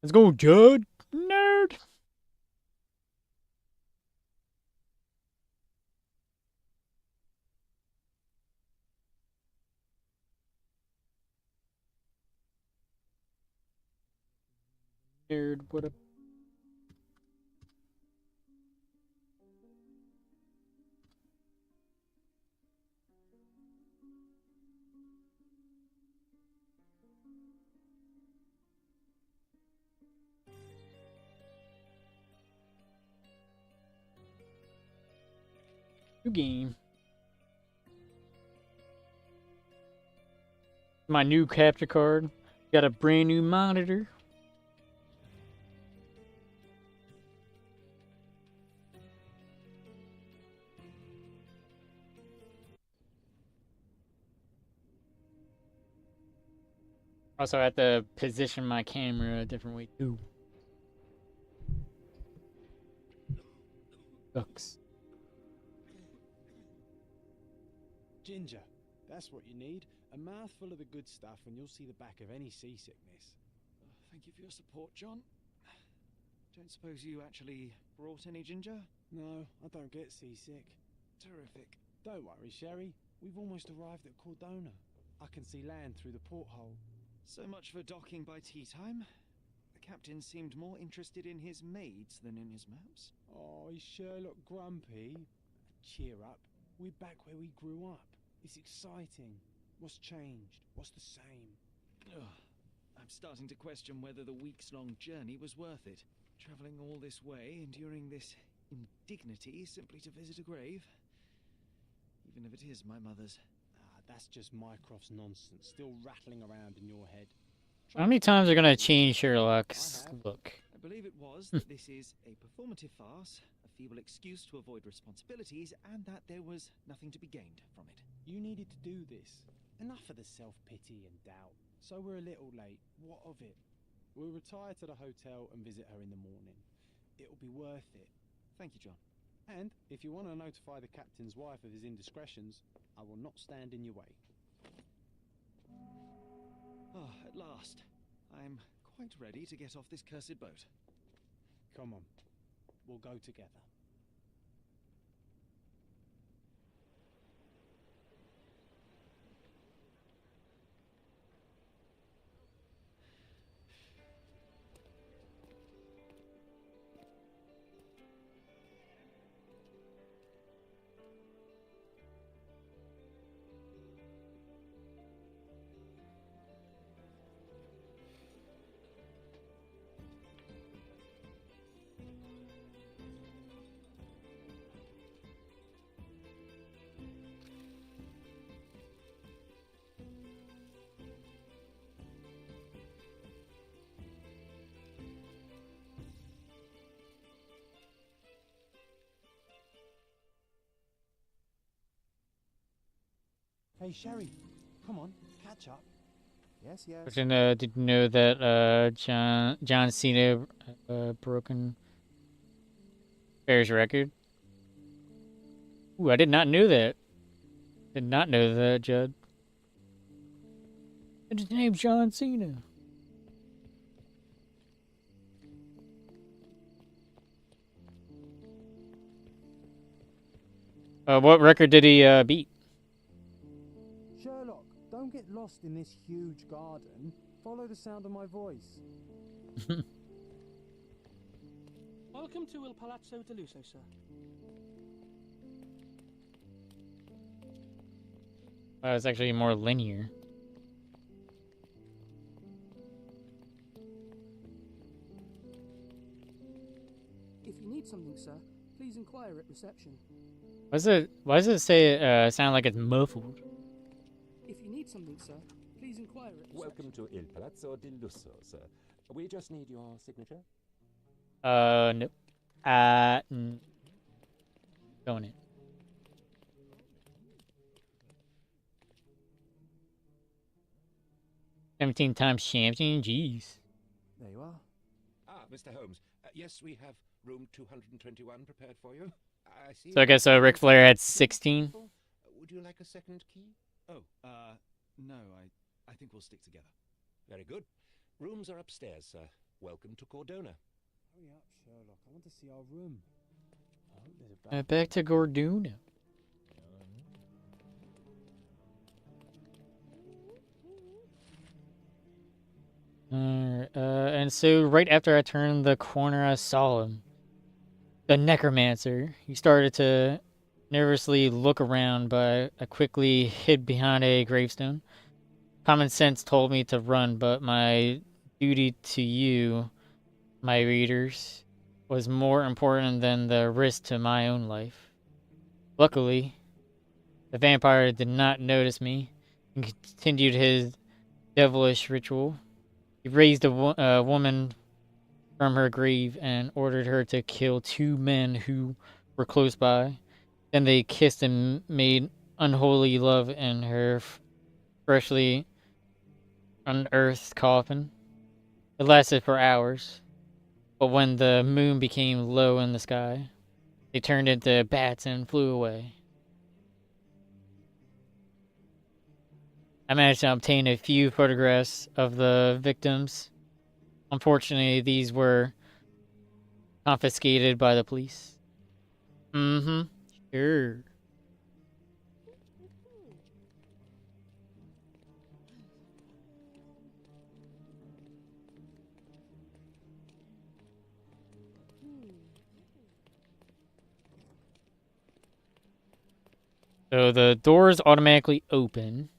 Let's go, Judd. Nerd. Nerd, what up? New game. My new capture card. Got a brand new monitor. Also, I have to position my camera a different way too. Sucks. Ginger, that's what you need. A mouthful of the good stuff and you'll see the back of any seasickness. Thank you for your support, John. Don't suppose you actually brought any ginger? No, I don't get seasick. Terrific. Don't worry, Sherry. We've almost arrived at Cordona. I can see land through the porthole. So much for docking by tea time. The captain seemed more interested in his maids than in his maps. Oh, is Sherlock grumpy? Cheer up. We're back where we grew up. It's exciting. What's changed? What's the same? Ugh. I'm starting to question whether the weeks-long journey was worth it. Travelling all this way, enduring this indignity simply to visit a grave. Even if it is my mother's. That's just Mycroft's nonsense, still rattling around in your head. How many times are gonna change Sherlock's look? I believe it was that this is a performative farce, a feeble excuse to avoid responsibilities, and that there was nothing to be gained from it. You needed to do this. Enough of the self-pity and doubt. So we're a little late. What of it? We'll retire to the hotel and visit her in the morning. It'll be worth it. Thank you, John. And if you want to notify the captain's wife of his indiscretions, I will not stand in your way. Ah, at last. I'm quite ready to get off this cursed boat. Come on. We'll go together. Hey, Sherry, come on, catch up. Yes, yes. But then, did you know that John Cena broken Bears record? Ooh, I did not know that. Did not know that, Judd. And his name's John Cena. What record did he beat? Sherlock, don't get lost in this huge garden. Follow the sound of my voice. Welcome to Il Palazzo de Lusso, sir. It's actually more linear. If you need something, sir, please inquire at reception. Why does it say sound like it's muffled? If you need something, sir, please inquire at reception. Welcome to Il Palazzo di Lusso, sir. We just need your signature. Nope. Don't it. $17-time champion, jeez. There you are. Ah, Mr. Holmes. Yes, we have room 221 prepared for you. I see. So I guess Ric Flair had 16. Would you like a second key? Oh, no, I think we'll stick together. Very good. Rooms are upstairs, sir. welcome to Cordona. Hurry up, Sherlock. I want to see our room. I hope there's a bathroom. Back to Gorduna. And so right after I turned the corner, I saw him. The necromancer. He started to nervously look around, but I quickly hid behind a gravestone. Common sense told me to run, but my duty to you, my readers, was more important than the risk to my own life. Luckily, the vampire did not notice me and continued his devilish ritual. He raised a woman from her grave and ordered her to kill 2 men who were close by. Then they kissed and made unholy love in her freshly unearthed coffin. It lasted for hours, but when the moon became low in the sky, they turned into bats and flew away. I managed to obtain a few photographs of the victims. Unfortunately, these were confiscated by the police. Mm-hmm. Sure. So the doors automatically open.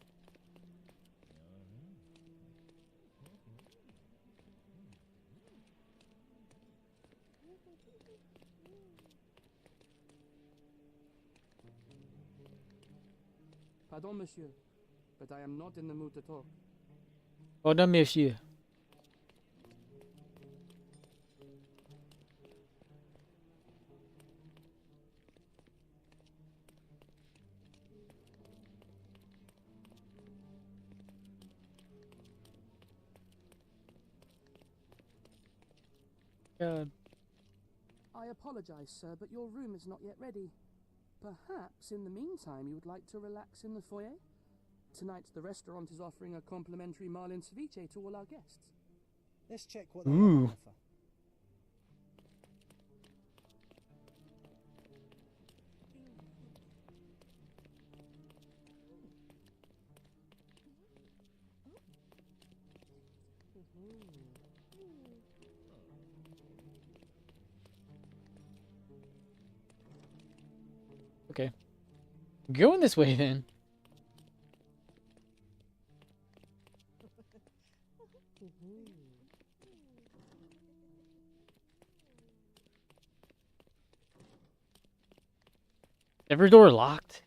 Pardon, monsieur, but I am not in the mood to talk. Pardon, monsieur. God. I apologize, sir, but your room is not yet ready. Perhaps in the meantime you would like to relax in the foyer? Tonight the restaurant is offering a complimentary marlin ceviche to all our guests. Let's check what they have on offer. Okay. Going this way then. Every door locked.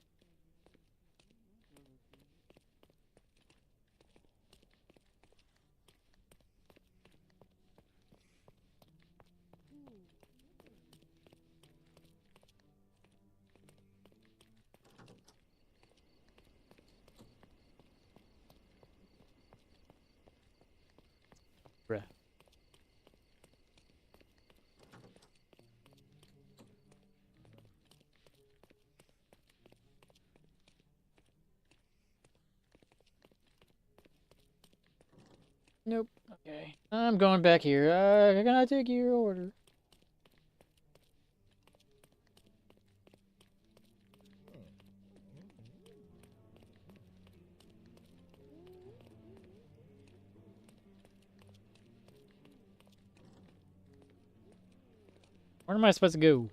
Bruh. Nope. Okay. I'm going back here. Can I take your order? Where am I supposed to go?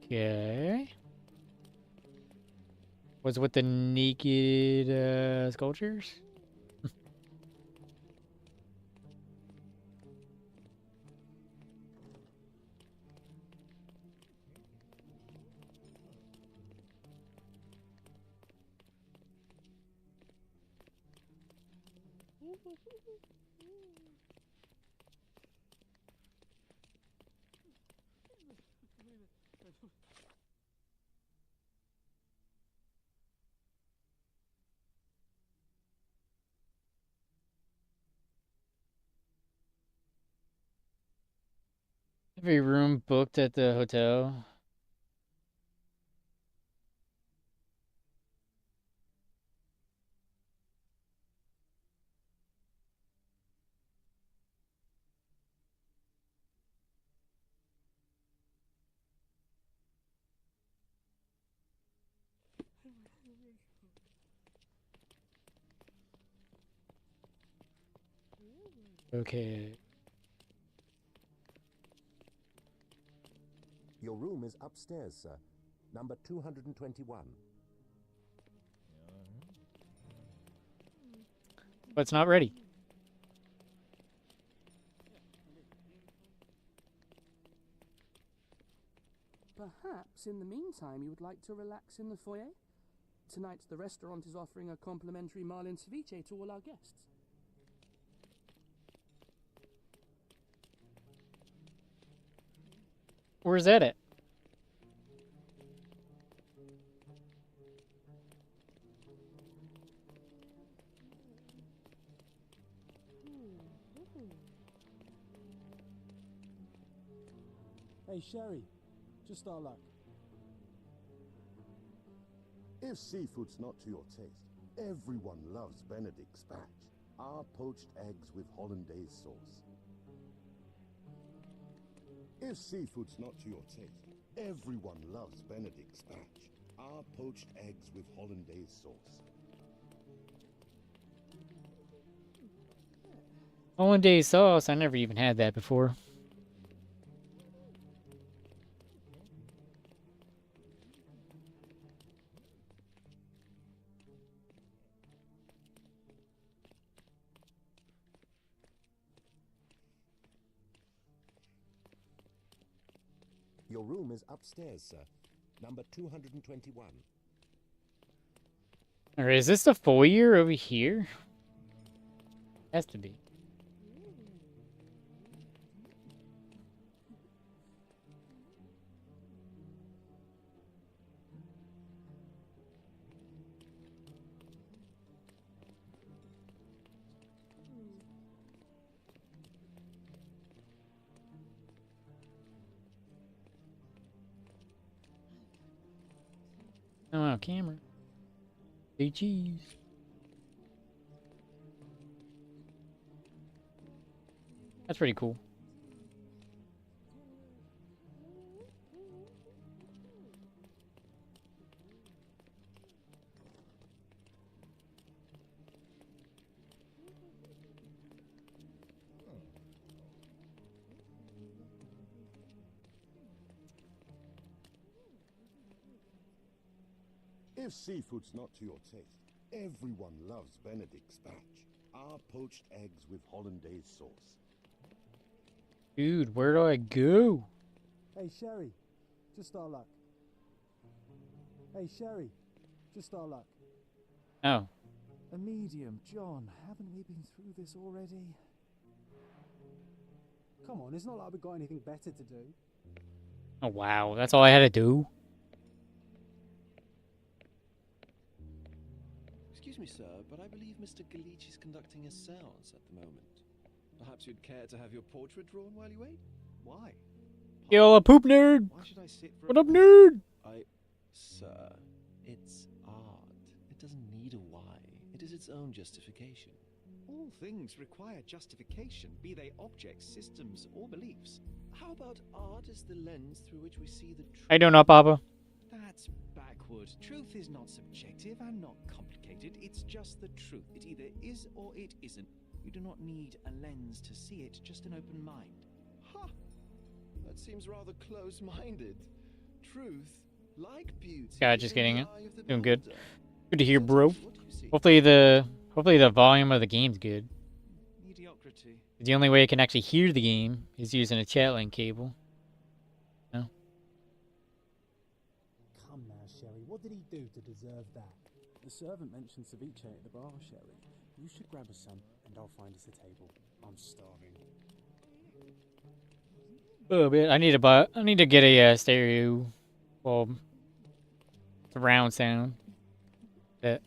Okay. Was with the naked sculptures? Every room booked at the hotel. Okay. Your room is upstairs, sir. Number 221. But it's not ready. Perhaps in the meantime you would like to relax in the foyer? Tonight the restaurant is offering a complimentary marlin ceviche to all our guests. Where's that at? Hey, Sherry, just our luck. If seafood's not to your taste, everyone loves Benedict spatch. Our poached eggs with hollandaise sauce. If seafood's not to your taste, everyone loves Benedict spatch. Our poached eggs with hollandaise sauce. Hollandaise sauce. I never even had that before. Your room is upstairs, sir. Number 221. Or is this the foyer over here? Has to be. Oh, camera. Hey, cheese. That's pretty cool. If seafood's not to your taste, everyone loves Benedict spatch. Our poached eggs with hollandaise sauce. Dude, where do I go? Hey, Sherry, just our luck. Hey, Sherry, just our luck. Oh. A medium, John. Haven't we been through this already? Come on, it's not like we've got anything better to do. Oh, wow. That's all I had to do? Excuse me, sir, but I believe Mr. Galich is conducting a séance at the moment. Perhaps you'd care to have your portrait drawn while you wait? Why? Yo, a poop nerd! Why should I sit for What up, nerd? Sir, it's art. It doesn't need a why. It is its own justification. All things require justification, be they objects, systems, or beliefs. How about art as the lens through which we see the truth? How you doing up, Papa? That's backward. Truth is not subjective and not complicated. It's just the truth. It either is or it isn't. You do not need a lens to see it, just an open mind. Ha! That seems rather close-minded. Truth, like beauty, Yeah, is just in the kidding. eye of the Doing good. beholder. Good to hear, So, bro. what do you see? Hopefully the volume of the game's good. Mediocrity. The only way I can actually hear the game is using a chat link cable. No. Come now, Sherry, what did he do to deserve that? The servant mentioned ceviche at the bar, Sherry. You should grab us some, and I'll find us a table. I'm starving. Oh man, I need to get a stereo, well, surround sound. That.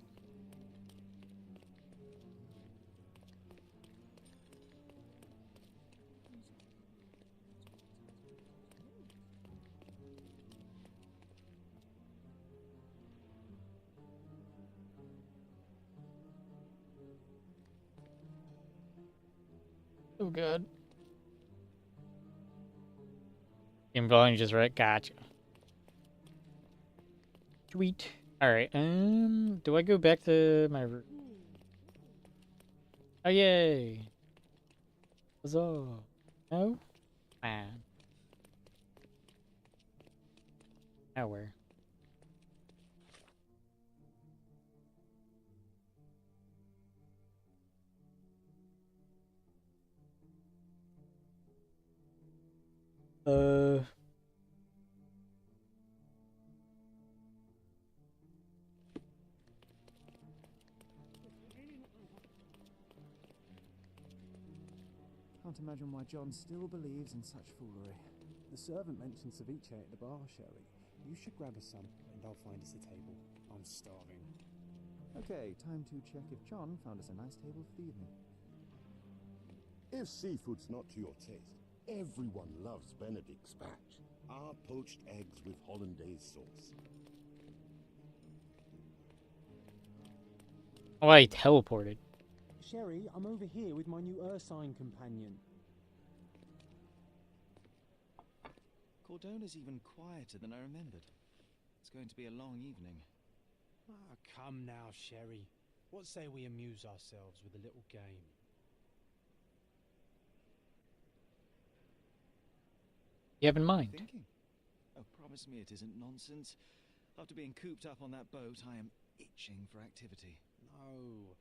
Oh god. Game volume just right. Gotcha. Sweet. All right. Do I go back to my room? Oh yay! Huzzah! No. Man. Now where? Uh. Can't imagine why John still believes in such foolery. The servant mentioned ceviche at the bar, Sherry. You should grab us some, and I'll find us a table. I'm starving. Okay, time to check if John found us a nice table for the evening. If seafood's not to your taste, everyone loves Benedict spatch. Our poached eggs with hollandaise sauce. Oh, I teleported. Sherry, I'm over here with my new Ursine companion. Cordona's even quieter than I remembered. It's going to be a long evening. Ah, come now, Sherry. What say we amuse ourselves with a little game? You have in mind? Thinking? Oh, promise me it isn't nonsense. After being cooped up on that boat, I am itching for activity. No.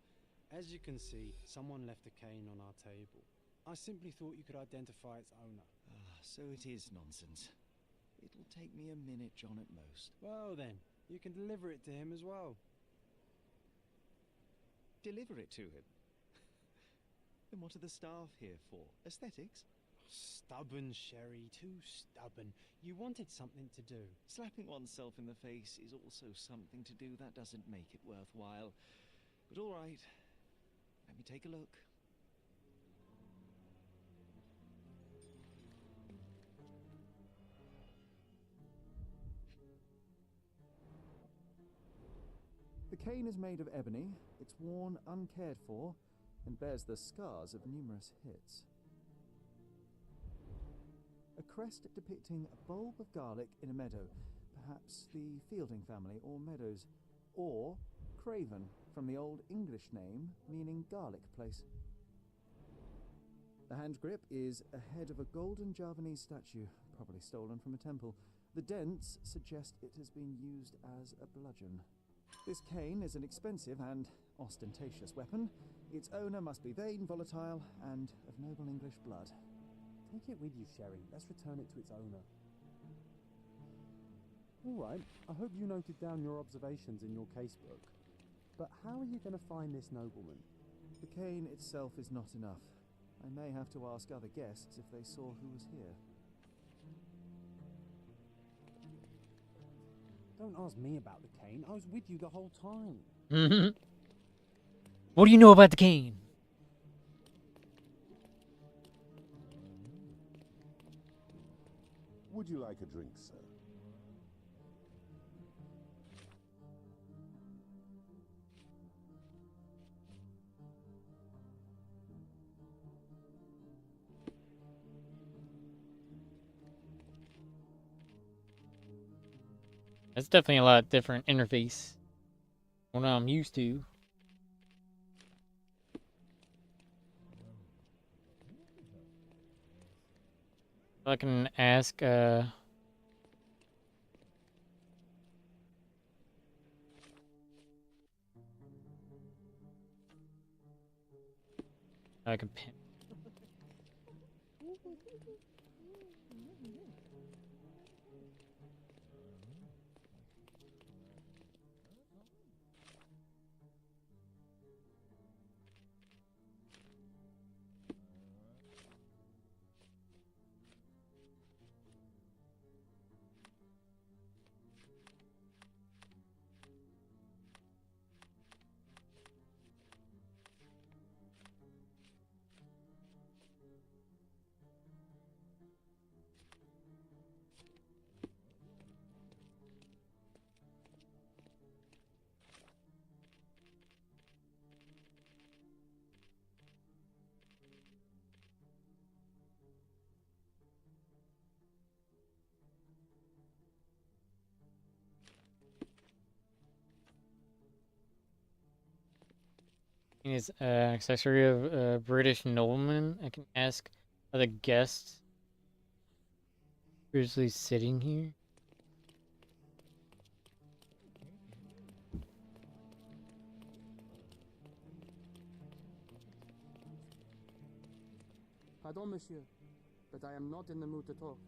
As you can see, someone left a cane on our table. I simply thought you could identify its owner. Ah, so it is nonsense. It'll take me a minute, John, at most. Well then, you can deliver it to him as well. Deliver it to him? Then what are the staff here for? Aesthetics? Stubborn, Sherry, too stubborn. You wanted something to do. Slapping oneself in the face is also something to do. That doesn't make it worthwhile. But all right, let me take a look. The cane is made of ebony, it's worn uncared for, and bears the scars of numerous hits. A crest depicting a bulb of garlic in a meadow, perhaps the Fielding family or Meadows, or Craven, from the Old English name meaning garlic place. The hand grip is a head of a golden Javanese statue, probably stolen from a temple. The dents suggest it has been used as a bludgeon. This cane is an expensive and ostentatious weapon. Its owner must be vain, volatile, and of noble English blood. Take it with you, Sherry. Let's return it to its owner. All right, I hope you noted down your observations in your casebook. But how are you going to find this nobleman? The cane itself is not enough. I may have to ask other guests if they saw who was here. Don't ask me about the cane. I was with you the whole time. What do you know about the cane? Would you like a drink, sir? That's definitely a lot different interface from what I'm used to. I can ask, I can pin. Is accessory of a British nobleman. I can ask are the guests usually sitting here? Pardon, monsieur, but I am not in the mood to talk.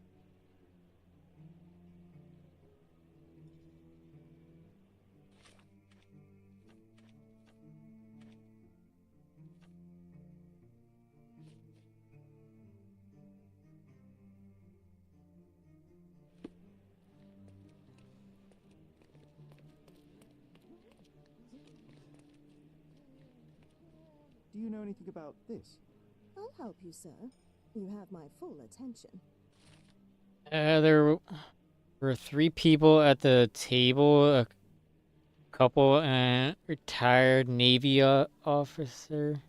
Do you know anything about this? I'll help you, sir. You have my full attention. There were 3 people at the table, a couple and retired Navy officer.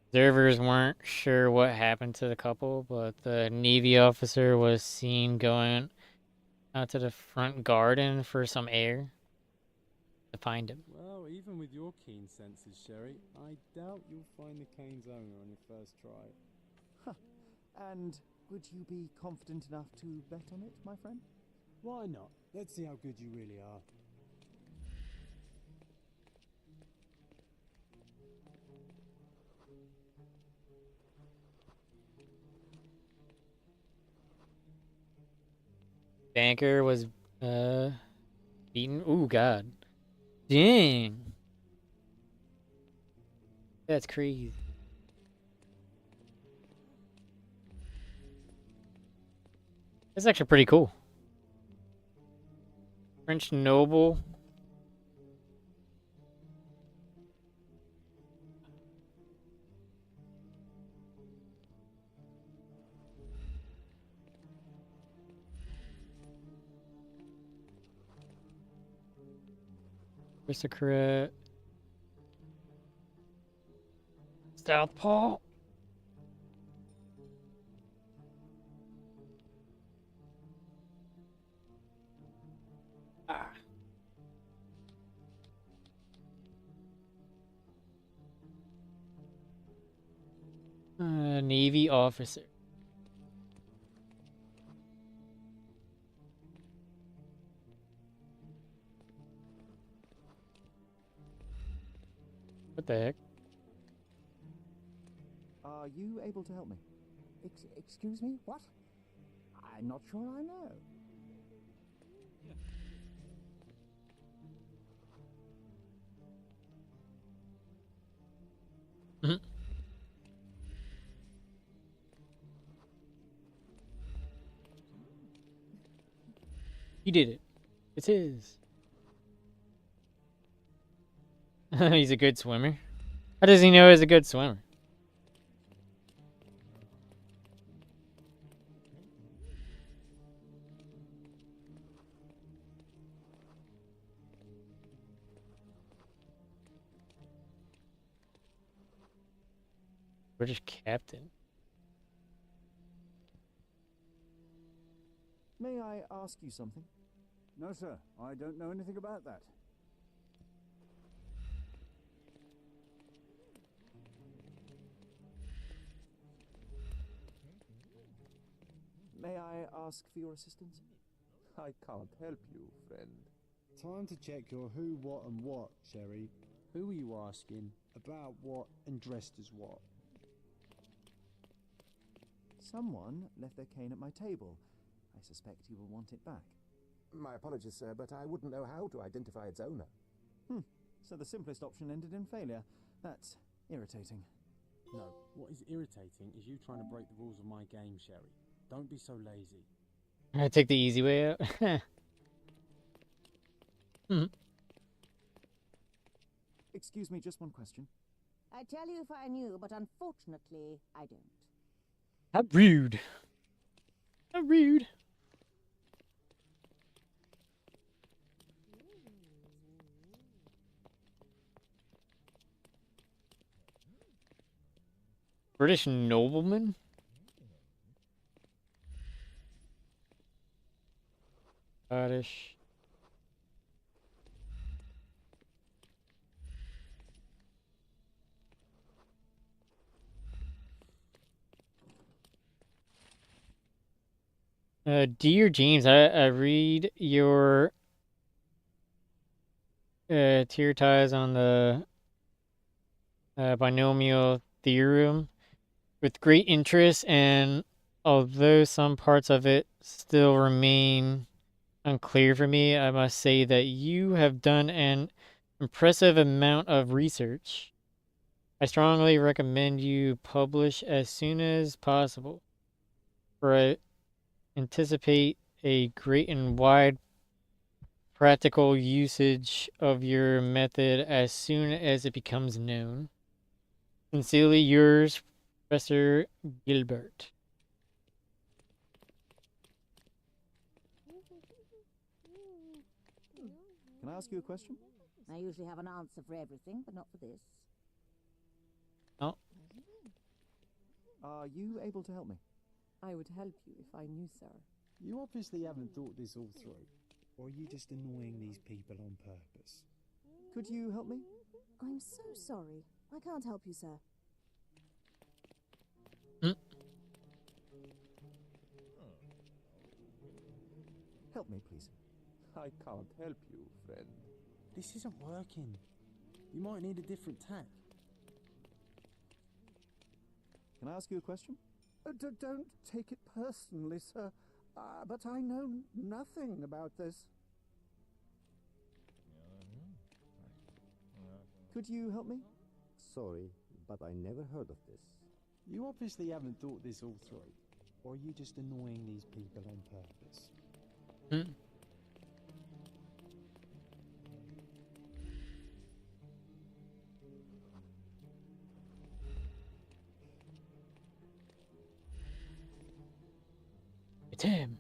Observers weren't sure what happened to the couple, but the Navy officer was seen going out to the front garden for some air to find him. Well, even with your keen senses, Sherry, I doubt you'll find the cane's owner on your first try. And would you be confident enough to bet on it, my friend? Why not? Let's see how good you really are. Banker was beaten. Ooh, God. Dang. That's crazy. That's actually pretty cool. French noble. Aristocrat. Southpaw. Ah. Navy officer. What the heck? Are you able to help me? Excuse me? What? I'm not sure I know. Mhm. He did it. It's his. He's a good swimmer. How does he know he's a good swimmer? British captain. May I ask you something? No, sir. I don't know anything about that. May I ask for your assistance? I can't help you, friend. Time to check your who, what, and what, Sherry. Who are you asking? About what and dressed as what? Someone left their cane at my table. I suspect you will want it back. My apologies, sir, but I wouldn't know how to identify its owner. So the simplest option ended in failure. That's irritating. No, what is irritating is you trying to break the rules of my game, Sherry. Don't be so lazy. I take the easy way out. Excuse me, just one question. I'd tell you if I knew, but unfortunately, I don't. How rude. How rude. British nobleman? Scottish. Dear James, I read your treatise on the binomial theorem with great interest, and although some parts of it still remain unclear for me, I must say that you have done an impressive amount of research. I strongly recommend you publish as soon as possible, for I anticipate a great and wide practical usage of your method as soon as it becomes known. Sincerely yours, Professor Gilbert. Can I ask you a question? I usually have an answer for everything, but not for this. Oh. Are you able to help me? I would help you if I knew, sir. You obviously haven't thought this all through. Or are you just annoying these people on purpose? Could you help me? I'm so sorry. I can't help you, sir. Help me, please. I can't help you, friend. This isn't working. You might need a different tack. Can I ask you a question? Don't take it personally, sir. But I know nothing about this. Could you help me? Sorry, but I never heard of this. You obviously haven't thought this all through. Or are you just annoying these people on purpose? It's him.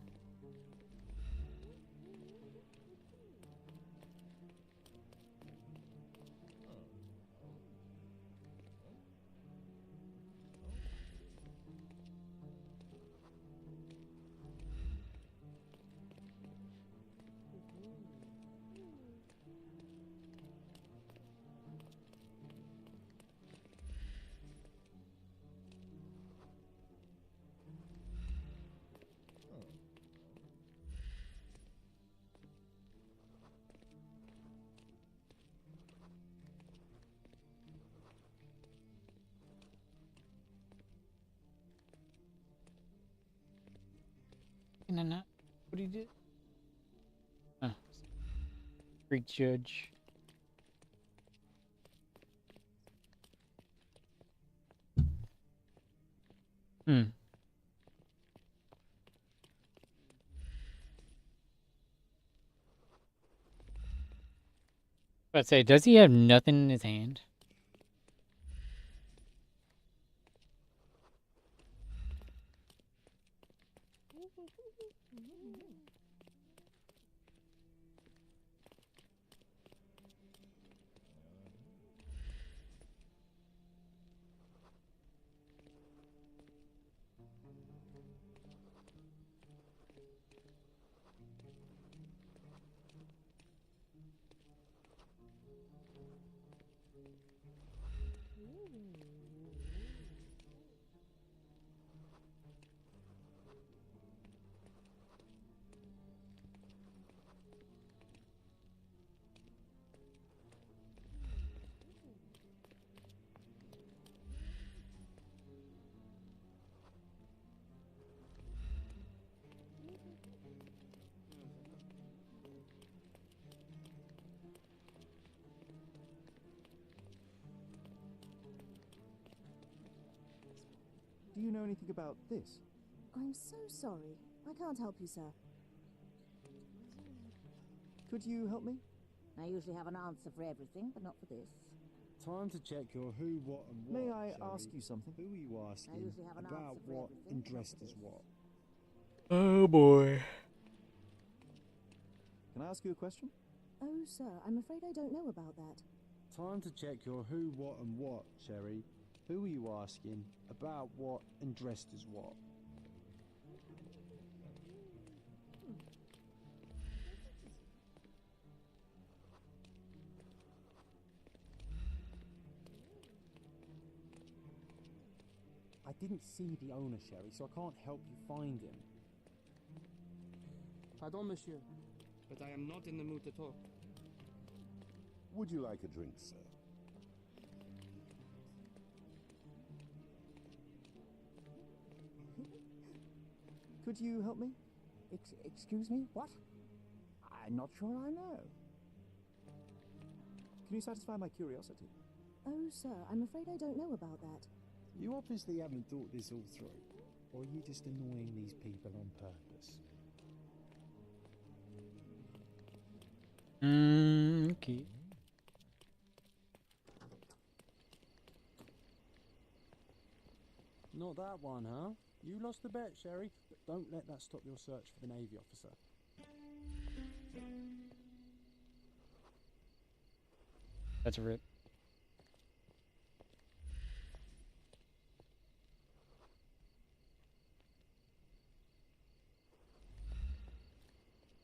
What did he do? Oh. Greek judge. I'd say, does he have nothing in his hand? Do you know anything about this? I'm so sorry. I can't help you, sir. Could you help me? I usually have an answer for everything, but not for this. Time to check your who, what, and what. May I Sherry. ask you something? Who are you I asking usually have an about answer for what everything, and but not dressed for as this. what? Oh boy. Can I ask you a question? Oh, sir, I'm afraid I don't know about that. Time to check your who, what, and what, Sherry. Who are you asking about what and dressed as what? I didn't see the owner, Sherry, so I can't help you find him. Pardon, monsieur, but I am not in the mood to talk. Would you like a drink, sir? Could you help me? Excuse me? What? I'm not sure I know. Can you satisfy my curiosity? Oh, sir, I'm afraid I don't know about that. You obviously haven't thought this all through. Or are you just annoying these people on purpose? Okay. Not that one, huh? You lost the bet, Sherry, but don't let that stop your search for the Navy officer. That's a rip.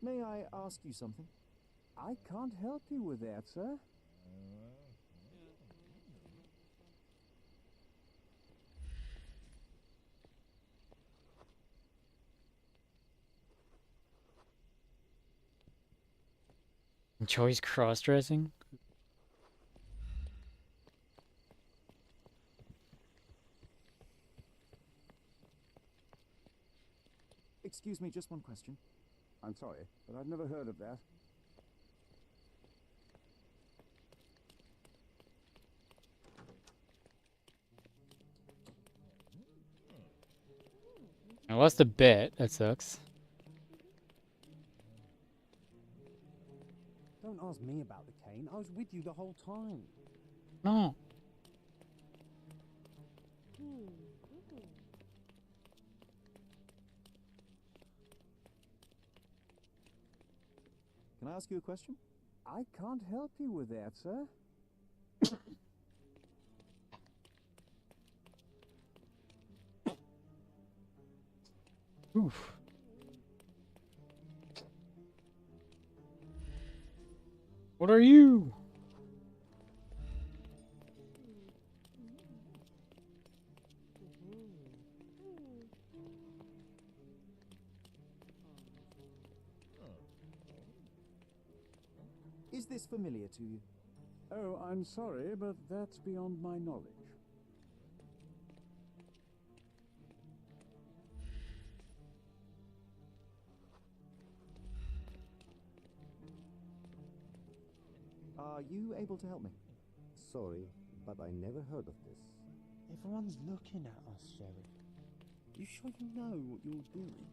May I ask you something? I can't help you with that, sir. Enjoys cross-dressing? Excuse me, just one question. I'm sorry, but I've never heard of that. I lost the bet. That sucks. Don't ask me about the cane. I was with you the whole time. No. Can I ask you a question? I can't help you with that, sir. Oof. What are you? Is this familiar to you? Oh, I'm sorry, but that's beyond my knowledge. Are you able to help me? Sorry, but I never heard of this. Everyone's looking at us, Sheriff. You sure you know what you're doing?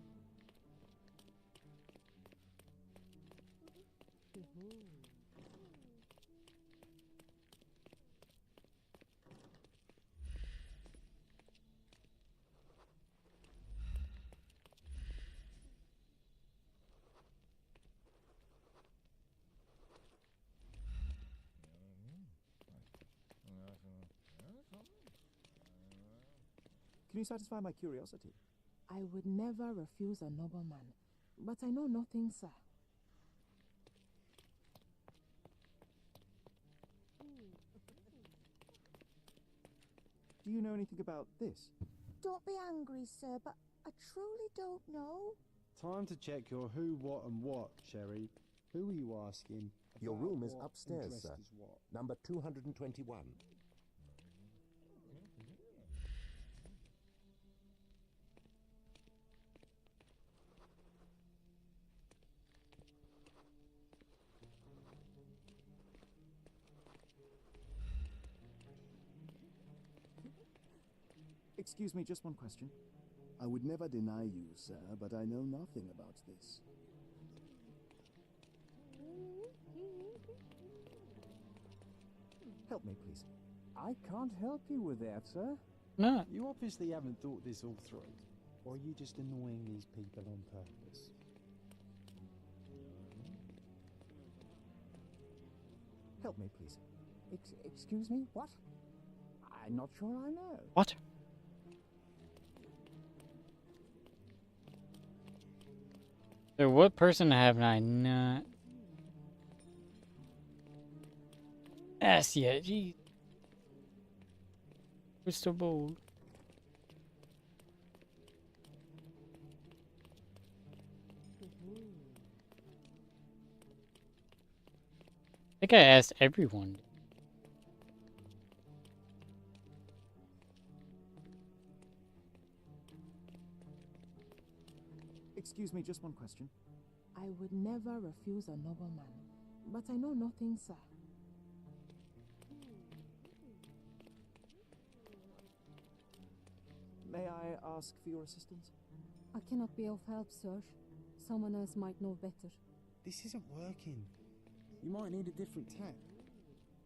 Can you satisfy my curiosity? I would never refuse a nobleman, but I know nothing, sir. Do you know anything about this? Don't be angry, sir, but I truly don't know. Time to check your who, what, and what, Sherry. Who are you asking? Your about room is what, upstairs, and dressed sir. as what? Number 221. Excuse me, just one question. I would never deny you, sir, but I know nothing about this. Help me, please. I can't help you with that, sir. No. You obviously haven't thought this all through. Or are you just annoying these people on purpose? Help me, please. Excuse me? What? I'm not sure I know. What? So what person have I not asked yet? Gee. Crystal bold. think I asked everyone. Excuse me, just one question. I would never refuse a nobleman, but I know nothing, sir. May I ask for your assistance? I cannot be of help, sir. Someone else might know better. This isn't working. You might need a different tack.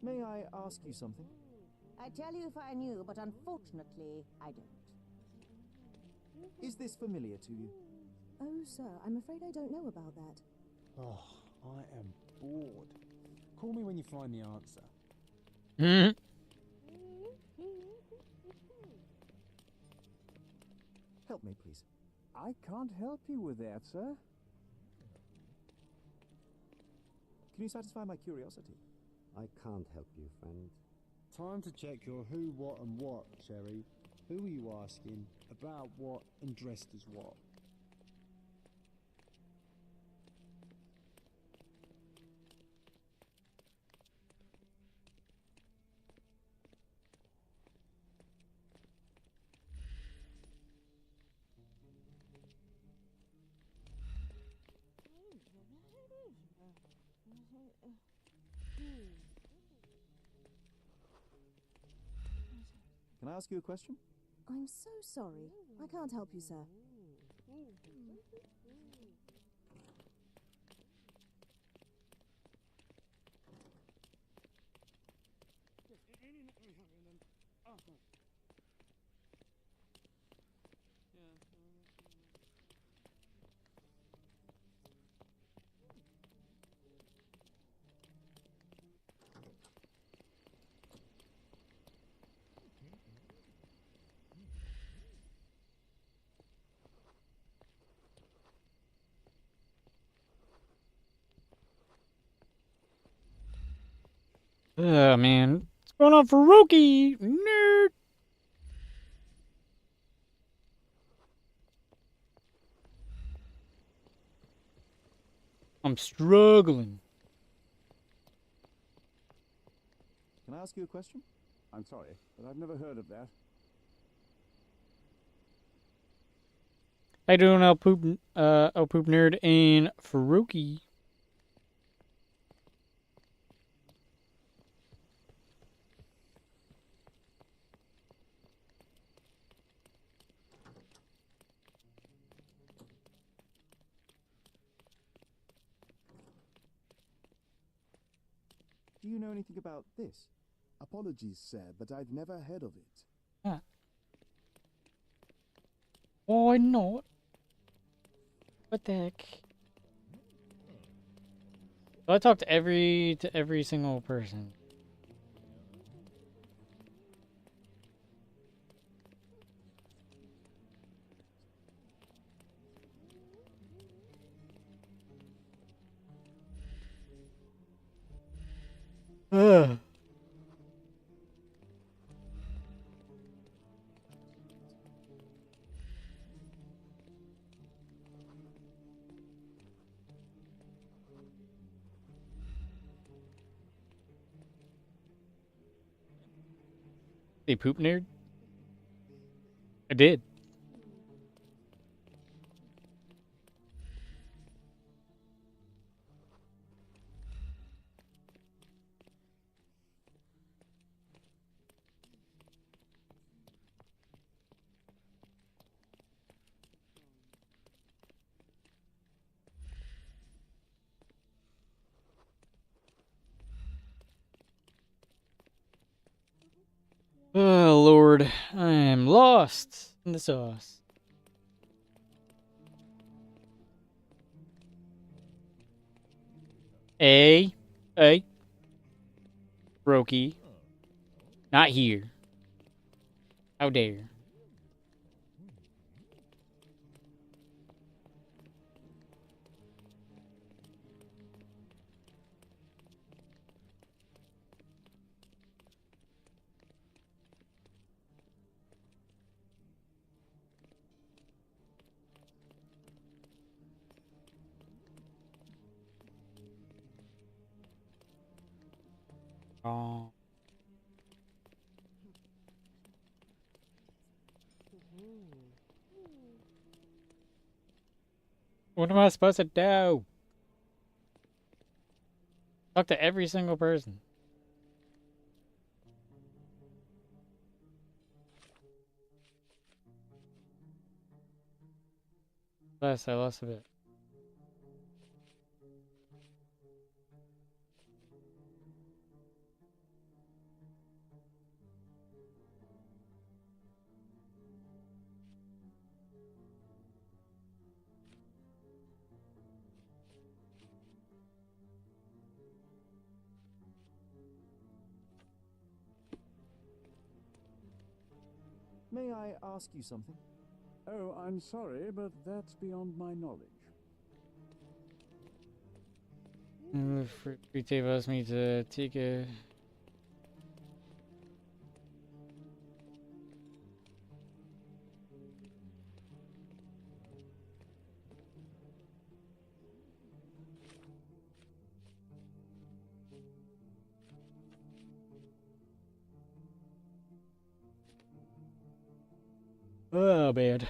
May I ask you something? I'd tell you if I knew, but unfortunately, I don't. Is this familiar to you? Oh, sir, I'm afraid I don't know about that. Oh, I am bored. Call me when you find the answer. Hmm. Help me, please. I can't help you with that, sir. Can you satisfy my curiosity? I can't help you, friend. Time to check your who, what, and what, Cherry. Who are you asking? About what and dressed as what? Can I ask you a question? I'm so sorry. I can't help you, sir. Oh man, what's going on for Rookie? Nerd. I'm struggling. Can I ask you a question? I'm sorry, but I've never heard of that. How you doing, El Poop Nerd and Faruqi? Do you know anything about this? Apologies, sir, but I've never heard of it. Huh. Why not? What the heck? So I talked to every single person. Ugh. They poop nerd? I did. Oh Lord, I am lost in the sauce. A, Brokey, not here. How dare? Oh. What am I supposed to do? Talk to every single person. Less, I lost a bit. May I ask you something? Oh, I'm sorry, but that's beyond my knowledge. Free table asked me to take a... Oh, bad.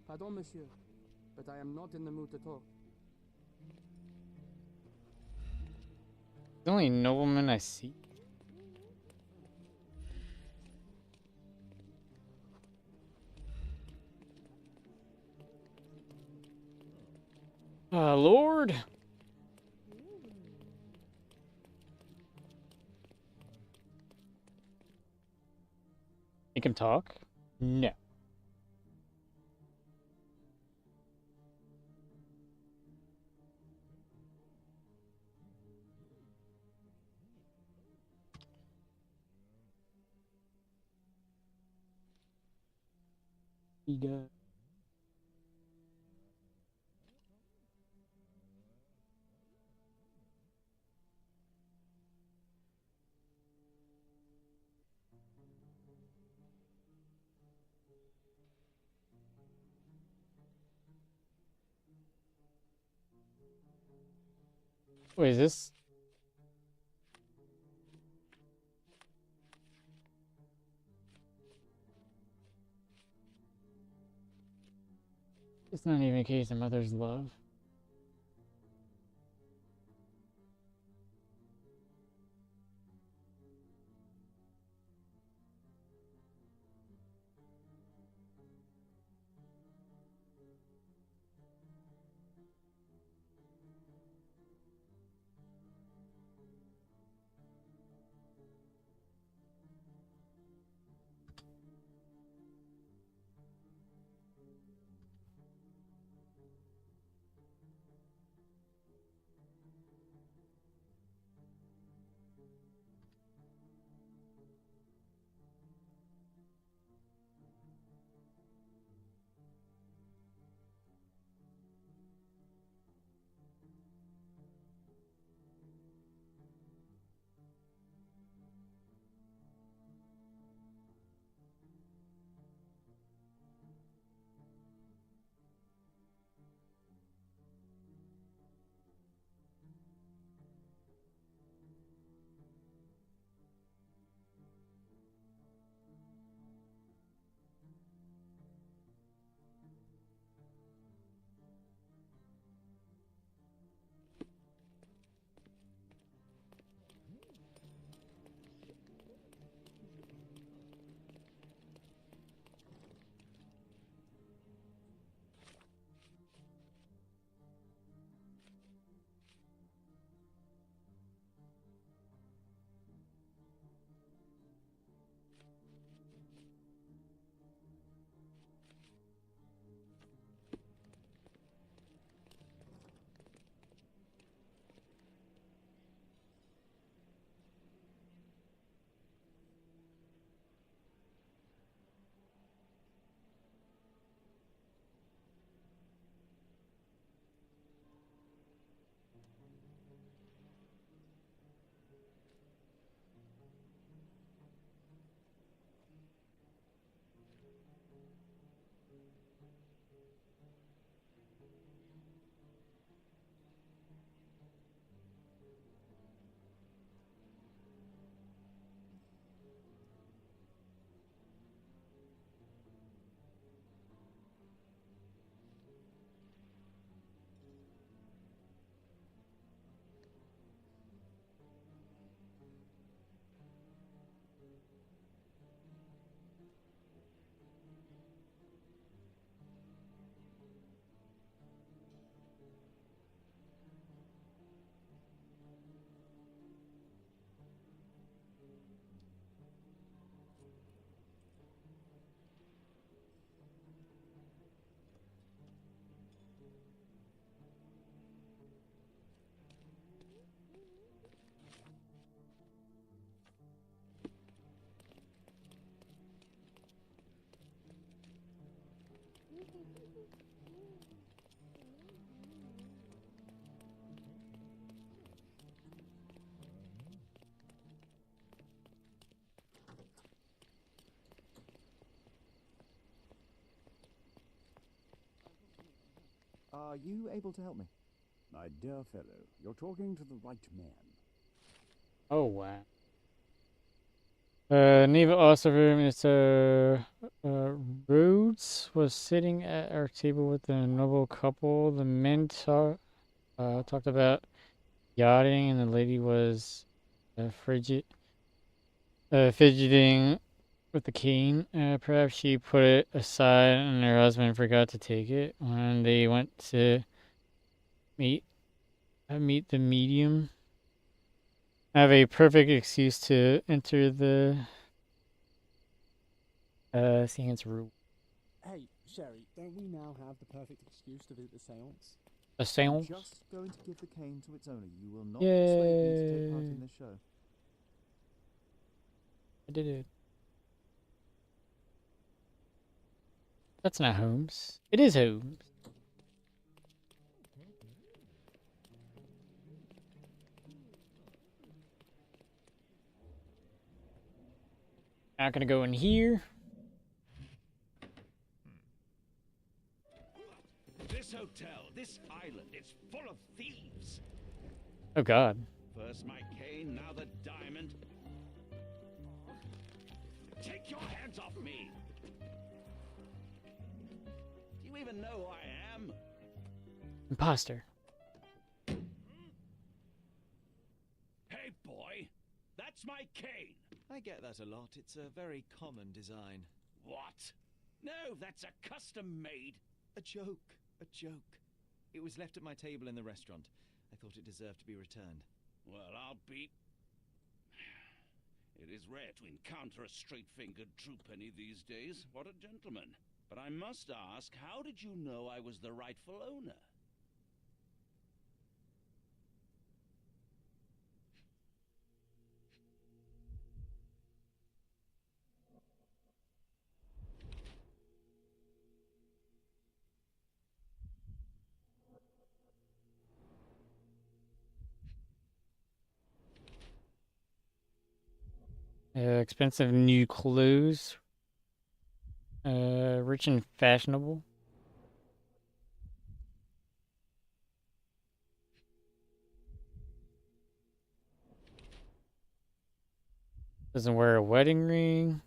Pardon, monsieur, but I am not in the mood to talk. The only nobleman I see. Lord. Make him talk? No. He does. Wait, is this... It's not even a case of mother's love. Are you able to help me? My dear fellow, you're talking to the right man. Oh, wow. Neva also room is Rhodes was sitting at our table with a noble couple. The men talked about yachting, and the lady was fidgeting with the cane. Perhaps she put it aside, and her husband forgot to take it when they went to meet the medium. I have a perfect excuse to enter the seance room. Hey, Sherry, don't we now have the perfect excuse to visit the seance? A I'm seance? just going to give the cane to its owner. You will not Yay. persuade me to take part in this show. I did it. That's not Holmes. It is Holmes. Not gonna go in here. This hotel, this island, it's full of thieves. Oh God. First my cane, now the diamond. Take your hands off me! Do you even know who I am? Imposter. Hey, boy, that's my cane. I get that a lot. It's a very common design. What? No, that's a custom-made. A joke. A joke. It was left at my table in the restaurant. I thought it deserved to be returned. Well, I'll be... It is rare to encounter a straight-fingered true penny these days. What a gentleman. But I must ask, how did you know I was the rightful owner? Expensive new clothes. Rich and fashionable. Doesn't wear a wedding ring.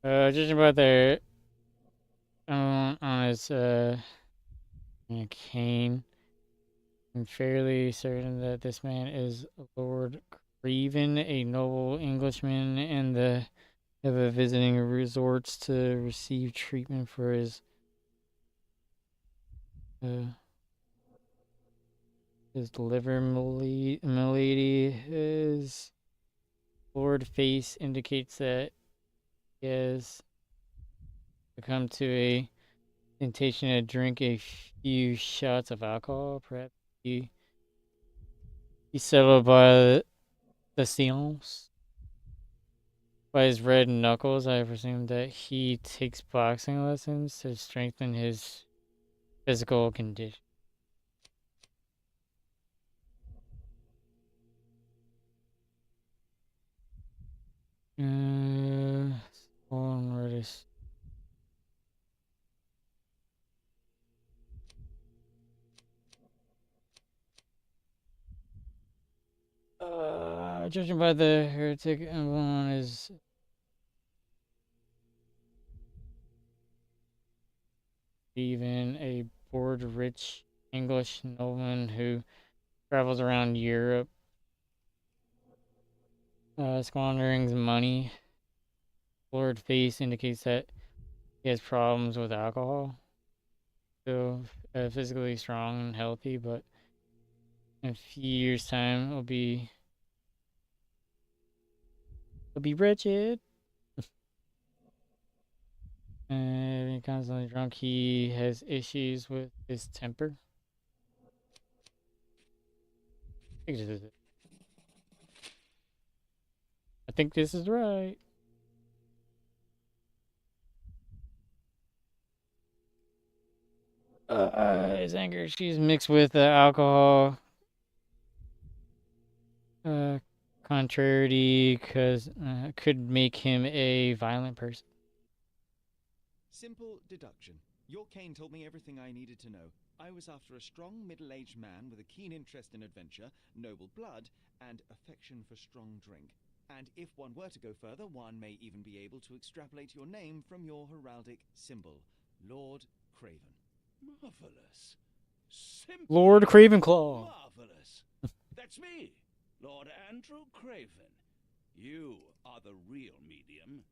Judging by their on his cane, I'm fairly certain that this man is Lord Craven, a noble Englishman, and the of a visiting resorts to receive treatment for his liver malady. His florid face indicates that he has succumbed to a temptation to drink a few shots of alcohol. Perhaps he settled by the seance. By his red knuckles, I presume that he takes boxing lessons to strengthen his physical condition. On Redis. Judging by the heretic emblem on his even a bored rich English nobleman who travels around Europe squandering money. Florid face indicates that he has problems with alcohol. Still physically strong and healthy, but in a few years' time he'll be wretched. Being constantly drunk, he has issues with his temper. I think this is right. His anger. She's mixed with alcohol. Contrary, because could make him a violent person. Simple deduction. Your cane told me everything I needed to know. I was after a strong, middle-aged man with a keen interest in adventure, noble blood, and affection for strong drink. And if one were to go further, one may even be able to extrapolate your name from your heraldic symbol, Lord Craven. Marvelous. Simple. Lord Cravenclaw. Marvelous. That's me, Lord Andrew Craven. You are the real medium.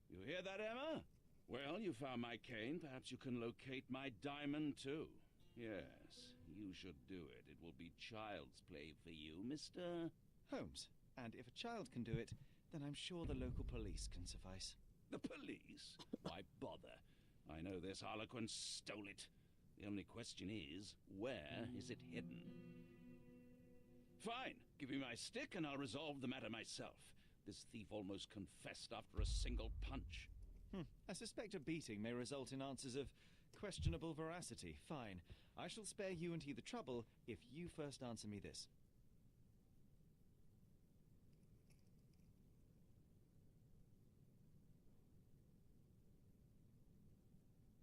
You hear that, Emma? Well, you found my cane. Perhaps you can locate my diamond, too. Yes, you should do it. It will be child's play for you, Mr. Holmes. And if a child can do it, then I'm sure the local police can suffice. The police? Why bother? I know this harlequin stole it. The only question is, where is it hidden? Fine. Give me my stick and I'll resolve the matter myself. This thief almost confessed after a single punch. I suspect a beating may result in answers of questionable veracity. Fine. I shall spare you and he the trouble if you first answer me this.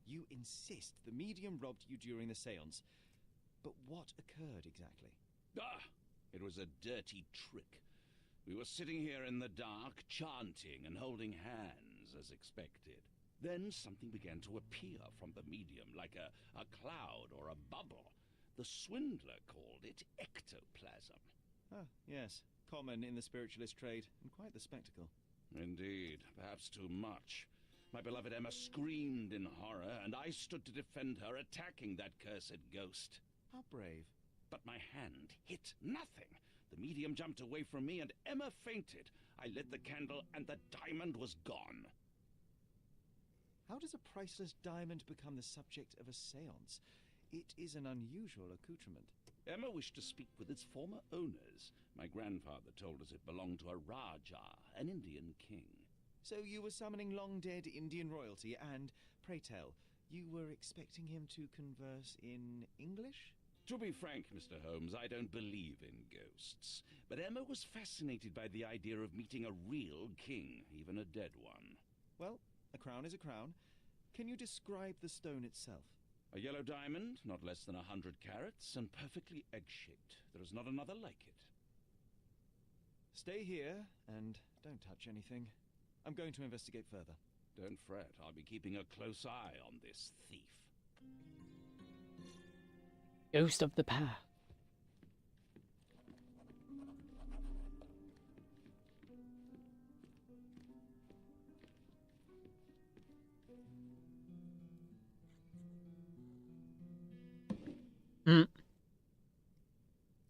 You insist the medium robbed you during the séance. But what occurred exactly? It was a dirty trick. We were sitting here in the dark, chanting and holding hands as expected. Then something began to appear from the medium, like a cloud or a bubble. The swindler called it ectoplasm. Yes. Common in the spiritualist trade, and quite the spectacle. Indeed, perhaps too much. My beloved Emma screamed in horror, and I stood to defend her, attacking that cursed ghost. How brave. But my hand hit nothing. The medium jumped away from me, and Emma fainted. I lit the candle, and the diamond was gone. How does a priceless diamond become the subject of a séance? It is an unusual accoutrement. Emma wished to speak with its former owners. My grandfather told us it belonged to a Rajah, an Indian king. So you were summoning long-dead Indian royalty, and, pray tell, you were expecting him to converse in English? To be frank, Mr. Holmes, I don't believe in ghosts. But Emma was fascinated by the idea of meeting a real king, even a dead one. Well, a crown is a crown. Can you describe the stone itself? A yellow diamond, not less than 100 carats, and perfectly egg-shaped. There is not another like it. Stay here, and don't touch anything. I'm going to investigate further. Don't fret, I'll be keeping a close eye on this thief. Ghost of the past.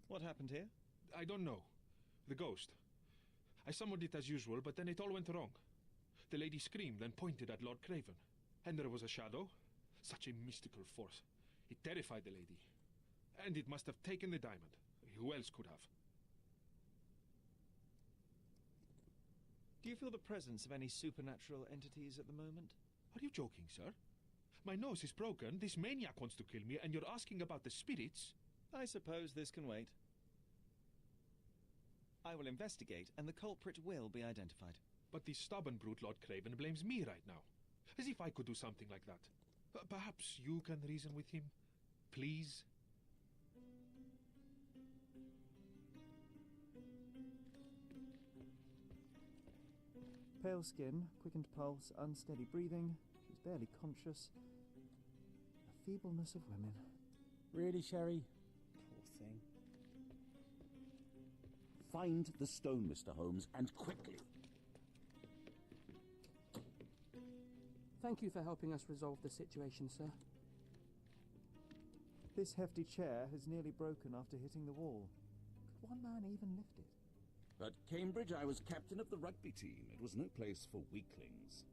What happened here? I don't know. The ghost. I summoned it as usual, but then it all went wrong. The lady screamed and pointed at Lord Craven. And there was a shadow. Such a mystical force. It terrified the lady. And it must have taken the diamond. Who else could have? Do you feel the presence of any supernatural entities at the moment? Are you joking, sir? My nose is broken, this maniac wants to kill me, and you're asking about the spirits? I suppose this can wait. I will investigate, and the culprit will be identified. But the stubborn brute Lord Craven blames me right now. As if I could do something like that. Perhaps you can reason with him? Please? Pale skin, quickened pulse, unsteady breathing. She's barely conscious. The feebleness of women. Really, Sherry? Poor thing. Find the stone, Mr. Holmes, and quickly. Thank you for helping us resolve the situation, sir. This hefty chair has nearly broken after hitting the wall. Could one man even lift it? At Cambridge, I was captain of the rugby team. It was no place for weaklings.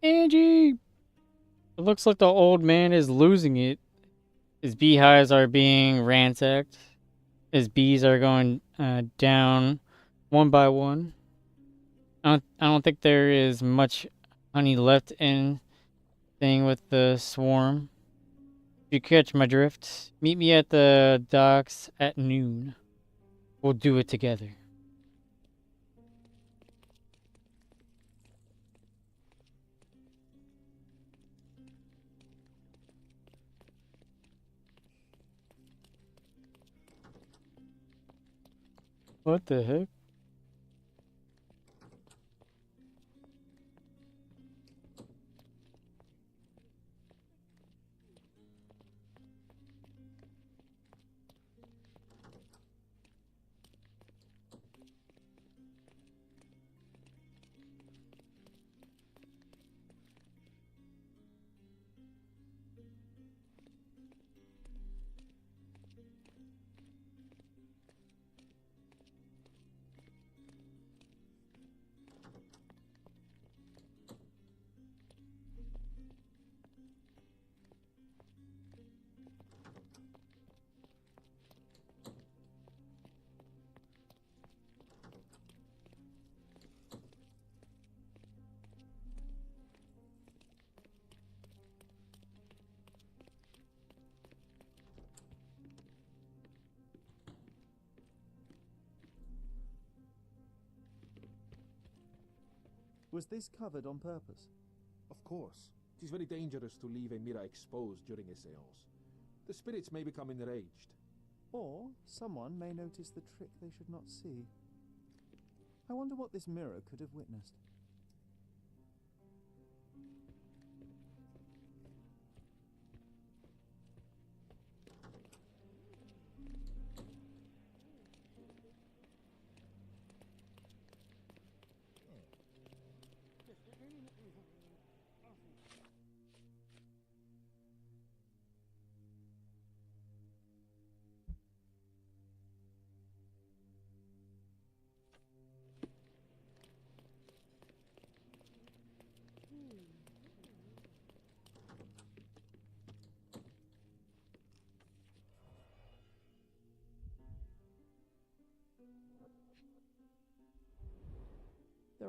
Angie! It looks like the old man is losing it. His beehives are being ransacked. His bees are going down one by one. I don't think there is much honey left in thing with the swarm. If you catch my drift, meet me at the docks at noon. We'll do it together. What the heck? Was this covered on purpose? Of course. It is very dangerous to leave a mirror exposed during a seance. The spirits may become enraged. Or someone may notice the trick they should not see. I wonder what this mirror could have witnessed.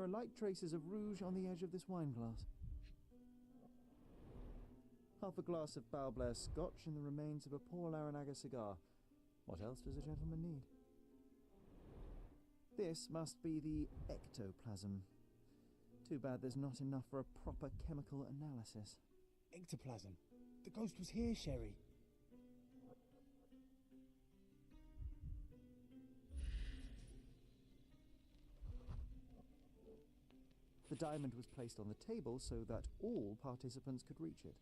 There are light traces of rouge on the edge of this wine glass. Half a glass of Balblair Scotch and the remains of a poor Laranaga cigar. What else does a gentleman need? This must be the ectoplasm. Too bad there's not enough for a proper chemical analysis. Ectoplasm. The ghost was here, Sherry. The diamond was placed on the table so that all participants could reach it.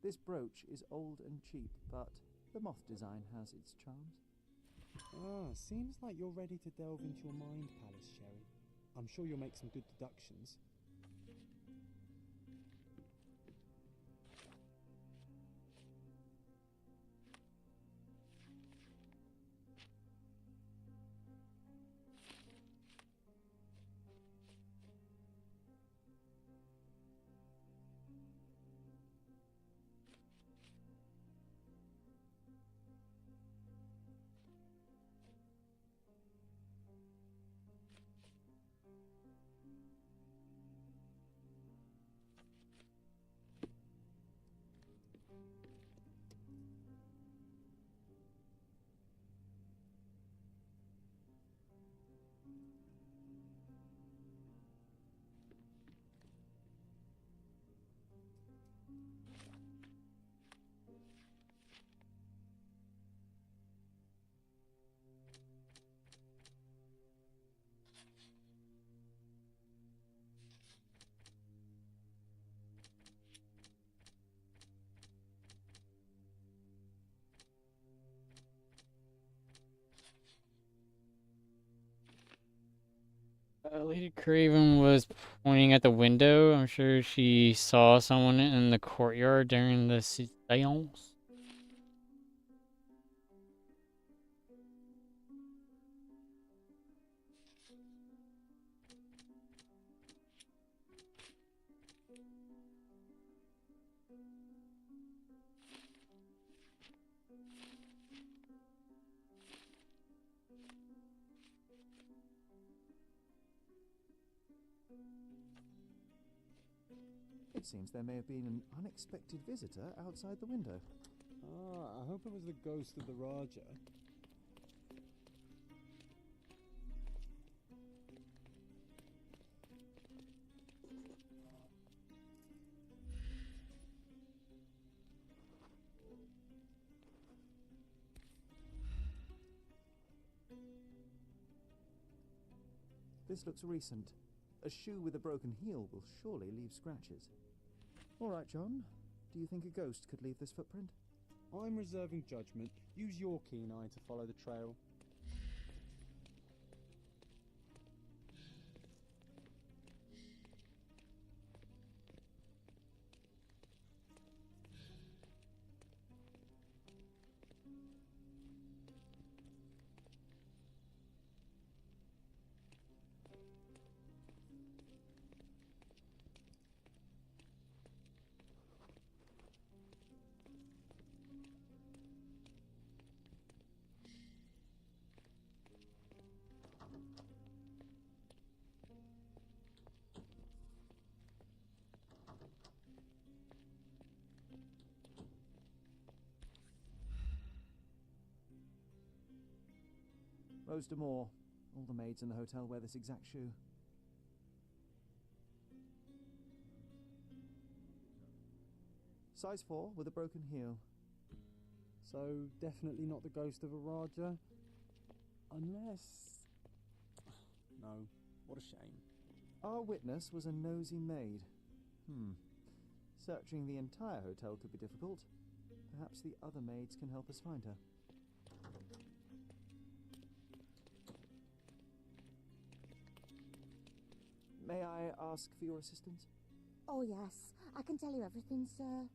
This brooch is old and cheap, but the moth design has its charms. Ah, seems like you're ready to delve into your mind palace, Sherry. I'm sure you'll make some good deductions. Lady Craven was pointing at the window. I'm sure she saw someone in the courtyard during the seance. It seems there may have been an unexpected visitor outside the window. Ah, I hope it was the ghost of the Raja. This looks recent. A shoe with a broken heel will surely leave scratches. All right, John. Do you think a ghost could leave this footprint? I'm reserving judgment. Use your keen eye to follow the trail. Rose Moore. All the maids in the hotel wear this exact shoe. Size 4 with a broken heel. So, definitely not the ghost of a Raja? Unless... No, what a shame. Our witness was a nosy maid. Searching the entire hotel could be difficult. Perhaps the other maids can help us find her. May I ask for your assistance? Oh, yes. I can tell you everything, sir.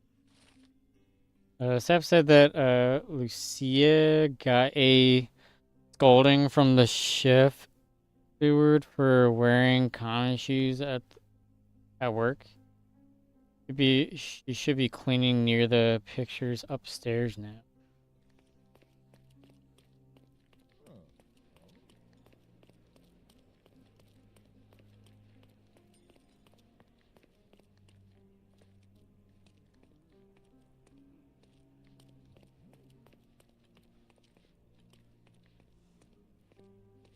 Seth said that Lucia got a scolding from the chef steward for wearing common shoes at work. She should be cleaning near the pictures upstairs now.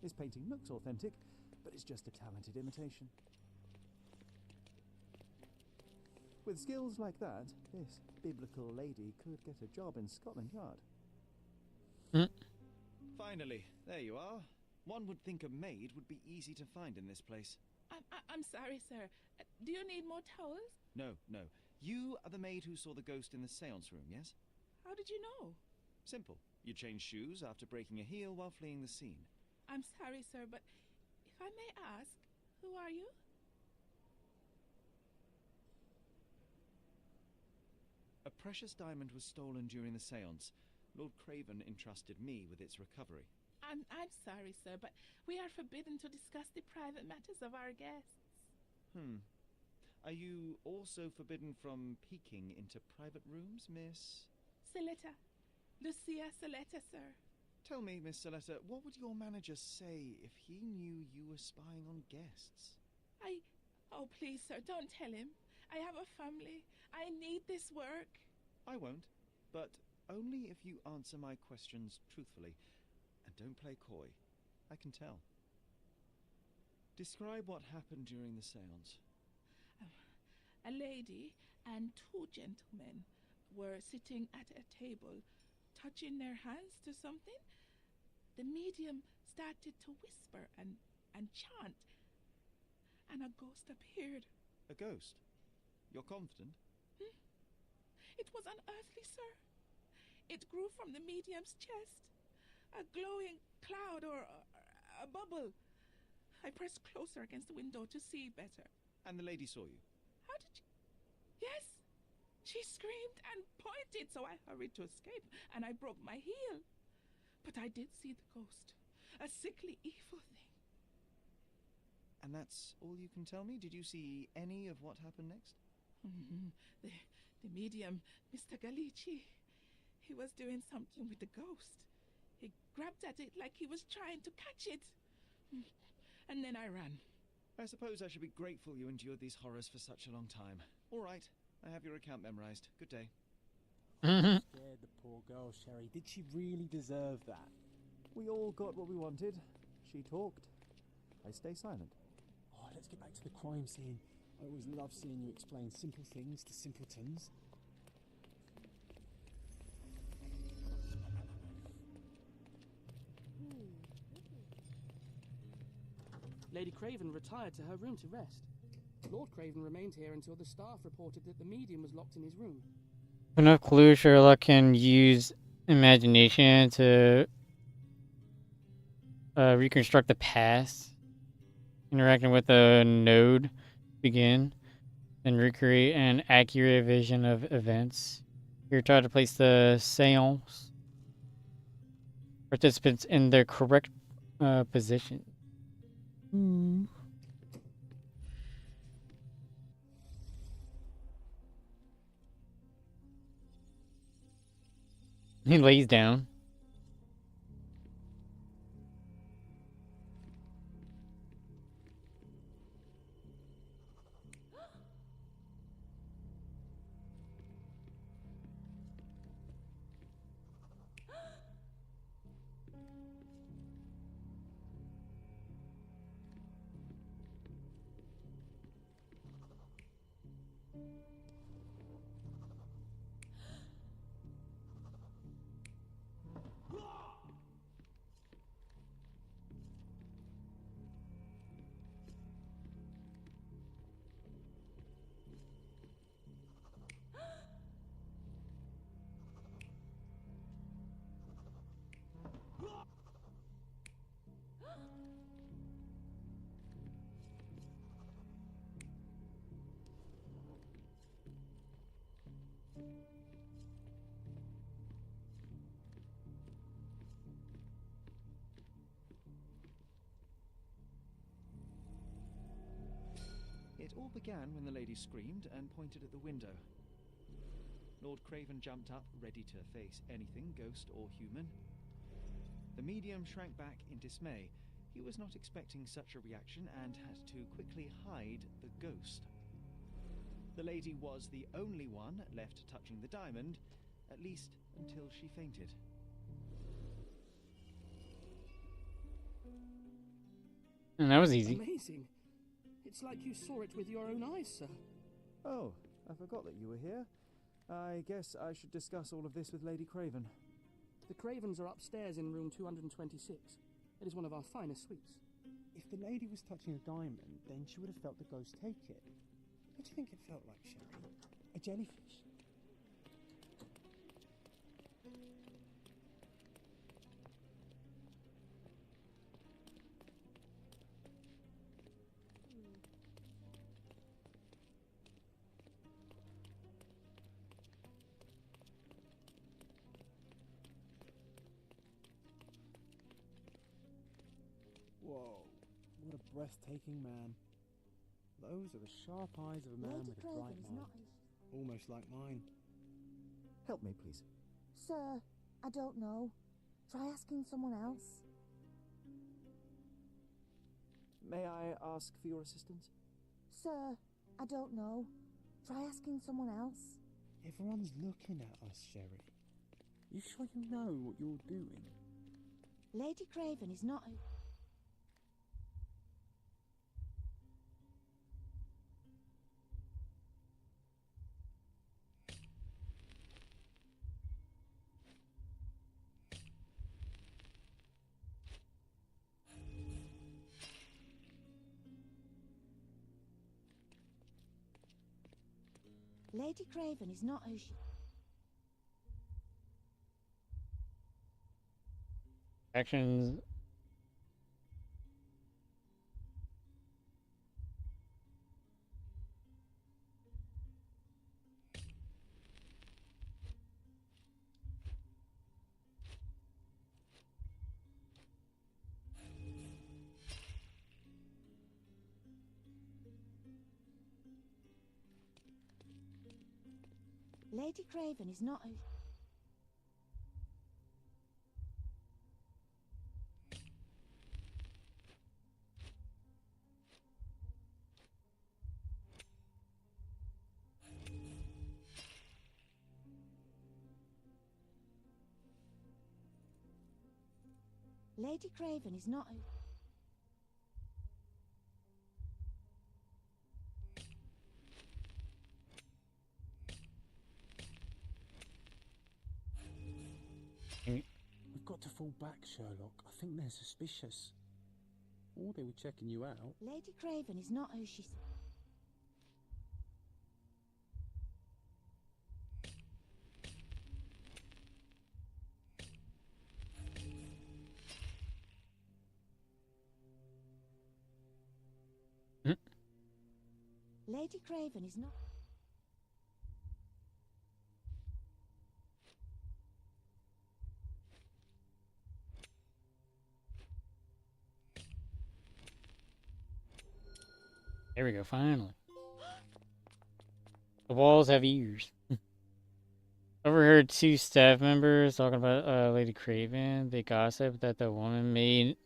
This painting looks authentic, but it's just a talented imitation. With skills like that, this biblical lady could get a job in Scotland Yard. Finally, there you are. One would think a maid would be easy to find in this place. I'm sorry, sir. Do you need more towels? No, no. You are the maid who saw the ghost in the seance room, yes? How did you know? Simple. You changed shoes after breaking a heel while fleeing the scene. I'm sorry, sir, but if I may ask, who are you? A precious diamond was stolen during the seance. Lord Craven entrusted me with its recovery. I'm sorry, sir, but we are forbidden to discuss the private matters of our guests. Are you also forbidden from peeking into private rooms, Miss... Saletta. Lucia Saletta, sir. Tell me, Miss Saletta, what would your manager say if he knew you were spying on guests? Oh, please, sir, don't tell him. I have a family. I need this work. I won't, but only if you answer my questions truthfully. And don't play coy. I can tell. Describe what happened during the seance. A lady and two gentlemen were sitting at a table, touching their hands to something. The medium started to whisper and chant, and a ghost appeared. A ghost? You're confident? It was unearthly, sir. It grew from the medium's chest, a glowing cloud or a bubble. I pressed closer against the window to see better. And the lady saw you? How did you... Yes! She screamed and pointed, so I hurried to escape, and I broke my heel. But I did see the ghost. A sickly, evil thing. And that's all you can tell me? Did you see any of what happened next? The medium, Mr. Galici, he was doing something with the ghost. He grabbed at it like he was trying to catch it. And then I ran. I suppose I should be grateful you endured these horrors for such a long time. All right, I have your account memorized. Good day. Scared the poor girl, Sherry. Did she really deserve that? We all got what we wanted. She talked. I stay silent. Oh, let's get back to the crime scene. I always love seeing you explain simple things to simpletons. Lady Craven retired to her room to rest. Lord Craven remained here until the staff reported that the medium was locked in his room. Enough clues, Sherlock can use imagination to reconstruct the past. Interacting with a node begin, then recreate an accurate vision of events. You're taught to place the seance participants in their correct position. He lays down. It all began when the lady screamed and pointed at the window. Lord Craven jumped up, ready to face anything, ghost or human. The medium shrank back in dismay. He was not expecting such a reaction and had to quickly hide the ghost. The lady was the only one left touching the diamond, at least until she fainted. And that was easy. Amazing. It's like you saw it with your own eyes, sir. Oh, I forgot that you were here. I guess I should discuss all of this with Lady Craven. The Cravens are upstairs in room 226. It is one of our finest suites. If the lady was touching a diamond, then she would have felt the ghost take it. What do you think it felt like, Sherry? A jellyfish? Whoa, what a breathtaking man. Those are the sharp eyes of a man with a bright mind. Almost like mine. Help me, please. Sir, I don't know. Try asking someone else. May I ask for your assistance? Sir, I don't know. Try asking someone else. Everyone's looking at us, Sherry. You sure you know what you're doing? Lady Craven is not... Lady Craven is not who she... Actions. Lady Craven is not who... Lady Craven is not who... We've got to fall back, Sherlock. I think they're suspicious. Or they were checking you out. Lady Craven is not who she... Lady Craven is not... There we go, finally. The walls have ears. Overheard two staff members talking about Lady Craven. They gossip that the woman may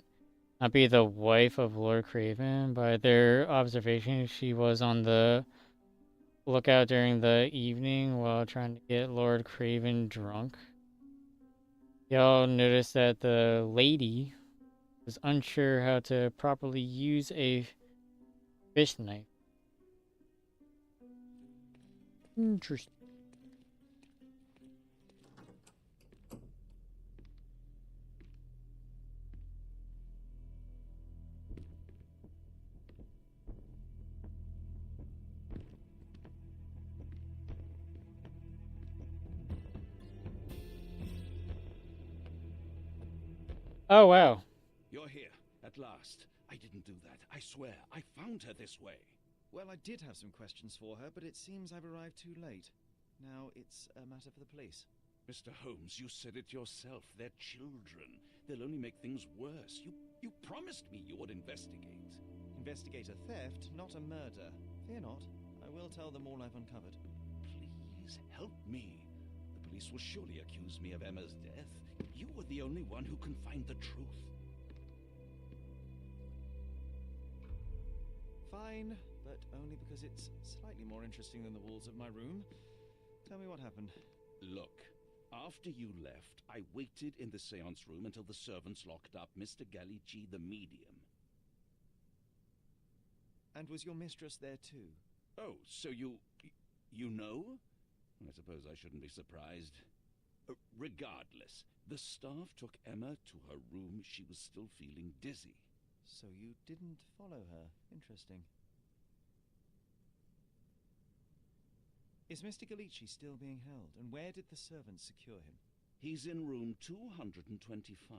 not be the wife of Lord Craven. By their observation, she was on the lookout during the evening while trying to get Lord Craven drunk. Y'all noticed that the lady was unsure how to properly use a fish knife. Interesting. Oh, wow. You're here, at last. I didn't do that. I swear, I found her this way. Well, I did have some questions for her, but it seems I've arrived too late. Now it's a matter for the police. Mr. Holmes, you said it yourself. They're children. They'll only make things worse. You promised me you would investigate. Investigate a theft, not a murder. Fear not. I will tell them all I've uncovered. Please, help me. The police will surely accuse me of Emma's death. You were the only one who can find the truth. Fine, but only because it's slightly more interesting than the walls of my room. Tell me what happened. Look, after you left, I waited in the seance room until the servants locked up Mr. Gallici, the medium. And was your mistress there too? Oh, so you know? I suppose I shouldn't be surprised. Regardless, the staff took Emma to her room. She was still feeling dizzy. So you didn't follow her. Interesting. Is Mr. Gallici still being held? And where did the servants secure him? He's in room 225.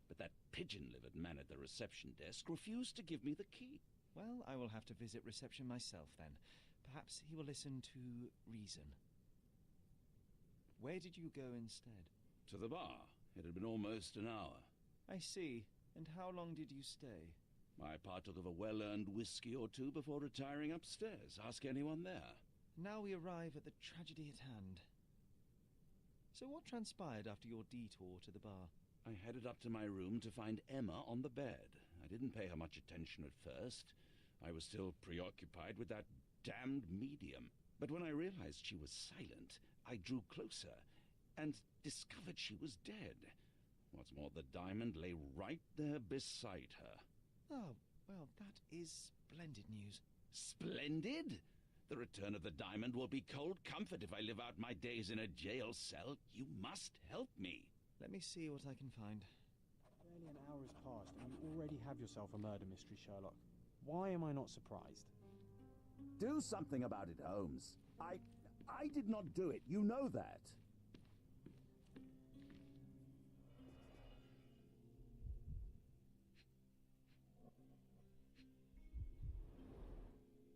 But that pigeon-livered man at the reception desk refused to give me the key. Well, I will have to visit reception myself then. Perhaps he will listen to reason. Where did you go instead? To the bar. It had been almost an hour. I see. And how long did you stay? I partook of a well-earned whiskey or two before retiring upstairs. Ask anyone there. Now we arrive at the tragedy at hand. So what transpired after your detour to the bar? I headed up to my room to find Emma on the bed. I didn't pay her much attention at first. I was still preoccupied with that damned medium. But when I realized she was silent, I drew closer and discovered she was dead. What's more, the diamond lay right there beside her. Oh, well, that is splendid news. Splendid? The return of the diamond will be cold comfort if I live out my days in a jail cell. You must help me. Let me see what I can find. Barely an hour has passed and you already have yourself a murder mystery, Sherlock. Why am I not surprised? Do something about it, Holmes. I did not do it. You know that.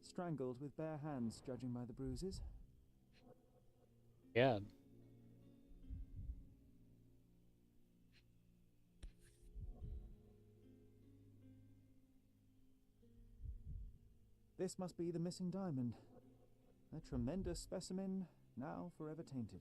Strangled with bare hands, judging by the bruises. Yeah. This must be the missing diamond. A tremendous specimen, now forever tainted.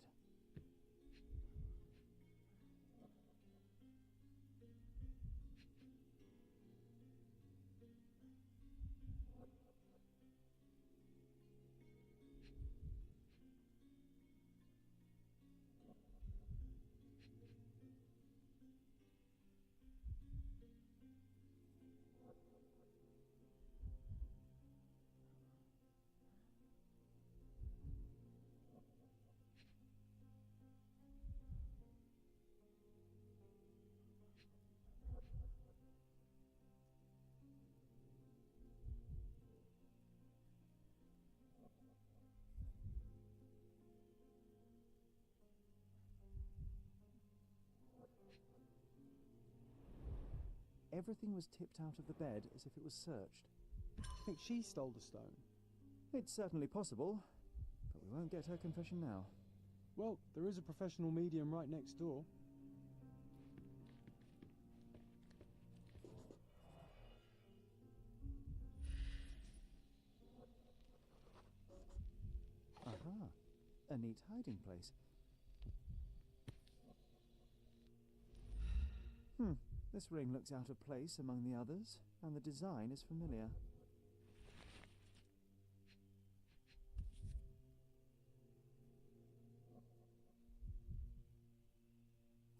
Everything was tipped out of the bed as if it was searched. I think she stole the stone. It's certainly possible, but we won't get her confession now. Well, there is a professional medium right next door. Aha, a neat hiding place. This ring looks out of place among the others, and the design is familiar.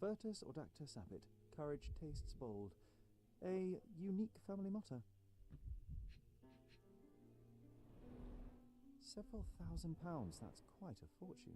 Virtus audacta sapit, courage tastes bold. A unique family motto. Several £1,000s, that's quite a fortune.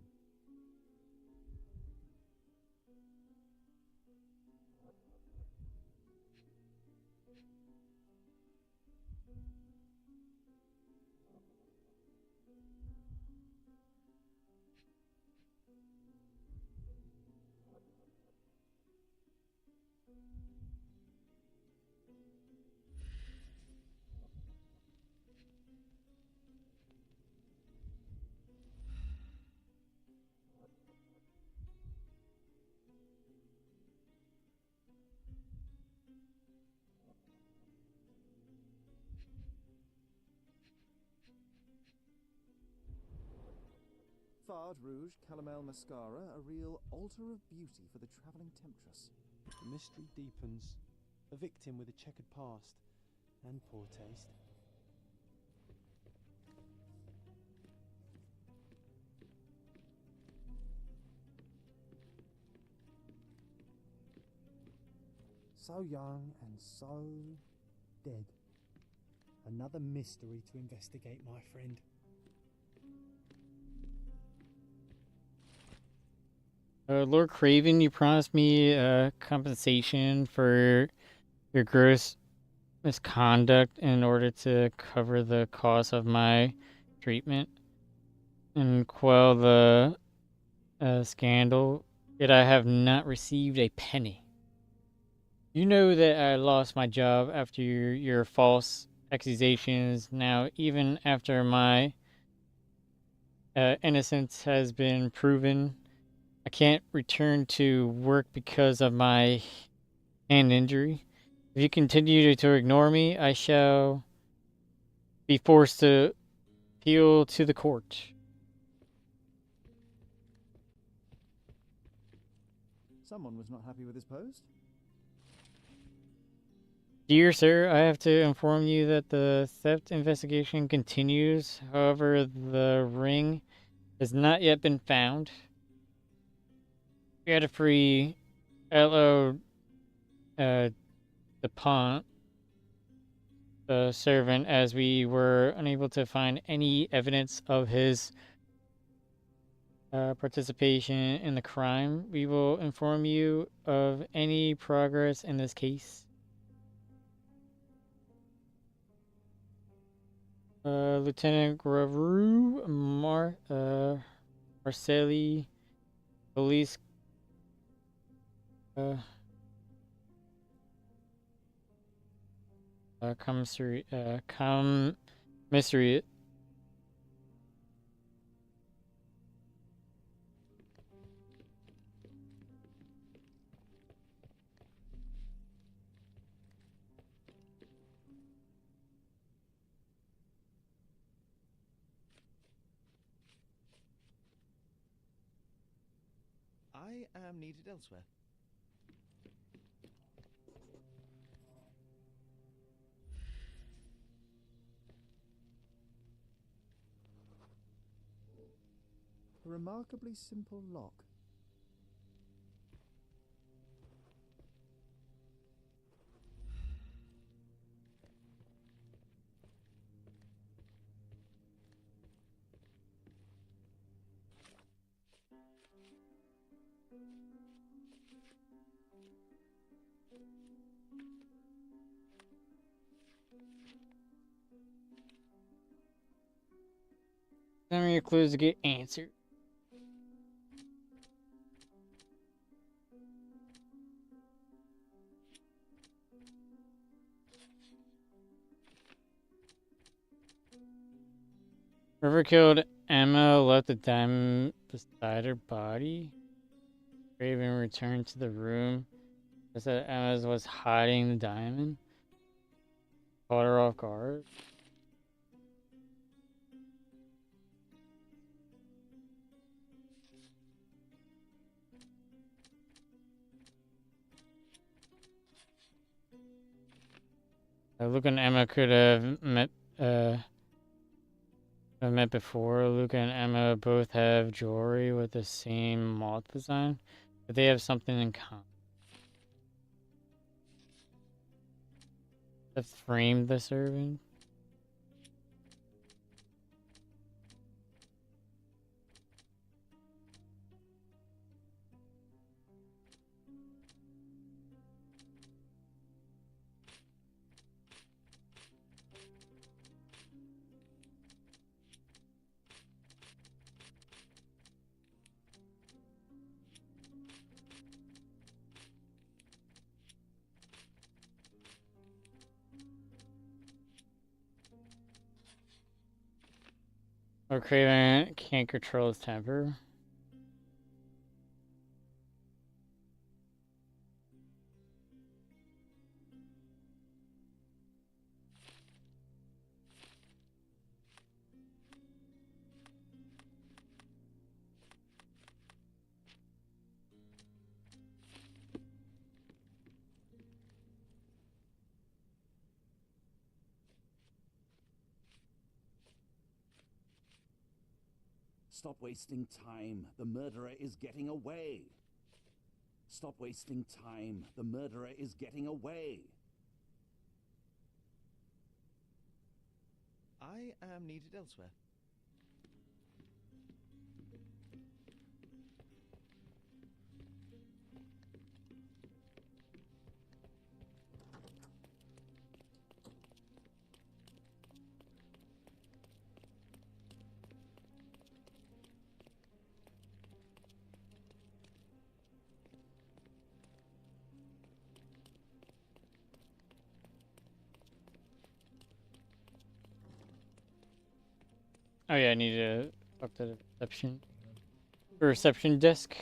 Fard Rouge Calomel Mascara, a real altar of beauty for the travelling temptress. The mystery deepens. A victim with a checkered past and poor taste. So young and so dead. Another mystery to investigate, my friend. Lord Craven, you promised me compensation for your gross misconduct in order to cover the cost of my treatment and quell the scandal, yet I have not received a penny. You know that I lost my job after your false accusations. Now, even after my innocence has been proven, I can't return to work because of my hand injury. If you continue to ignore me, I shall be forced to appeal to the court. Someone was not happy with his post. Dear sir, I have to inform you that the theft investigation continues. However, the ring has not yet been found. We had to free L.O. DuPont, the servant, as we were unable to find any evidence of his participation in the crime. We will inform you of any progress in this case. Lieutenant Gravru, Marcelli, police, commissariat. I am needed elsewhere. A remarkably simple lock. Some of your clues to get answered. Whoever killed Emma left the diamond beside her body. Raven returned to the room. I said Emma was hiding the diamond. Caught her off guard. Luke and Emma could have met before. Luke and Emma both have jewelry with the same moth design, but they have something in common. That framed the servant. Or Craven can't control his temper. Stop wasting time. The murderer is getting away. Stop wasting time. The murderer is getting away. I am needed elsewhere. Oh yeah, I need to talk to the reception desk.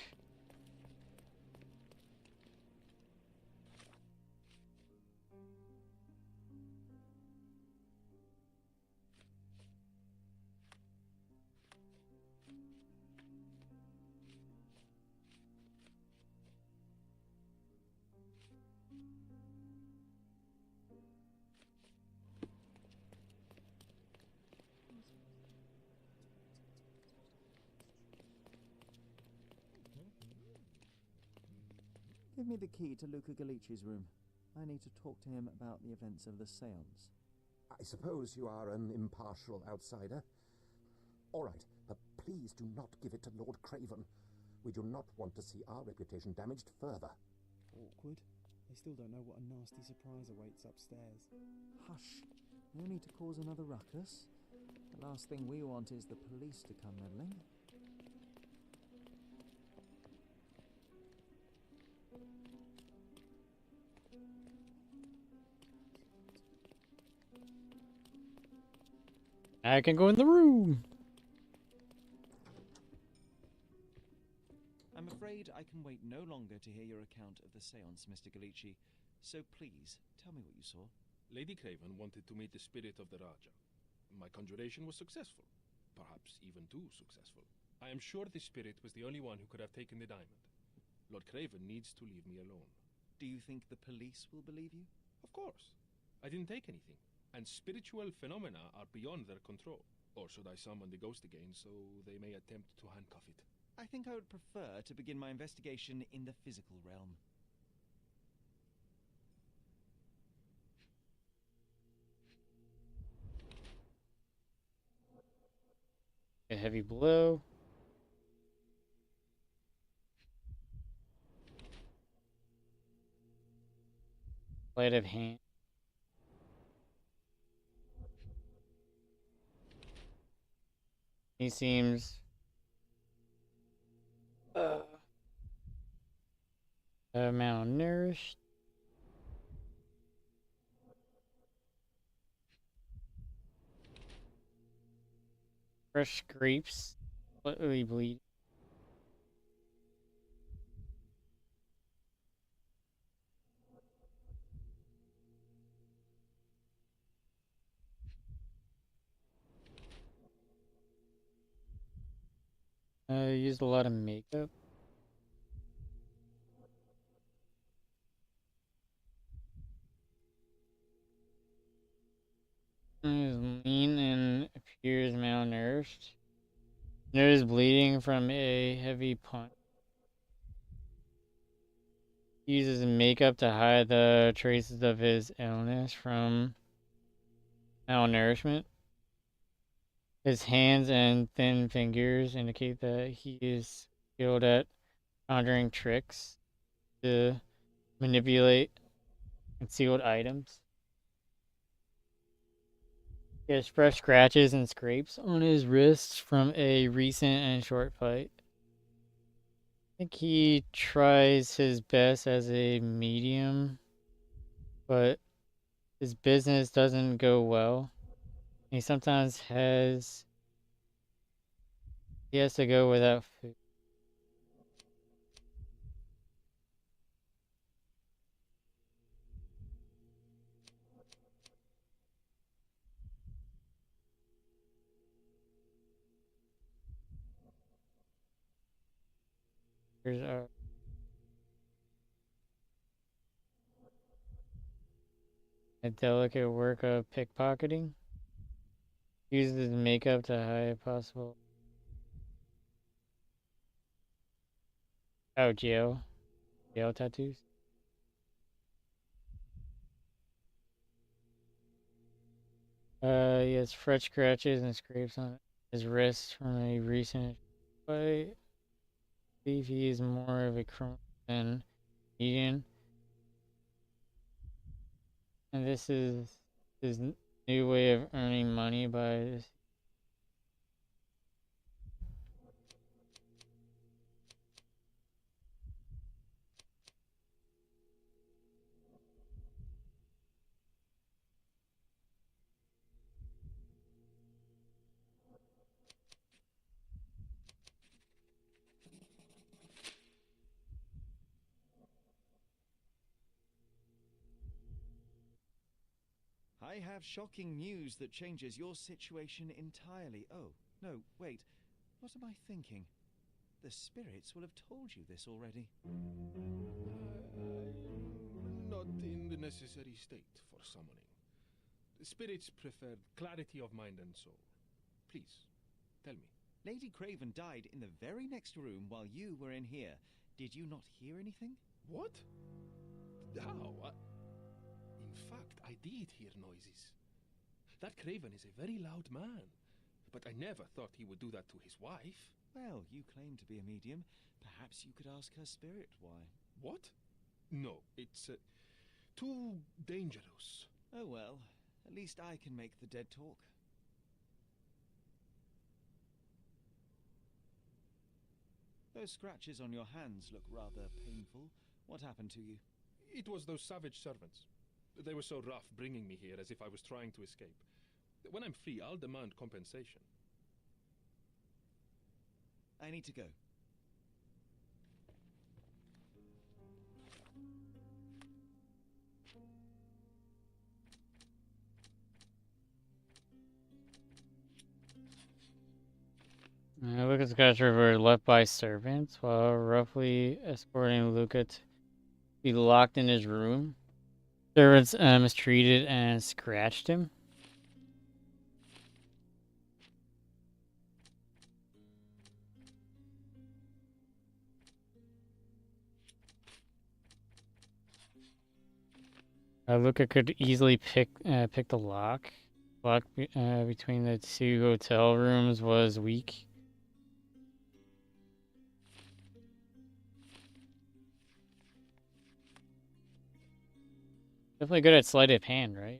Give me the key to Luca Galici's room. I need to talk to him about the events of the séance. I suppose you are an impartial outsider. All right, but please do not give it to Lord Craven. We do not want to see our reputation damaged further. Awkward. They still don't know what a nasty surprise awaits upstairs. Hush. No need to cause another ruckus. The last thing we want is the police to come meddling. I can go in the room. I'm afraid I can wait no longer to hear your account of the séance, Mr. Galici. So please, tell me what you saw. Lady Craven wanted to meet the spirit of the Raja. My conjuration was successful. Perhaps even too successful. I am sure the spirit was the only one who could have taken the diamond. Lord Craven needs to leave me alone. Do you think the police will believe you? Of course. I didn't take anything, and spiritual phenomena are beyond their control. Or should I summon the ghost again so they may attempt to handcuff it? I think I would prefer to begin my investigation in the physical realm. A heavy blow. Sleight of hand. He seems malnourished. Fresh scrapes. Slightly bleed. Used a lot of makeup. Is lean and appears malnourished. Nose bleeding from a heavy punch. Uses makeup to hide the traces of his illness from malnourishment. His hands and thin fingers indicate that he is skilled at conjuring tricks to manipulate concealed items. He has fresh scratches and scrapes on his wrists from a recent and short fight. I think he tries his best as a medium, but his business doesn't go well. He sometimes has to go without food. Here's a delicate work of pickpocketing. Uses makeup to hide possible jail tattoos. He has fresh scratches and scrapes on his wrists from a recent fight. I believe he is more of a criminal than median. And this is his new way of earning money by I have shocking news that changes your situation entirely. Oh, no, wait. What am I thinking? The spirits will have told you this already. I'm not in the necessary state for summoning. The spirits prefer clarity of mind and soul. Please, tell me. Lady Craven died in the very next room while you were in here. Did you not hear anything? What? How? In fact, I did hear noises. That Craven is a very loud man, but I never thought he would do that to his wife. Well, you claim to be a medium. Perhaps you could ask her spirit why. What? No, it's too dangerous. Oh well, at least I can make the dead talk. Those scratches on your hands look rather painful. What happened to you? It was those savage servants. They were so rough bringing me here as if I was trying to escape. When I'm free, I'll demand compensation. I need to go. Luca's captured were left by servants while roughly escorting Luca to be locked in his room. Servants mistreated and scratched him. Luca could easily pick the lock. Lock between the two hotel rooms was weak. Definitely good at sleight of hand, right?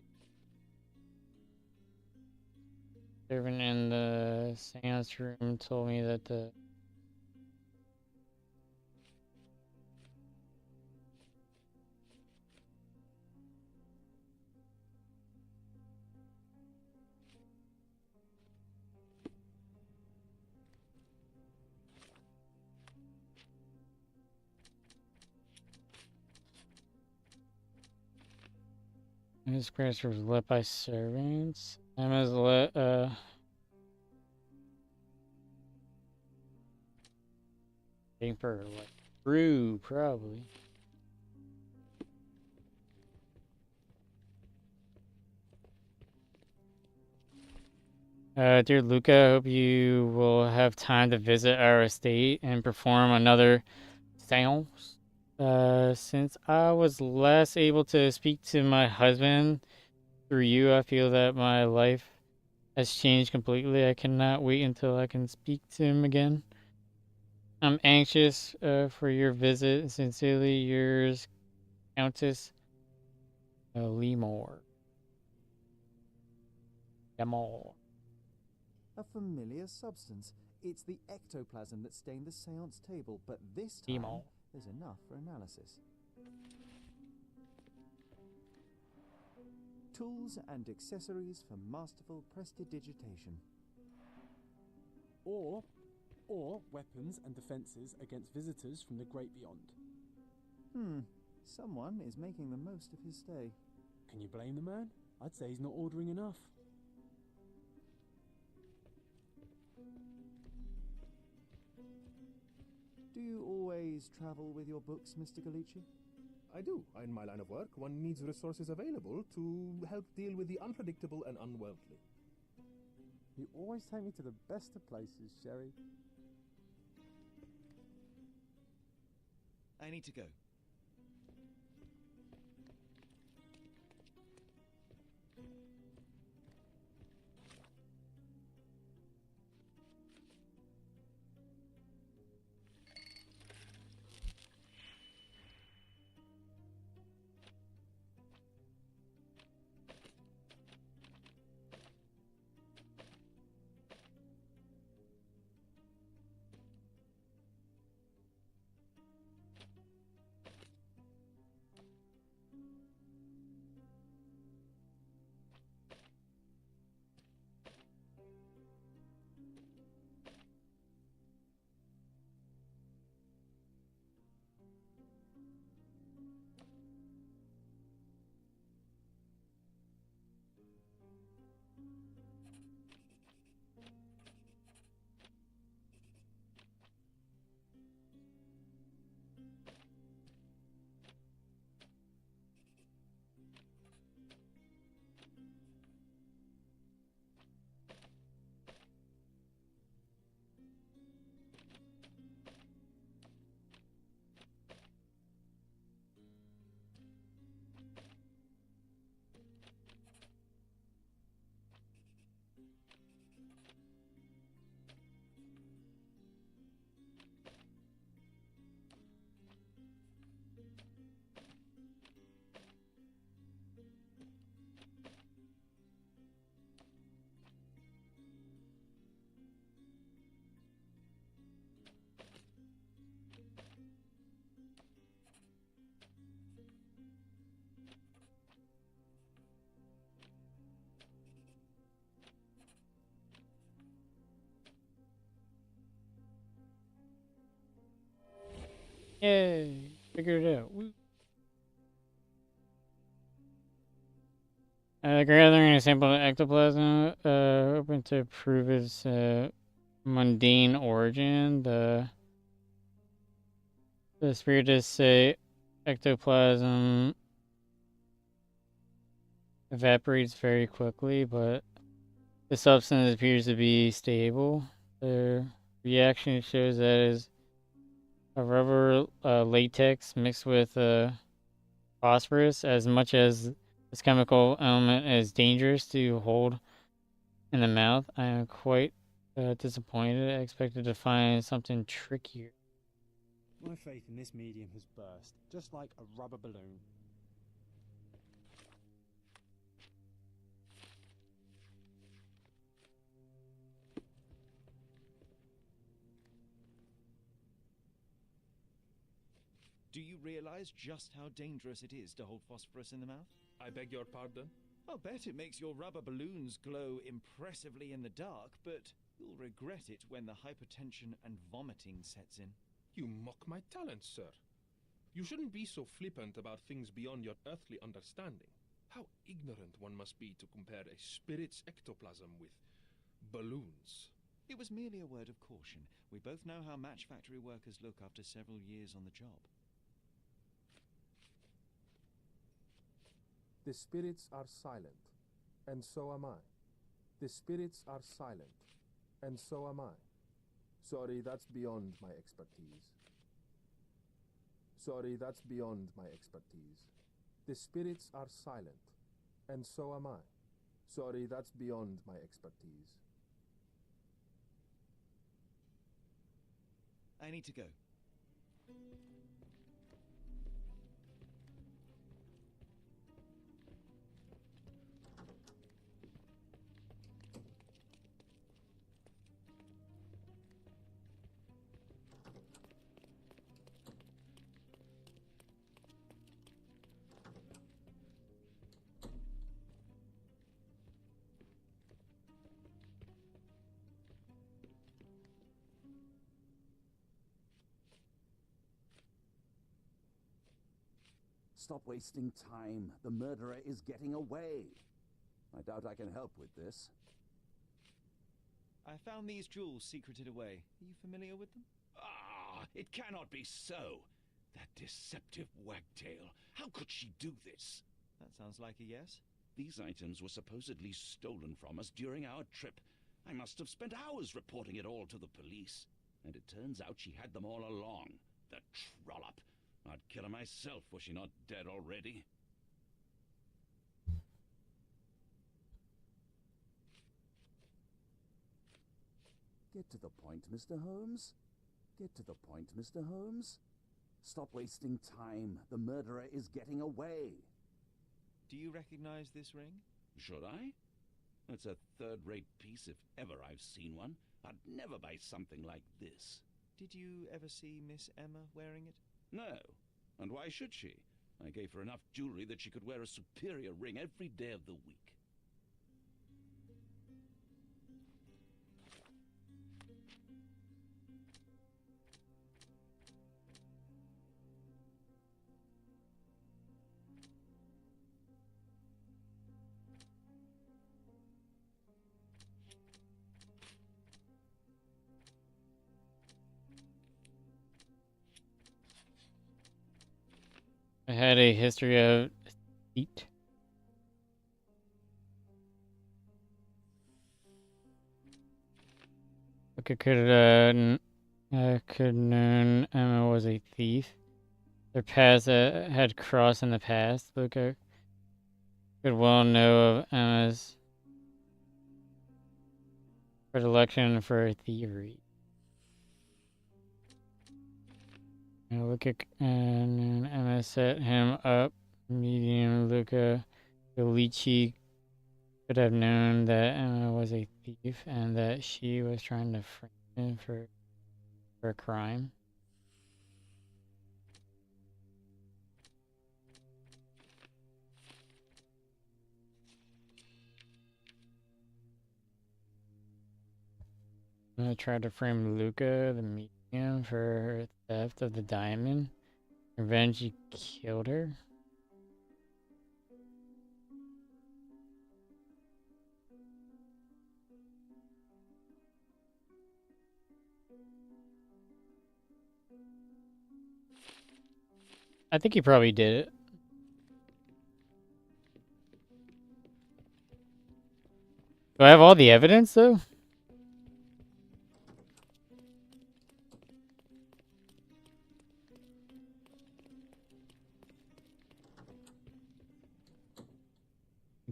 Servant in the seance room told me that the his prayers were led by servants. Emma's waiting for like brew, probably. Dear Luca, I hope you will have time to visit our estate and perform another seance. Since I was last able to speak to my husband through you, I feel that my life has changed completely. I cannot wait until I can speak to him again. I'm anxious for your visit. Sincerely yours, Countess Lemore. Lemore. A familiar substance. It's the ectoplasm that stained the seance table, but this time there's enough for analysis. Tools and accessories for masterful prestidigitation. Or weapons and defences against visitors from the great beyond. Someone is making the most of his stay. Can you blame the man? I'd say he's not ordering enough. Do you always travel with your books, Mr. Galici? I do. In my line of work, one needs resources available to help deal with the unpredictable and unworldly. You always take me to the best of places, Sherry. I need to go. Yay! Figured it out. Woo. Gathering a sample of ectoplasm, hoping to prove its mundane origin. The spiritists say ectoplasm evaporates very quickly, but the substance appears to be stable. The reaction shows that it is a rubber latex mixed with phosphorus. As much as this chemical element is dangerous to hold in the mouth, I am quite disappointed. I expected to find something trickier. My faith in this medium has burst, just like a rubber balloon. Do you realize just how dangerous it is to hold phosphorus in the mouth? I beg your pardon? I'll bet it makes your rubber balloons glow impressively in the dark, but you'll regret it when the hypertension and vomiting sets in. You mock my talents, sir. You shouldn't be so flippant about things beyond your earthly understanding. How ignorant one must be to compare a spirit's ectoplasm with balloons. It was merely a word of caution. We both know how match factory workers look after several years on the job. The spirits are silent, and so am I. The spirits are silent, and so am I. Sorry, that's beyond my expertise. Sorry, that's beyond my expertise. The spirits are silent, and so am I. Sorry, that's beyond my expertise. I need to go. Stop wasting time. The murderer is getting away. I doubt I can help with this. I found these jewels secreted away. Are you familiar with them? Ah, it cannot be so. That deceptive wagtail. How could she do this? That sounds like a yes. These items were supposedly stolen from us during our trip. I must have spent hours reporting it all to the police. And it turns out she had them all along. The trollop. I'd kill her myself, was she not dead already? Get to the point, Mr. Holmes. Get to the point, Mr. Holmes. Stop wasting time. The murderer is getting away. Do you recognize this ring? Should I? It's a third-rate piece if ever I've seen one. I'd never buy something like this. Did you ever see Miss Emma wearing it? No. And why should she? I gave her enough jewelry that she could wear a superior ring every day of the week. I had a history of deceit. Luca could known Emma was a thief. Their paths had crossed in the past. Luca could well know of Emma's predilection for thievery. And Emma set him up. Medium Luca Galici could have known that Emma was a thief and that she was trying to frame him for a crime. Emma tried to frame Luca, the medium, for her theft of the diamond. Revenge, he killed her. I think he probably did it. Do I have all the evidence, though?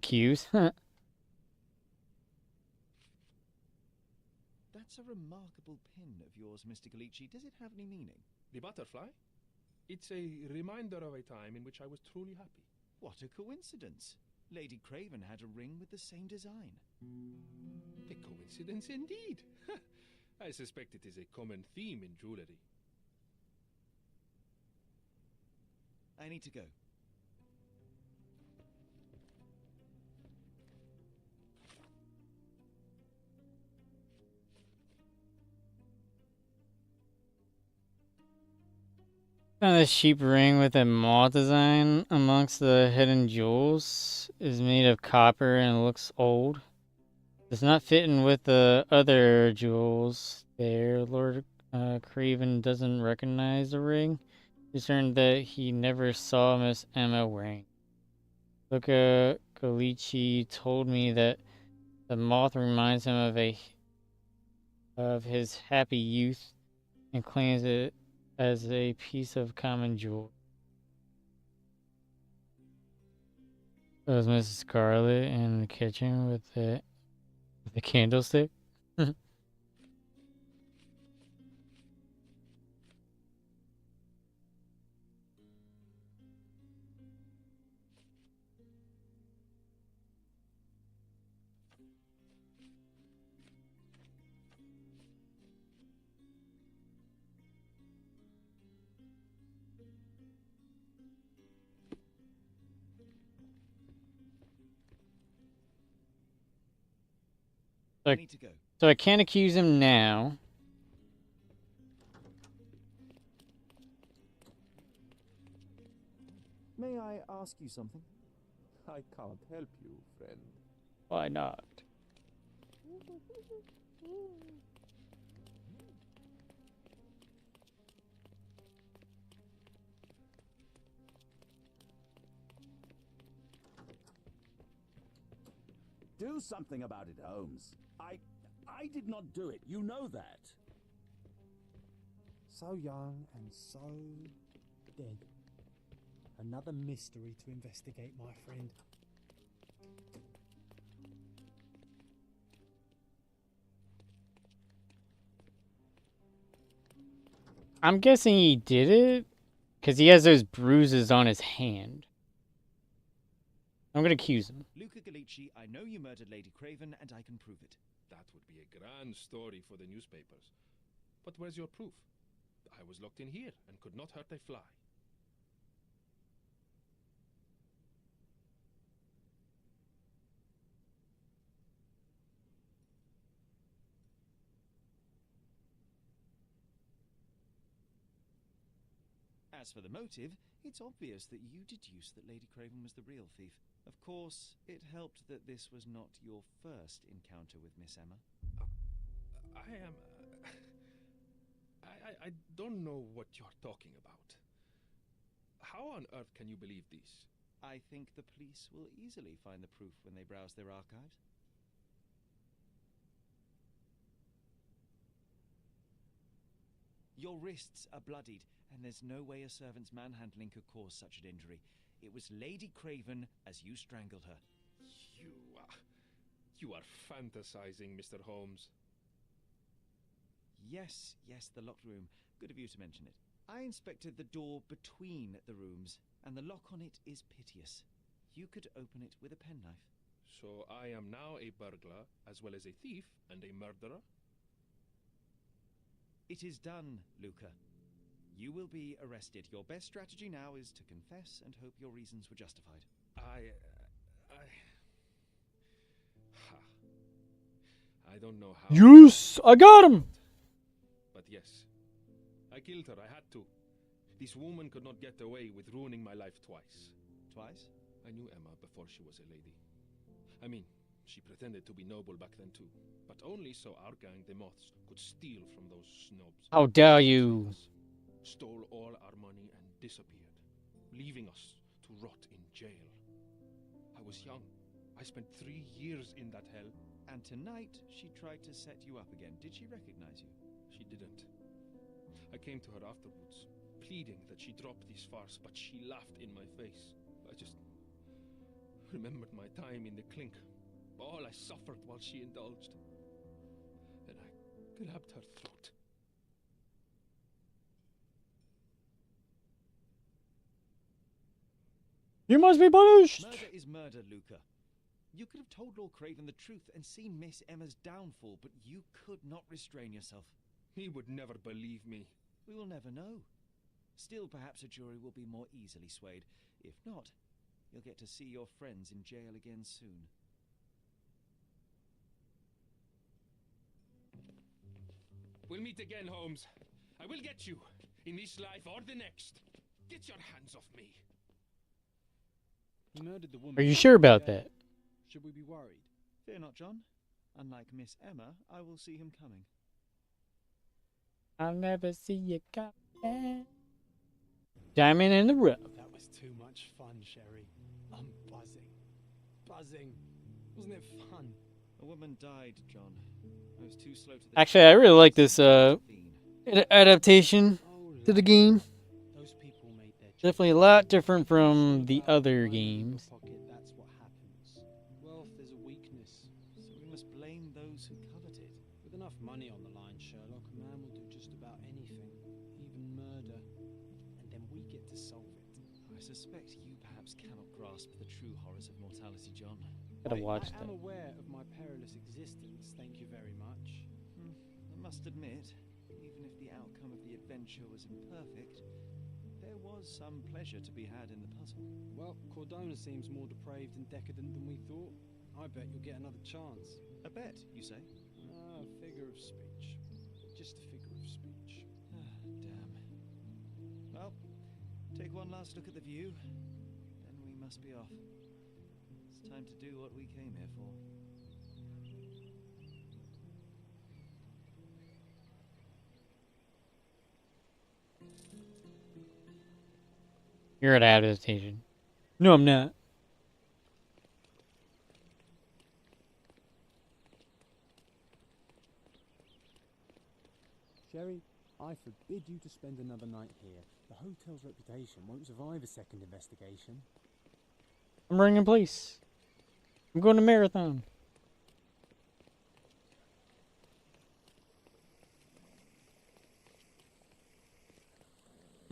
Cues? That's a remarkable pin of yours, Mr. Galici. Does it have any meaning? The butterfly? It's a reminder of a time in which I was truly happy. What a coincidence. Lady Craven had a ring with the same design. A coincidence indeed. I suspect it is a common theme in jewelry. I need to go. Found this cheap ring with a moth design amongst the hidden jewels. Is made of copper and looks old. Does not fit in with the other jewels there. Lord Craven doesn't recognize the ring. Concerned that he never saw Miss Emma wearing. Luca Galici told me that the moth reminds him of his happy youth and claims it as a piece of common jewel. That was Mrs. Scarlet in the kitchen with the candlestick. I need to go. So I can't accuse him now. May I ask you something? I can't help you, friend. Why not? Do something about it, Holmes. I did not do it. You know that. So young and so dead. Another mystery to investigate, my friend. I'm guessing he did it because he has those bruises on his hand. I'm gonna accuse him. Luca Galici, I know you murdered Lady Craven, and I can prove it. That would be a grand story for the newspapers. But where's your proof? I was locked in here and could not hurt a fly. As for the motive, it's obvious that you deduced that Lady Craven was the real thief. Of course, it helped that this was not your first encounter with Miss Emma. I am... I don't know what you're talking about. How on earth can you believe this? I think the police will easily find the proof when they browse their archives. Your wrists are bloodied, and there's no way a servant's manhandling could cause such an injury. It was Lady Craven as you strangled her. You are fantasizing, Mr. Holmes. Yes, the locked room. Good of you to mention it. I inspected the door between the rooms, and the lock on it is piteous. You could open it with a penknife. So I am now a burglar, as well as a thief and a murderer? It is done, Luca. You will be arrested. Your best strategy now is to confess and hope your reasons were justified. I don't know how... Yes! I got him! But yes, I killed her. I had to. This woman could not get away with ruining my life twice. Twice? I knew Emma before she was a lady. I mean, She pretended to be noble back then too, but only so our gang, the Moths, could steal from those snobs. How dare you? Stole all our money and disappeared, leaving us to rot in jail. I was young. I spent 3 years in that hell. And tonight, she tried to set you up again. Did she recognize you? She didn't. I came to her afterwards, pleading that she drop this farce, but she laughed in my face. I just remembered my time in the clink, all I suffered while she indulged. And I grabbed her throat. You must be punished! Murder is murder, Luca. You could have told Lord Craven the truth and seen Miss Emma's downfall, but you could not restrain yourself. He would never believe me. We will never know. Still, perhaps a jury will be more easily swayed. If not, you'll get to see your friends in jail again soon. We'll meet again, Holmes. I will get you, in this life or the next. Get your hands off me. He murdered the woman. Are you sure about that? Should we be worried? Fear not, John. Unlike Miss Emma, I will see him coming. I'll never see you coming. Diamond in the rough. That was too much fun, Sherry. I'm buzzing. Buzzing. Wasn't it fun? A woman died, John. I was too slow to the Actually, I really like this adaptation to the game. Those people made their Definitely a lot different from the other games. That's what happens. Wealth is a weakness. So we must blame those who covet it. With enough money on the line, Sherlock, a man will do just about anything, even murder. And then we get to solve it. I suspect you perhaps cannot grasp the true horrors of mortality, John. Gotta watch I that. am aware of my perilous existence, thank you very much. I must admit, even if the outcome of the adventure was imperfect, there was some pleasure to be had in the puzzle. Well, Cordona seems more depraved and decadent than we thought. I bet you'll get another chance. A bet, you say? Ah, figure of speech. Just a figure of speech. Ah, damn. Well, take one last look at the view, then we must be off. It's time to do what we came here for. You're an adaptation. No, I'm not. Sherry, I forbid you to spend another night here. The hotel's reputation won't survive a second investigation. I'm bringing police. I'm going to marathon.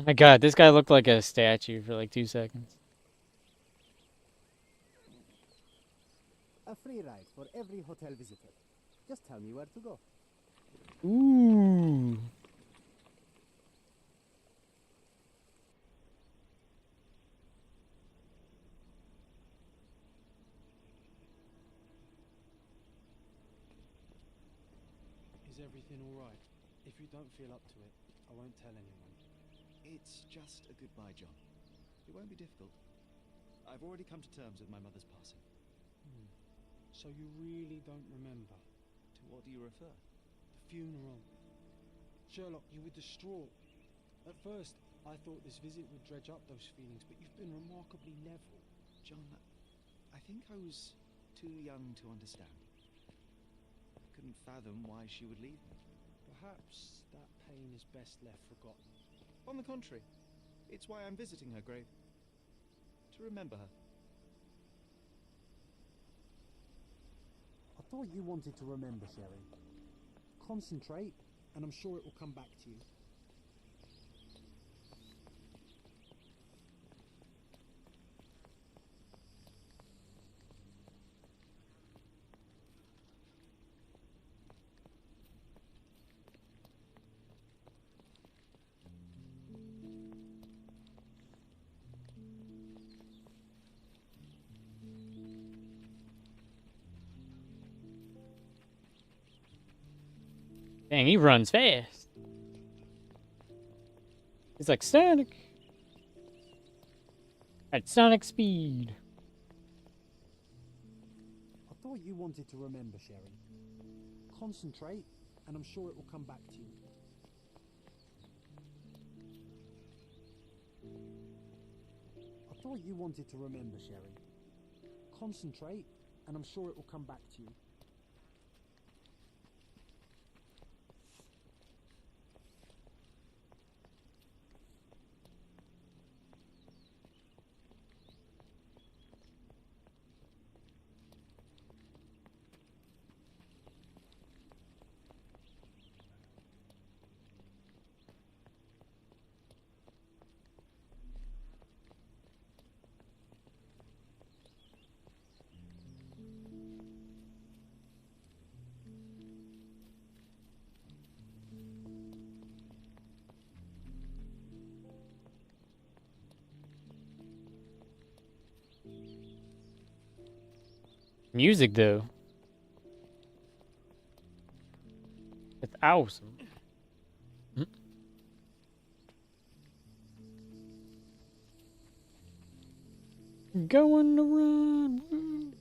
My God, this guy looked like a statue for like 2 seconds. A free ride for every hotel visitor. Just tell me where to go. Ooh. Is everything alright? If you don't feel up to it, I won't tell anyone. It's just a goodbye, John. It won't be difficult. I've already come to terms with my mother's passing. So you really don't remember? To what do you refer? The funeral. Sherlock, you were distraught. At first, I thought this visit would dredge up those feelings, but you've been remarkably level. John, I think I was too young to understand. I couldn't fathom why she would leave me. Perhaps that pain is best left forgotten. On the contrary, it's why I'm visiting her grave. To remember her. I thought you wanted to remember, Sherry. Concentrate, and I'm sure it will come back to you. Dang, he runs fast. He's like Sonic. At Sonic speed. I thought you wanted to remember, Sherry. Concentrate, and I'm sure it will come back to you. I thought you wanted to remember, Sherry. Concentrate, and I'm sure it will come back to you. Music though. It's awesome. Going to run. Woo.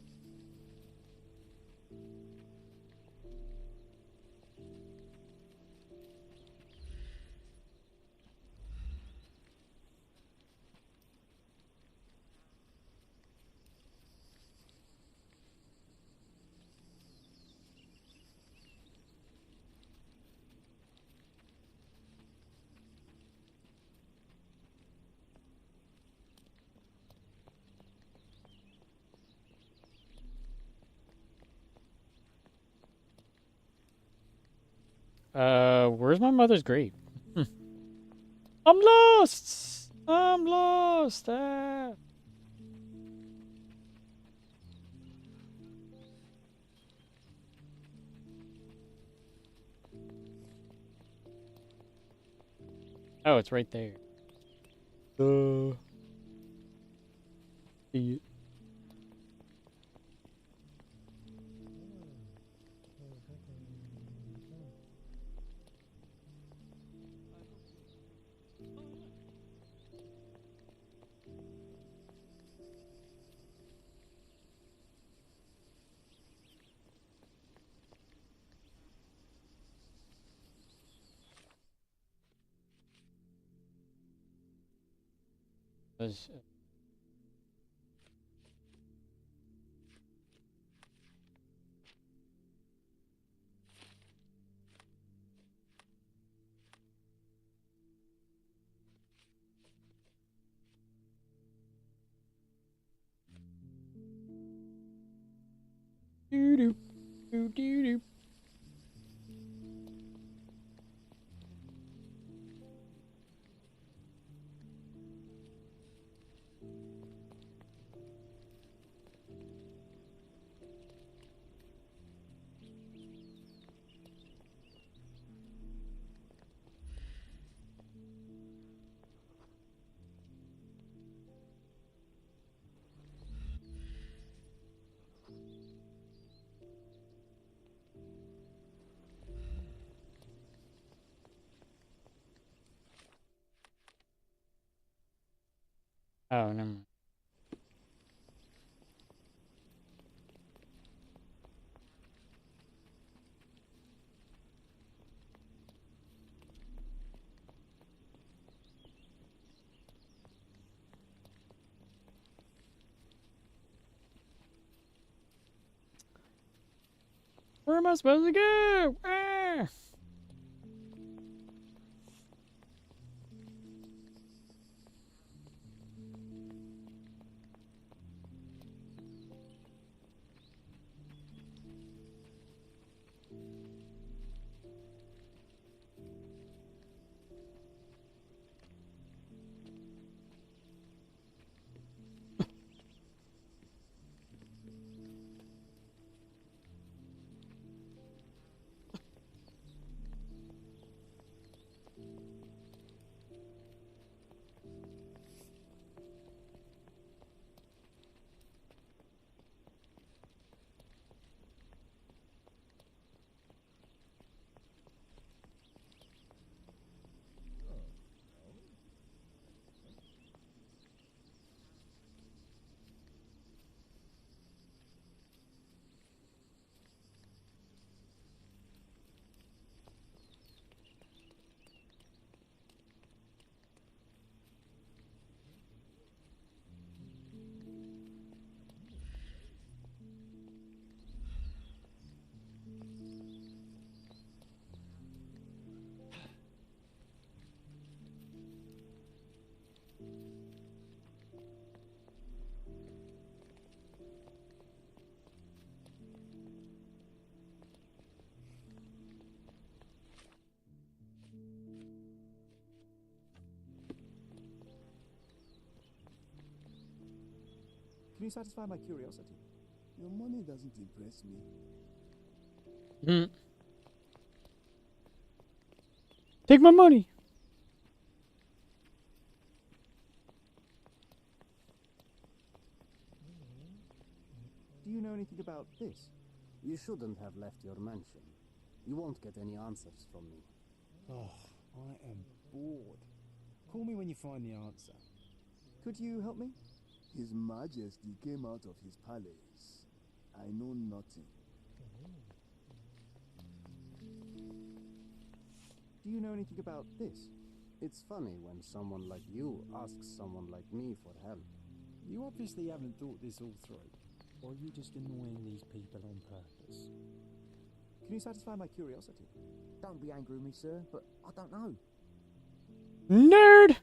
Where's my mother's grave? I'm lost. I'm lost. Ah. Oh, it's right there. See it. Was- Doo doo doo doo doo. Oh, never mind. Where am I supposed to go? Ah! you satisfy my curiosity? Your money doesn't impress me. Take my money. Do you know anything about this? You shouldn't have left your mansion. You won't get any answers from me. Oh, I am bored. Call me when you find the answer. Could you help me? His Majesty came out of his palace. I know nothing. Do you know anything about this? It's funny when someone like you asks someone like me for help. You obviously haven't thought this all through. Or are you just annoying these people on purpose? Can you satisfy my curiosity? Don't be angry with me, sir, but I don't know. Nerd!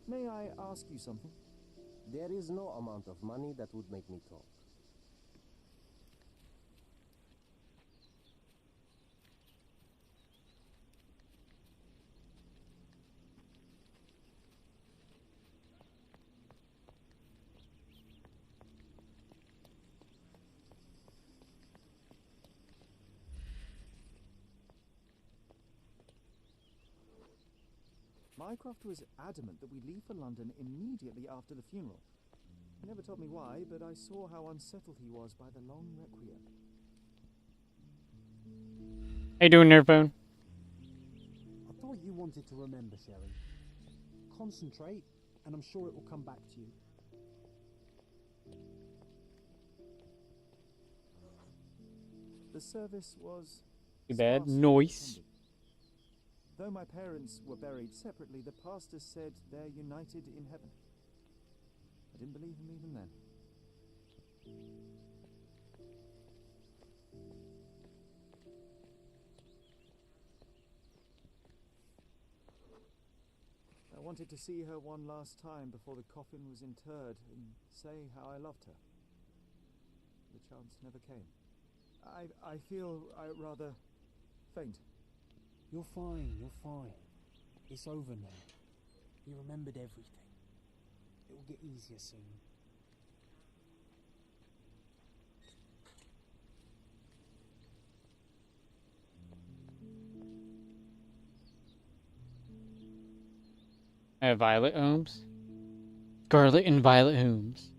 May I ask you something? There is no amount of money that would make me talk. Mycroft was adamant that we leave for London immediately after the funeral. He never told me why, but I saw how unsettled he was by the long requiem. How you doing, Nerdphone? I thought you wanted to remember, Sherry. Concentrate, and I'm sure it will come back to you. The service was Too bad. sparsely Noise. attended. Though my parents were buried separately, the pastor said they're united in heaven. I didn't believe him even then. I wanted to see her one last time before the coffin was interred and say how I loved her. The chance never came. I feel rather faint. You're fine, you're fine. It's over now. You remembered everything. It will get easier soon. Violet Holmes. Scarlet and Violet Holmes.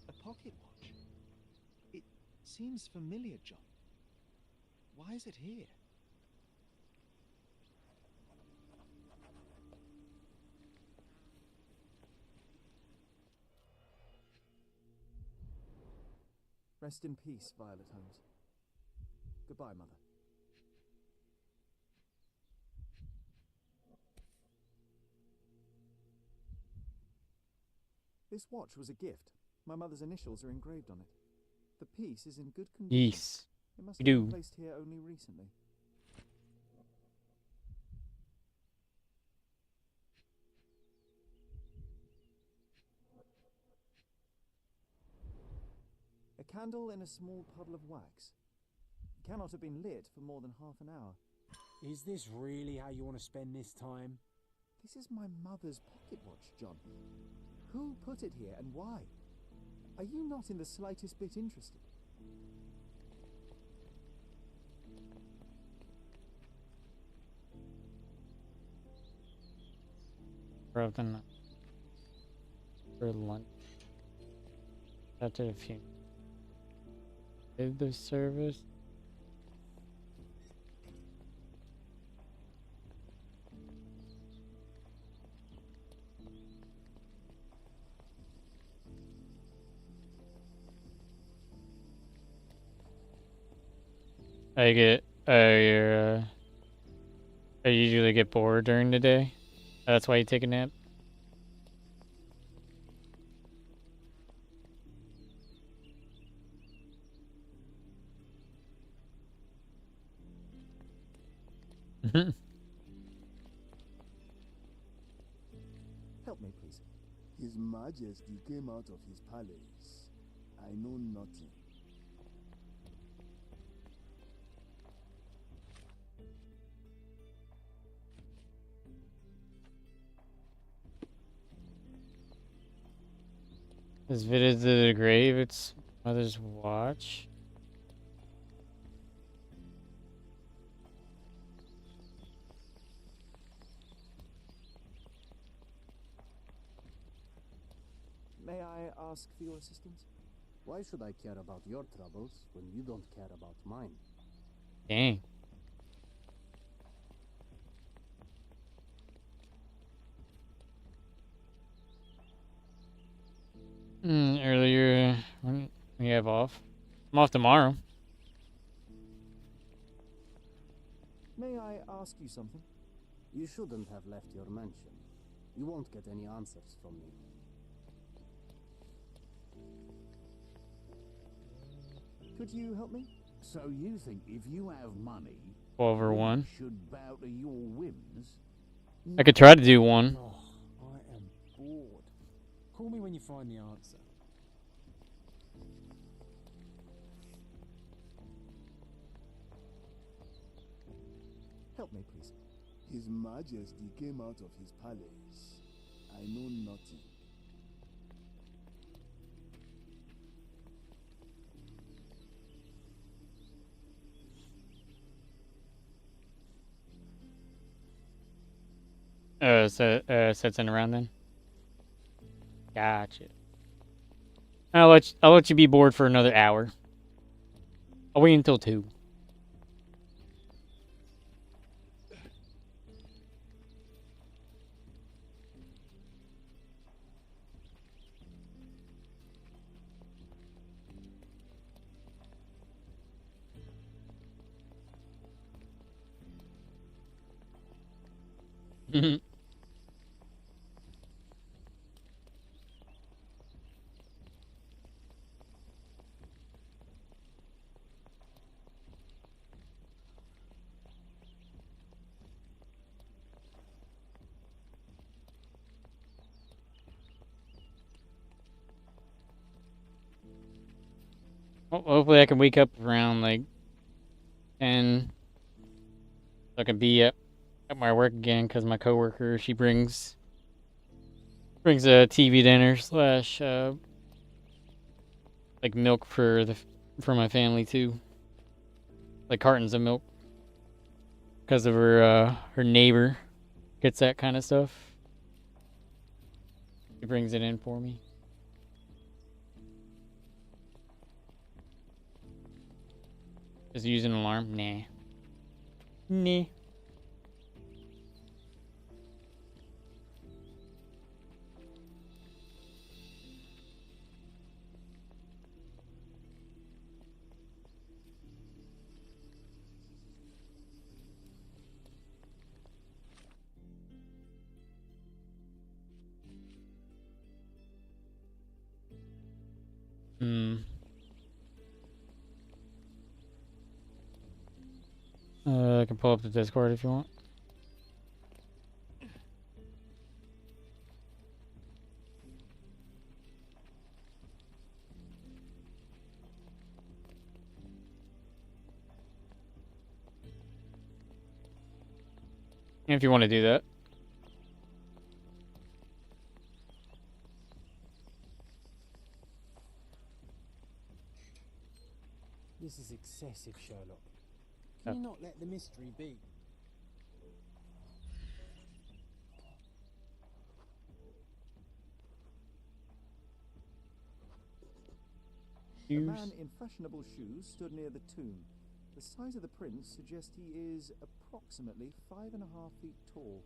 A pocket watch? It seems familiar, John. Why is it here? Rest in peace, Violet Holmes. Goodbye, Mother. This watch was a gift. My mother's initials are engraved on it. The piece is in good condition. Yes. It must You have been do. placed here only recently. A candle in a small puddle of wax. It cannot have been lit for more than half an hour. Is this really how you want to spend this time? This is my mother's pocket watch, John. Who put it here and why? Are you not in the slightest bit interested? For lunch. After a few. Did the service? I usually get bored during the day. That's why you take a nap. Help me, please. His Majesty came out of his palace. I know nothing. This visit to the grave, its mother's watch. May I ask for your assistance? Why should I care about your troubles when you don't care about mine? Dang. Earlier, when we have off. I'm off tomorrow. May I ask you something? You shouldn't have left your mansion. You won't get any answers from me. Could you help me? So you think if you have money, 12 or we 1. should bow to your whims? I could try to do 1. Oh, I am bored. Call me when you find the answer. Help me, please. His Majesty came out of his palace. I know nothing. Sets in around then. Gotcha. I'll let you be bored for another hour. I'll wait until 2. Hopefully I can wake up around like 10. So I can be at my work again because my coworker, she brings a TV dinner slash like milk for my family too, like cartons of milk, because of her neighbor gets that kind of stuff. She brings it in for me. Just use an alarm? Nah. Nah. I can pull up the Discord if you want. If you want to do that. This is excessive, Sherlock. Can you not let the mystery be? A man in fashionable shoes stood near the tomb. The size of the prince suggests he is approximately 5.5 feet tall.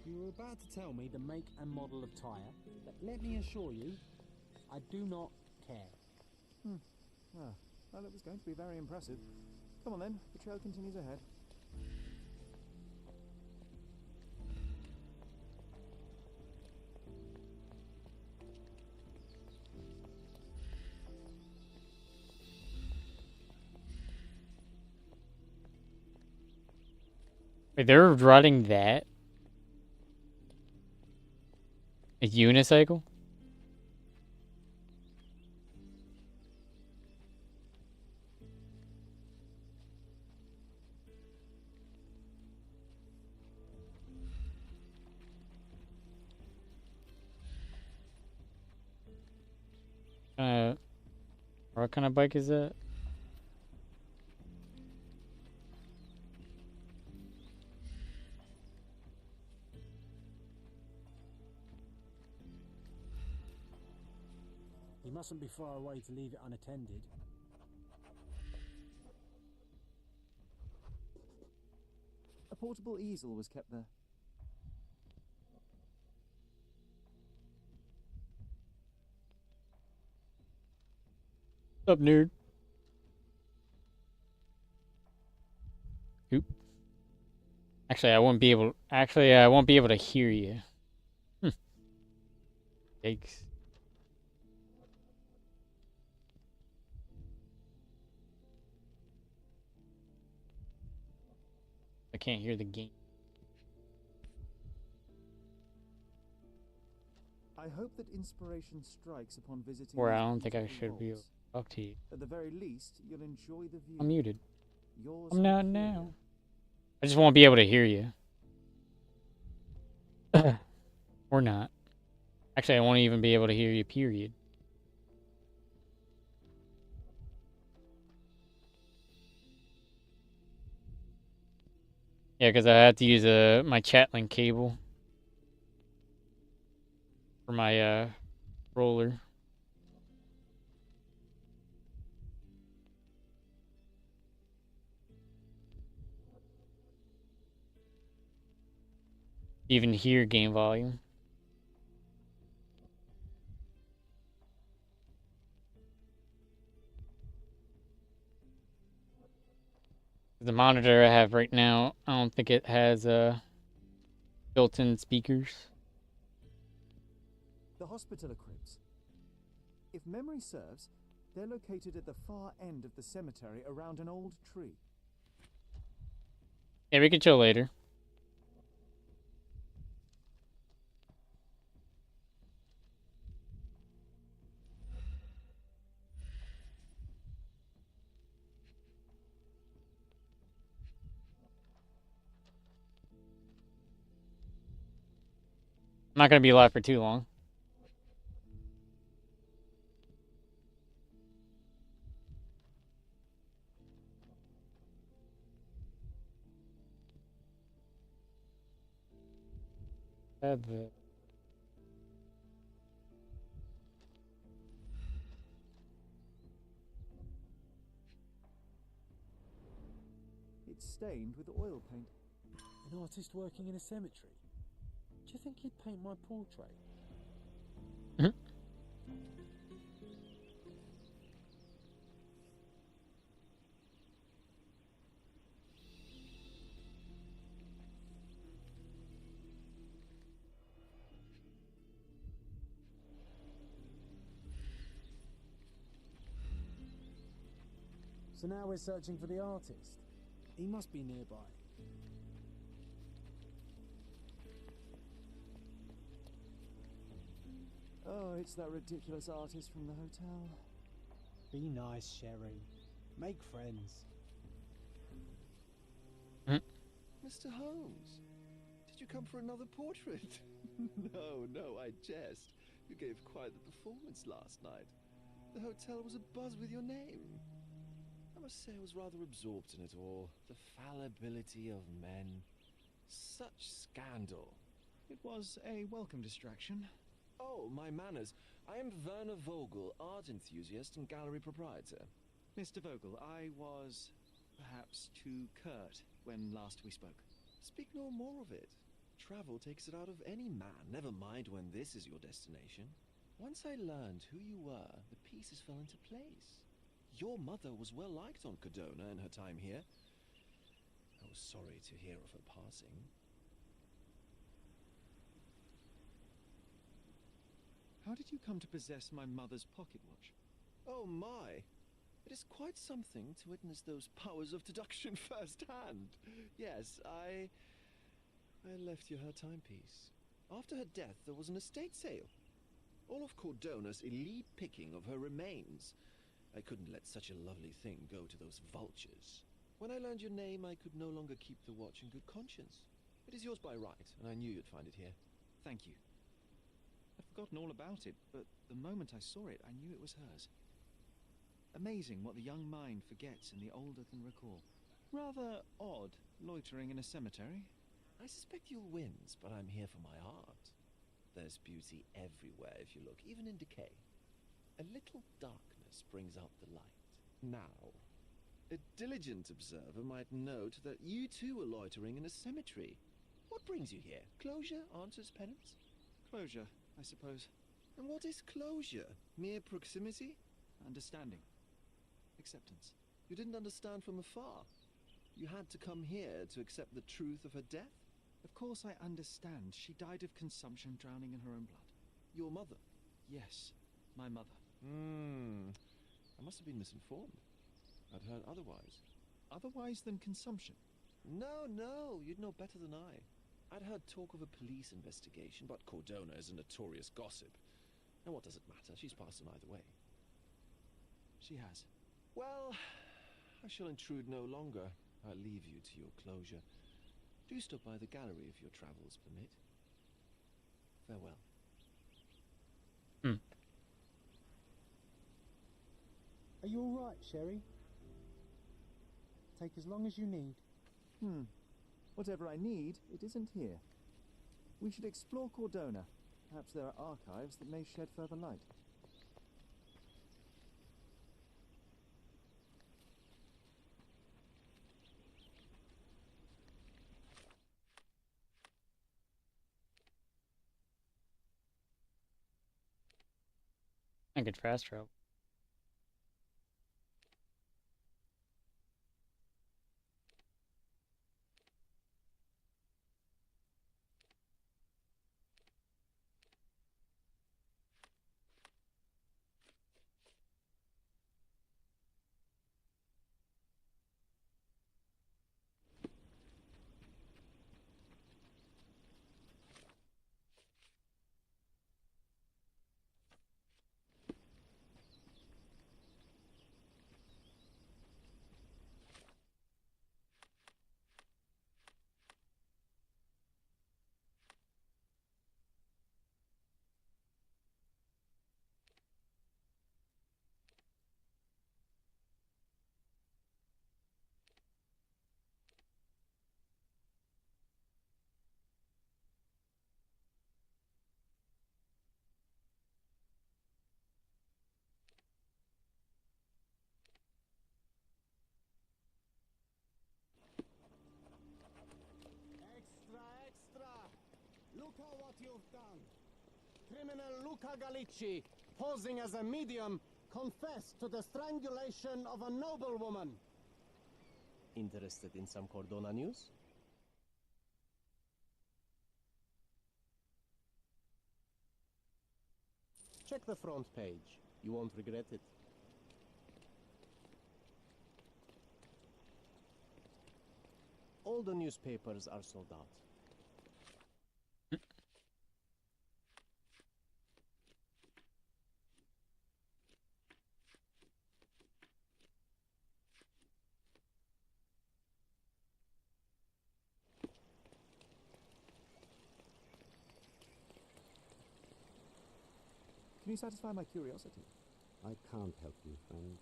You were about to tell me the make and model of tyre, but let me assure you, I do not care. Well, it was going to be very impressive. Come on then, the trail continues ahead. Wait, they're riding that? A unicycle? What kind of bike is that? You mustn't be far away to leave it unattended. A portable easel was kept there. What's up, nerd? Oop. Actually, I won't be able. Actually, I won't be able to hear you. Yikes. I can't hear the game. I hope that inspiration strikes upon visiting. Or I these don't think I beautiful should be able halls. to talk to you. At the very least, you'll enjoy the view. I'm muted. Yours I'm not inferior. now. I just won't be able to hear you. Or not. Actually, I won't even be able to hear you, period. Yeah, because I had to use my chat link cable for my roller. Even hear game volume. The monitor I have right now, I don't think it has built-in speakers. The Hospitaller Crypts. If memory serves, they're located at the far end of the cemetery around an old tree. Yeah, we can chill later. I'm not going to be live for too long. It's stained with oil paint. An artist working in a cemetery. Do you think he'd paint my portrait? So now we're searching for the artist. He must be nearby. Oh, it's that ridiculous artist from the hotel. Be nice, Sherry. Make friends. Mr. Holmes, did you come for another portrait? No, I jest. You gave quite the performance last night. The hotel was abuzz with your name. I must say I was rather absorbed in it all. The fallibility of men. Such scandal. It was a welcome distraction. Oh, my manners. I am Werner Vogel, art enthusiast and gallery proprietor. Mr. Vogel, I was perhaps too curt when last we spoke. Speak no more of it. Travel takes it out of any man, never mind when this is your destination. Once I learned who you were, the pieces fell into place. Your mother was well liked on Cadona in her time here. I was sorry to hear of her passing. How did you come to possess my mother's pocket watch? Oh my! It is quite something to witness those powers of deduction firsthand. Yes, I left you her timepiece. After her death, there was an estate sale. All of Cordona's elite picking of her remains. I couldn't let such a lovely thing go to those vultures. When I learned your name, I could no longer keep the watch in good conscience. It is yours by right, and I knew you'd find it here. Thank you. I'd forgotten all about it, but the moment I saw it, I knew it was hers. Amazing what the young mind forgets and the older can recall. Rather odd, loitering in a cemetery. I suspect you'll win, but I'm here for my art. There's beauty everywhere if you look, even in decay. A little darkness brings out the light. Now, a diligent observer might note that you too were loitering in a cemetery. What brings you here? Closure answers penance? Closure, I suppose. And what is closure? Mere proximity? Understanding. Acceptance. You didn't understand from afar. You had to come here to accept the truth of her death? Of course I understand. She died of consumption, drowning in her own blood. Your mother? Yes, my mother. I must have been misinformed. I'd heard otherwise. Otherwise than consumption? No, you'd know better than I. I'd heard talk of a police investigation, but Cordona is a notorious gossip. And what does it matter? She's passed on either way. She has. Well, I shall intrude no longer. I'll leave you to your closure. Do stop by the gallery if your travels permit. Farewell. Are you all right, Sherry? Take as long as you need. Whatever I need, it isn't here. We should explore Cordona. Perhaps there are archives that may shed further light. I could fast travel. Extra! Look at what you've done. Criminal Luca Gallicci, posing as a medium, confessed to the strangulation of a noblewoman. Interested in some Cordona news? Check the front page. You won't regret it. All the newspapers are sold out. Can you satisfy my curiosity? I can't help you, friend.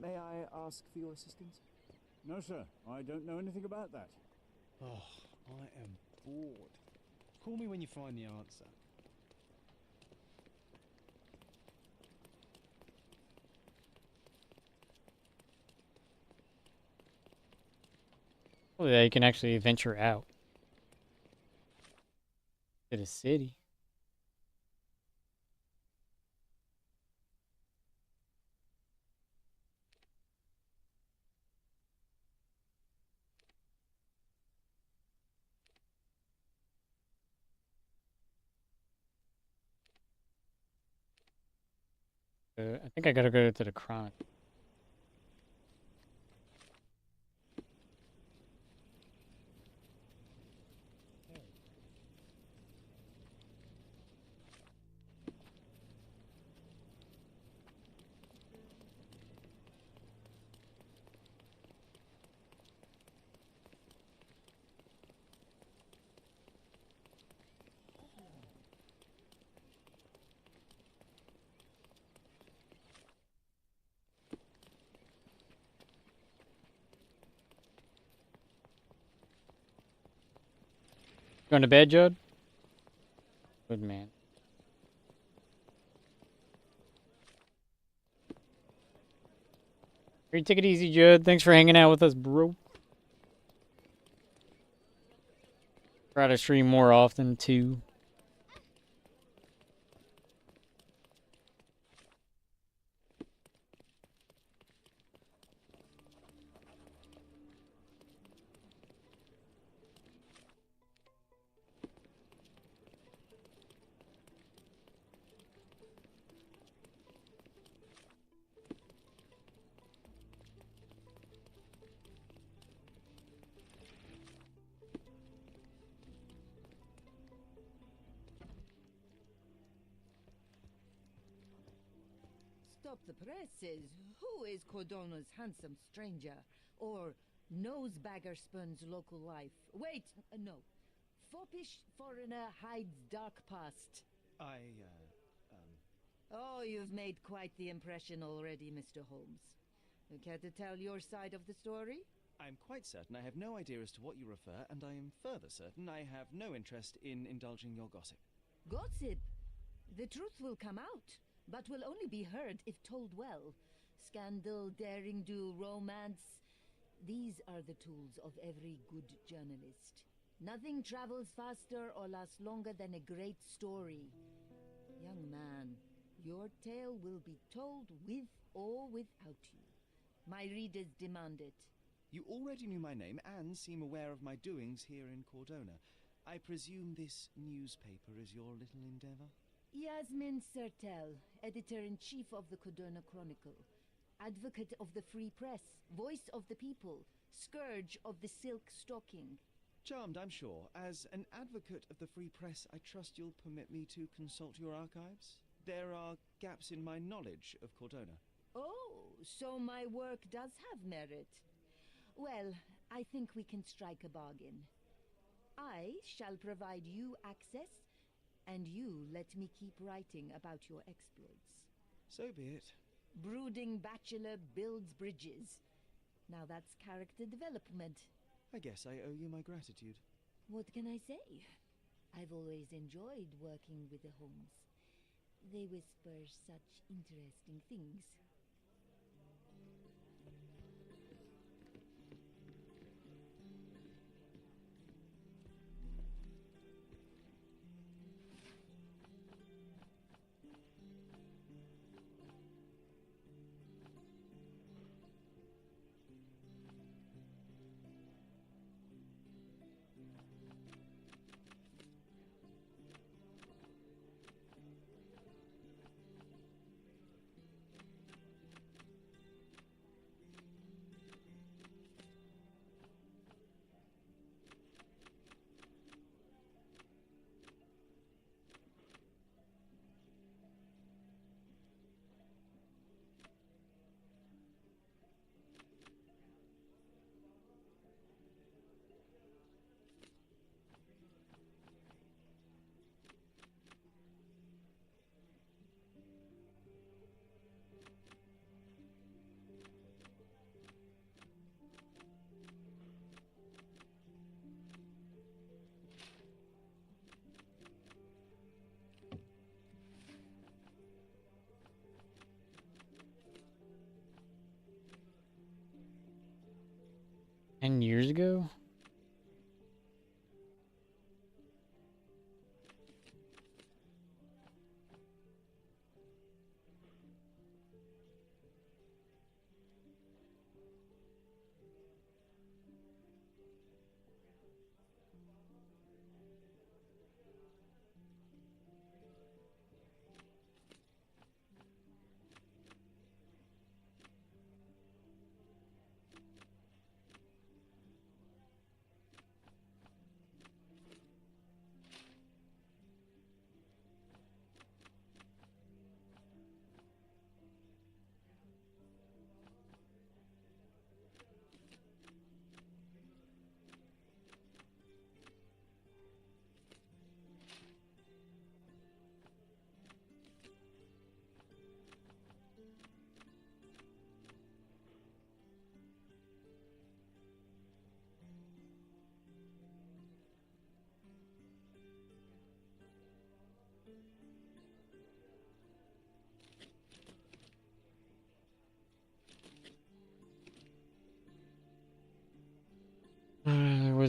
May I ask for your assistance? No, sir. I don't know anything about that. Oh, I am bored. Call me when you find the answer. Oh, yeah, you can actually venture out to the city. I think I gotta go to the chronic. Going to bed, Judd? Good man. Great, take it easy, Judd. Thanks for hanging out with us, bro. Try to stream more often, too. Stop the presses. Who is Cordona's handsome stranger? Or nosebagger spurns local life? Wait, no. Foppish foreigner hides dark past. Oh, you've made quite the impression already, Mr. Holmes. You care to tell your side of the story? I'm quite certain I have no idea as to what you refer, and I am further certain I have no interest in indulging your gossip. Gossip? The truth will come out, but will only be heard if told well. Scandal, daring-do, romance. These are the tools of every good journalist. Nothing travels faster or lasts longer than a great story. Young man, your tale will be told with or without you. My readers demand it. You already knew my name and seem aware of my doings here in Cordona. I presume this newspaper is your little endeavor? Yasmin Sertel, editor-in-chief of the Cordona Chronicle, advocate of the free press, voice of the people, scourge of the silk stocking. Charmed, I'm sure. As an advocate of the free press, I trust you'll permit me to consult your archives? There are gaps in my knowledge of Cordona. Oh, so my work does have merit. Well, I think we can strike a bargain. I shall provide you access, and you let me keep writing about your exploits. So be it. Brooding bachelor builds bridges. Now that's character development. I guess I owe you my gratitude. What can I say? I've always enjoyed working with the Holmes. They whisper such interesting things. Years ago?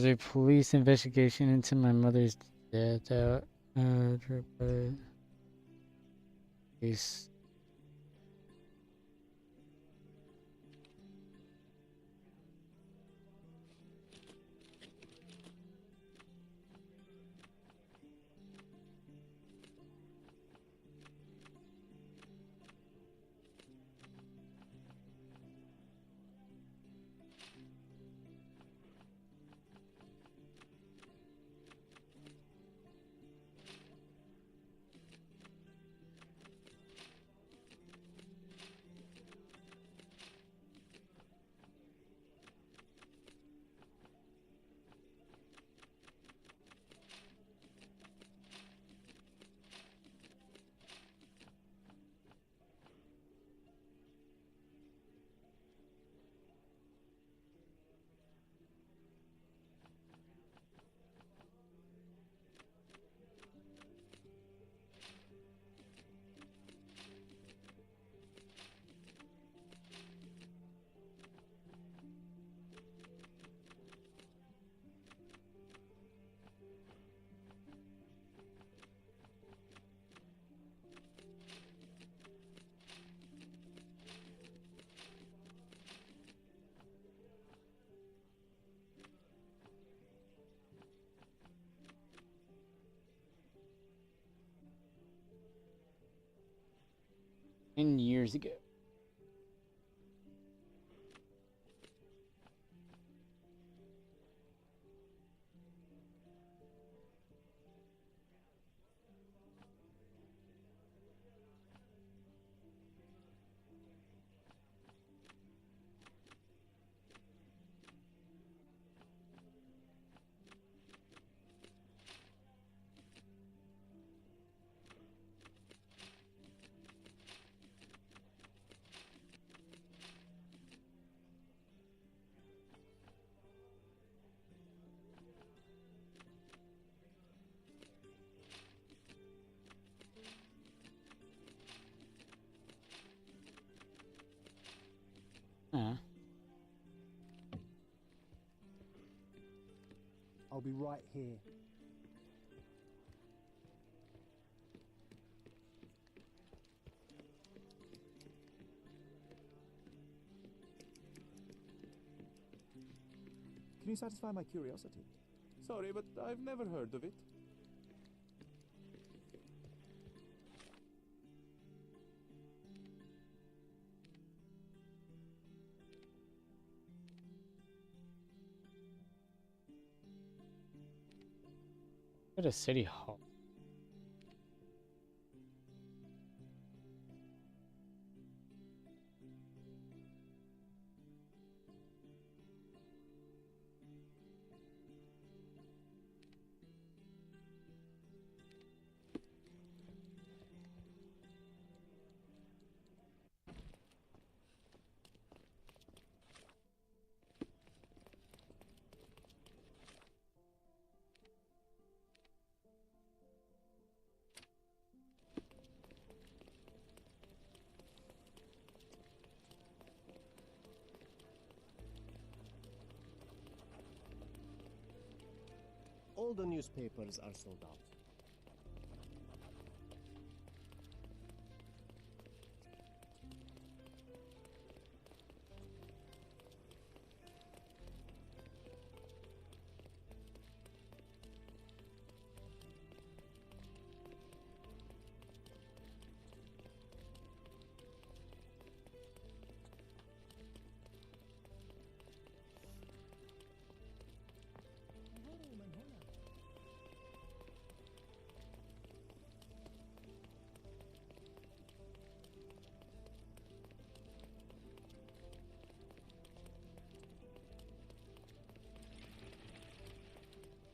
There's a police investigation into my mother's death. Case. Years ago. I'll be right here. Can you satisfy my curiosity? Sorry, but I've never heard of it. At a city hall. All the newspapers are sold out.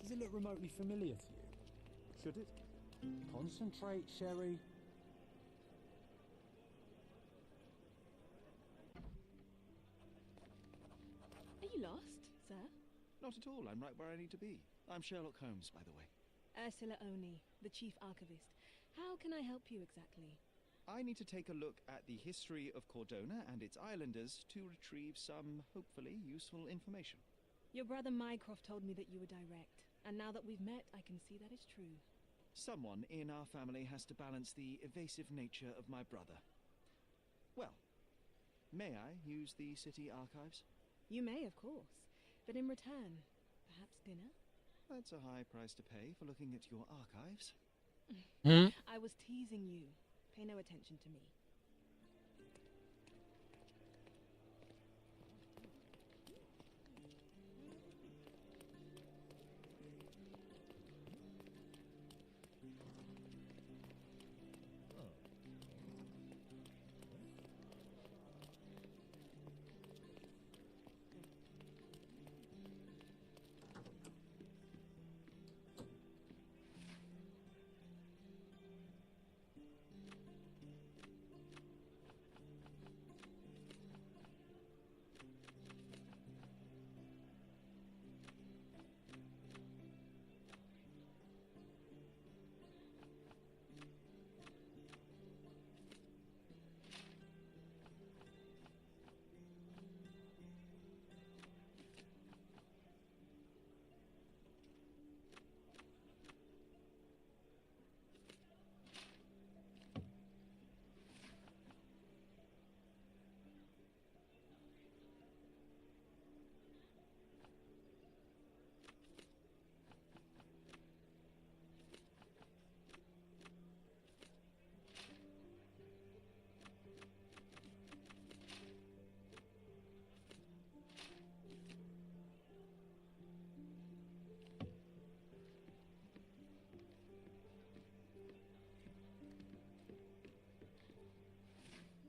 Does it look remotely familiar to you? Should it? Concentrate, Sherry. Are you lost, sir? Not at all. I'm right where I need to be. I'm Sherlock Holmes, by the way. Ursula Oni, the chief archivist. How can I help you exactly? I need to take a look at the history of Cordona and its islanders to retrieve some, hopefully, useful information. Your brother Mycroft told me that you were direct, and now that we've met, I can see that is true. Someone in our family has to balance the evasive nature of my brother. Well, may I use the city archives? You may, of course, but in return, perhaps dinner? That's a high price to pay for looking at your archives. I was teasing you. Pay no attention to me.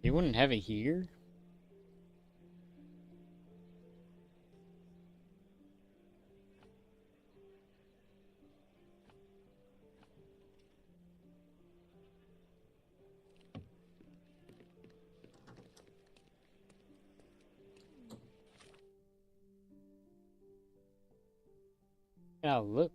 You wouldn't have it here? Yeah, look.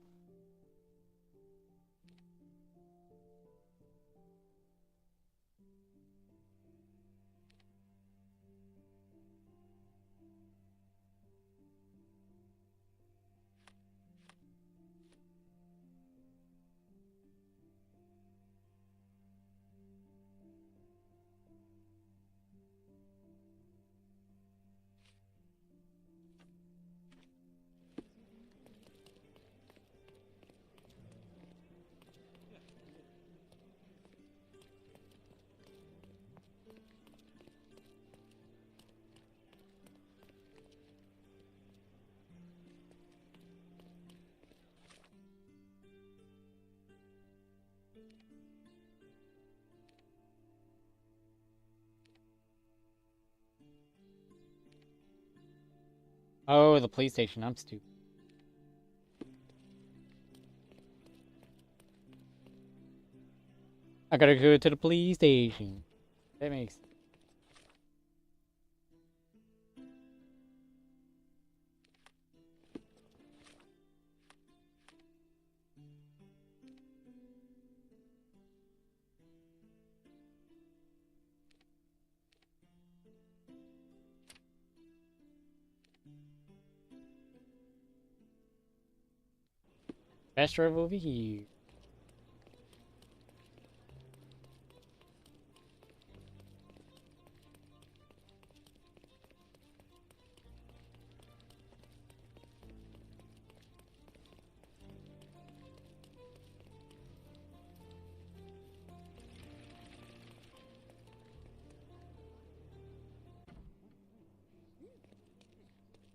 Oh, the police station. I'm stupid. I gotta go to the police station. That makes sense. Fast drive over here.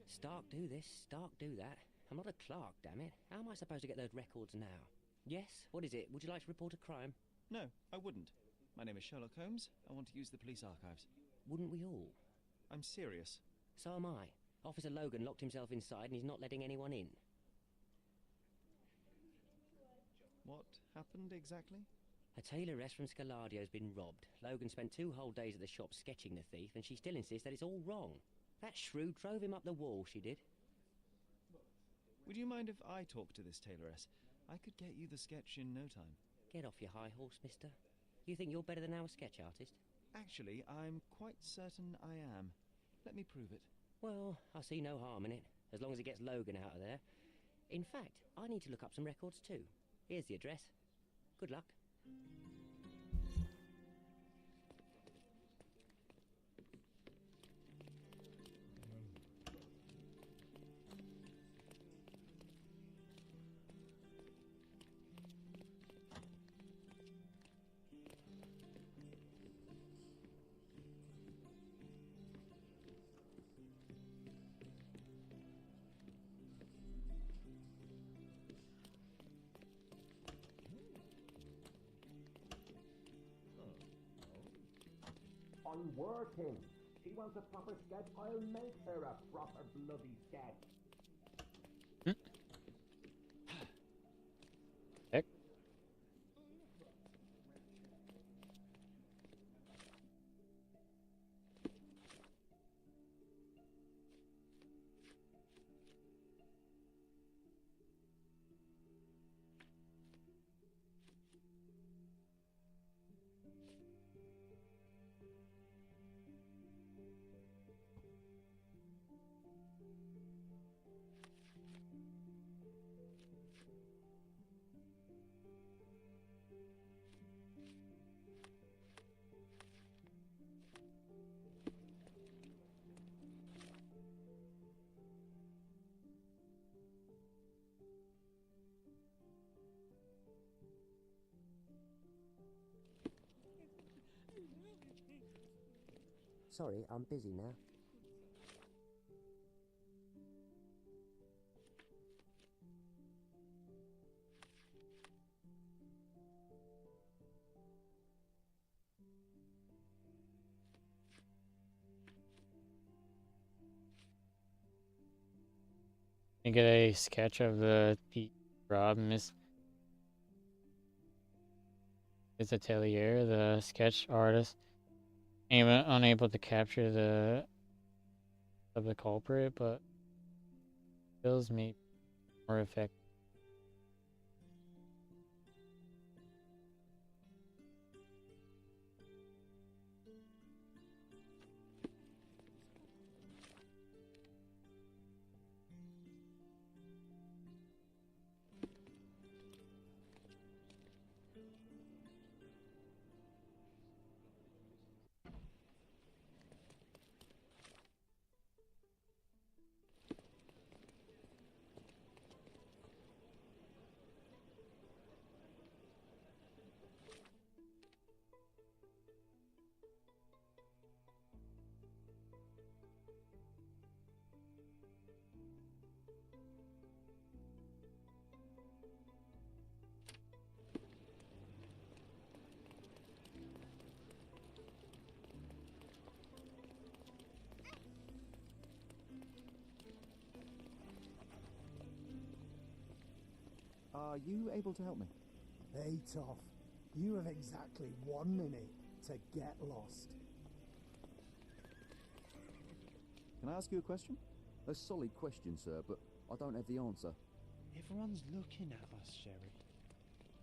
Stark do this, Stark do that. I'm not a clerk, damn it. How am I supposed to get those records now? Yes? What is it? Would you like to report a crime? No, I wouldn't. My name is Sherlock Holmes. I want to use the police archives. Wouldn't we all? I'm serious. So am I. Officer Logan locked himself inside and he's not letting anyone in. What happened exactly? A tailoress from Scalardio's been robbed. Logan spent 2 whole days at the shop sketching the thief, and she still insists that it's all wrong. That shrew drove him up the wall, she did. Would you mind if I talk to this tailoress? I could get you the sketch in no time. Get off your high horse, mister. You think you're better than our sketch artist? Actually, I'm quite certain I am. Let me prove it. Well, I see no harm in it. as long as it gets Logan out of there. In fact, I need to look up some records too. Here's the address. Good luck. I'm working. She wants a proper sketch. I'll make her a proper bloody sketch. Heck. Sorry, I'm busy now. You get a sketch of the Rob Miss Atelier, the sketch artist, unable to capture the culprit, but feels me more effective. Are you able to help me? Hey, Toff. You have exactly 1 minute to get lost. Can I ask you a question? A solid question, sir, but I don't have the answer. Everyone's looking at us, Sherry.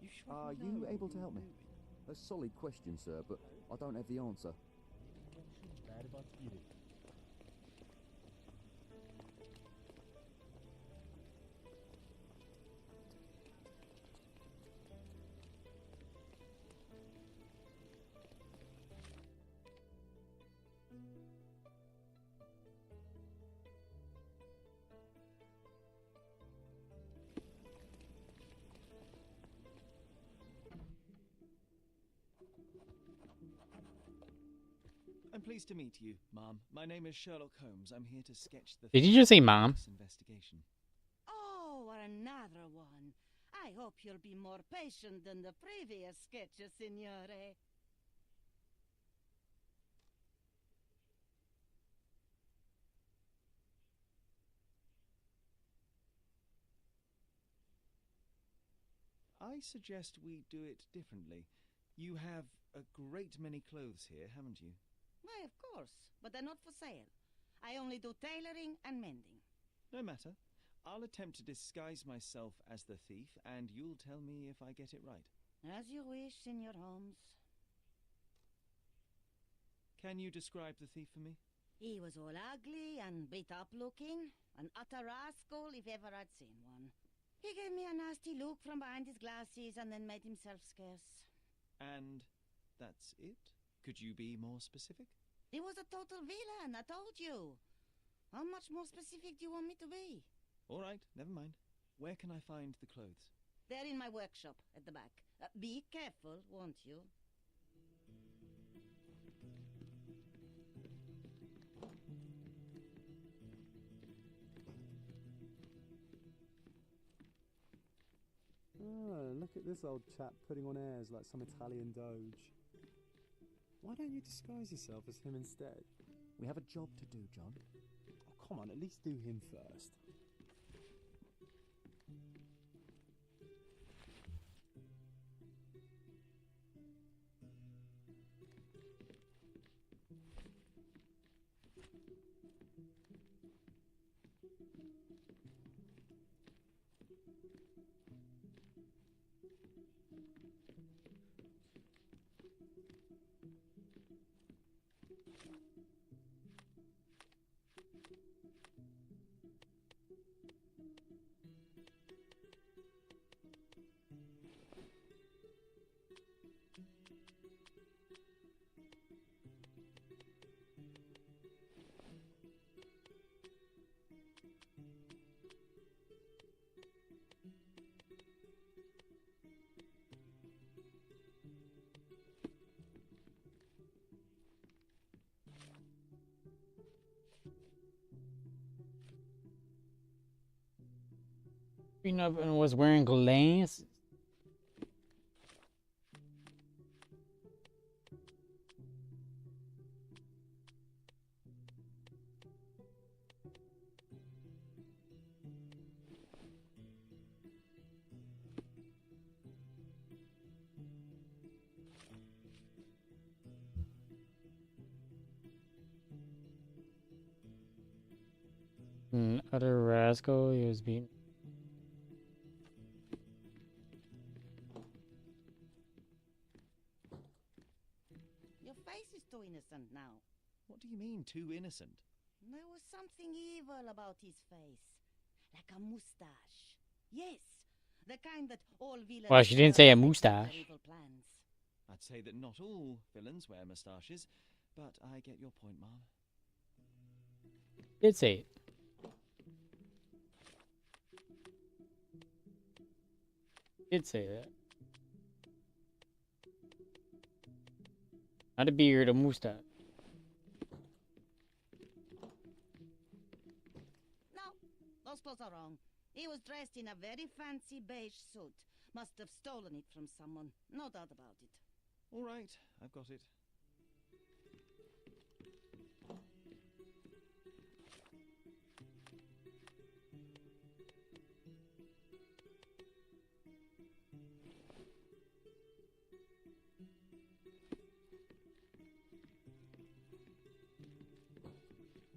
You sure Are know you what able to you're help me? doing? A solid question, sir, but I don't have the answer. I'm pleased to meet you, Mom. My name is Sherlock Holmes. I'm here to sketch the... Did you just say Mom? ...investigation. Oh, another one. I hope you'll be more patient than the previous sketches, Signore. I suggest we do it differently. You have a great many clothes here, haven't you? Why, of course, but they're not for sale. I only do tailoring and mending. No matter. I'll attempt to disguise myself as the thief, and you'll tell me if I get it right. As you wish, Signor Holmes. Can you describe the thief for me? He was all ugly and beat up looking. An utter rascal if ever I'd seen one. He gave me a nasty look from behind his glasses and then made himself scarce. And that's it? Could you be more specific? He was a total villain, I told you. How much more specific do you want me to be? All right, never mind. Where can I find the clothes? They're in my workshop at the back. Be careful, won't you? Oh, look at this old chap putting on airs like some Italian doge. Why don't you disguise yourself as him instead? We have a job to do, John. Oh, come on, at least do him first. Green up and was wearing glasses. An utter rascal, he was beaten. Your face is too innocent now. What do you mean, too innocent? There was something evil about his face. Like a mustache. Yes, the kind that all villains Well, she didn't say a wear to execute their mustache. evil plans. I'd say that not all villains wear moustaches, but I get your point, Mom. Did say it. Did say that. Not a beard, a mustache. No, those clothes are wrong. He was dressed in a very fancy beige suit. Must have stolen it from someone. No doubt about it. All right, I've got it.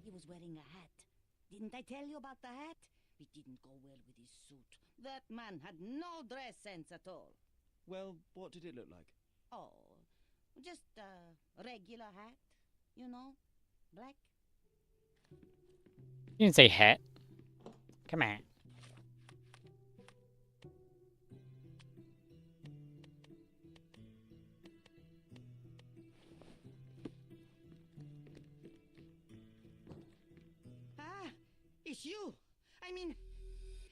He was wearing a hat. Didn't I tell you about the hat? It didn't go well with his suit. That man had no dress sense at all. Well, what did it look like? Oh, just a regular hat, you know, black. You didn't say hat. Come on. Ah, it's you. I mean,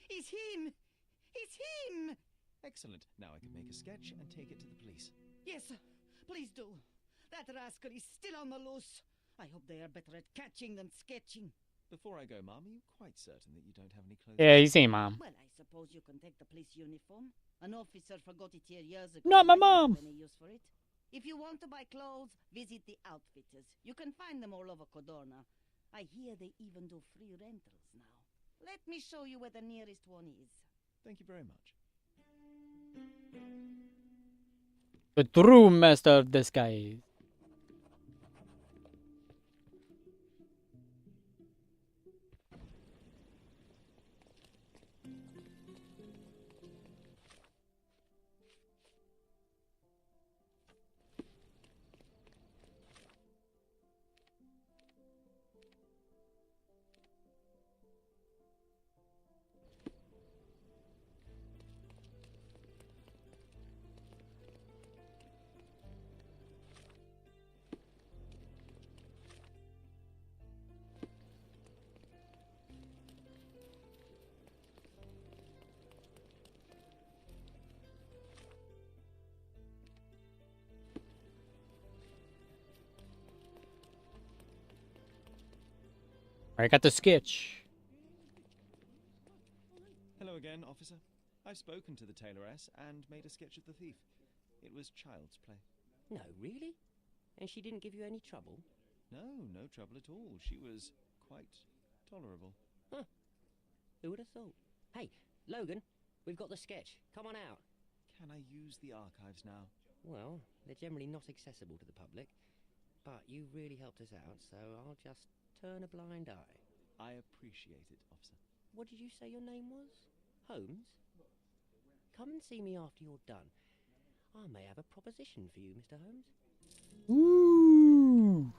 it's him. It's him. Excellent. Now I can make a sketch and take it to the police. Yes, please do. That rascal is still on the loose. I hope they are better at catching than sketching. Before I go, Mom, are you quite certain that you don't have any clothes? Yeah, you say mom. Well, I suppose you can take the police uniform. An officer forgot it here years ago. Not my I don't have mom. any use for it. If you want to buy clothes, visit the outfitters. You can find them all over Codorna. I hear they even do free rentals now. Let me show you where the nearest one is. Thank you very much. The true master of disguise. I got the sketch. Hello again, officer. I've spoken to the tailoress and made a sketch of the thief. It was child's play. No, really? And she didn't give you any trouble? No, no trouble at all. She was quite tolerable. Huh. Who would have thought? Hey, Logan, we've got the sketch. Come on out. Can I use the archives now? Well, they're generally not accessible to the public, but you really helped us out, so I'll just turn a blind eye. I appreciate it, officer. What did you say your name was? Holmes? Come and see me after you're done. I may have a proposition for you, Mr. Holmes. Ooh.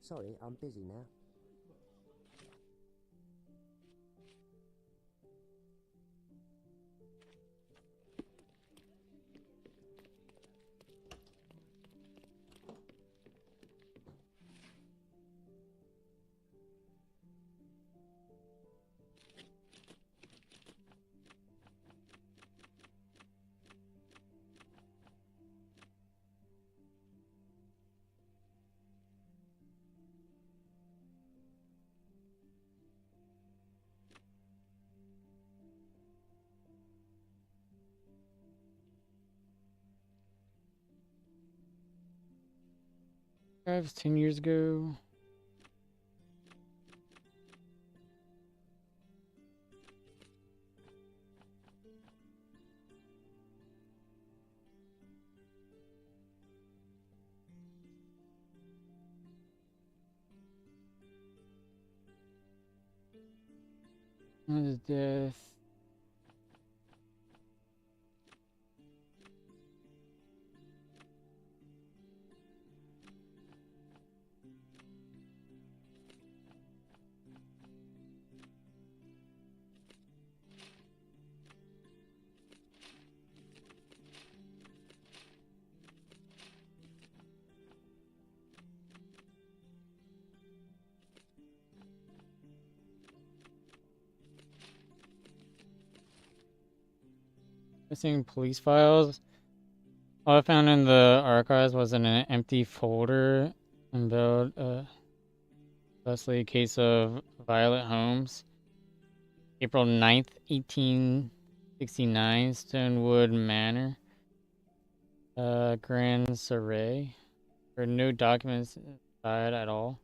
Sorry, I'm busy now. That was 10 years ago. His death. Missing police files. All I found in the archives was in an empty folder unveiled Leslie case of Violet Holmes. April 9th, 1869, Stonewood Manor, Grand Surrey. There are no documents inside at all.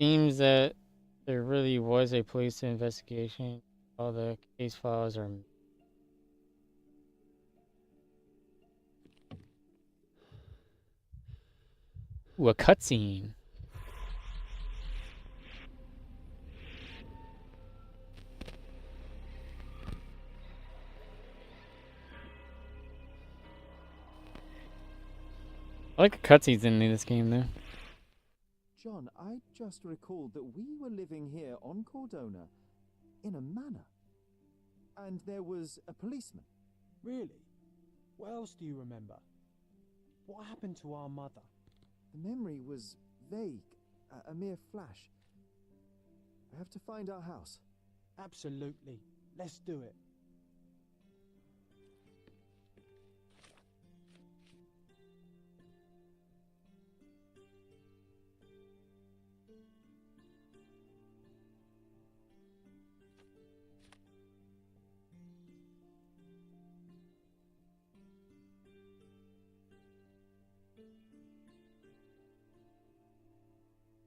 Seems that there really was a police investigation. All the case files are... Ooh, a cutscene. I like the cutscenes in this game, though. John, I just recalled that we were living here on Cordona in a manor. And there was a policeman. Really? What else do you remember? What happened to our mother? The memory was vague, a mere flash. I have to find our house. Absolutely. Let's do it.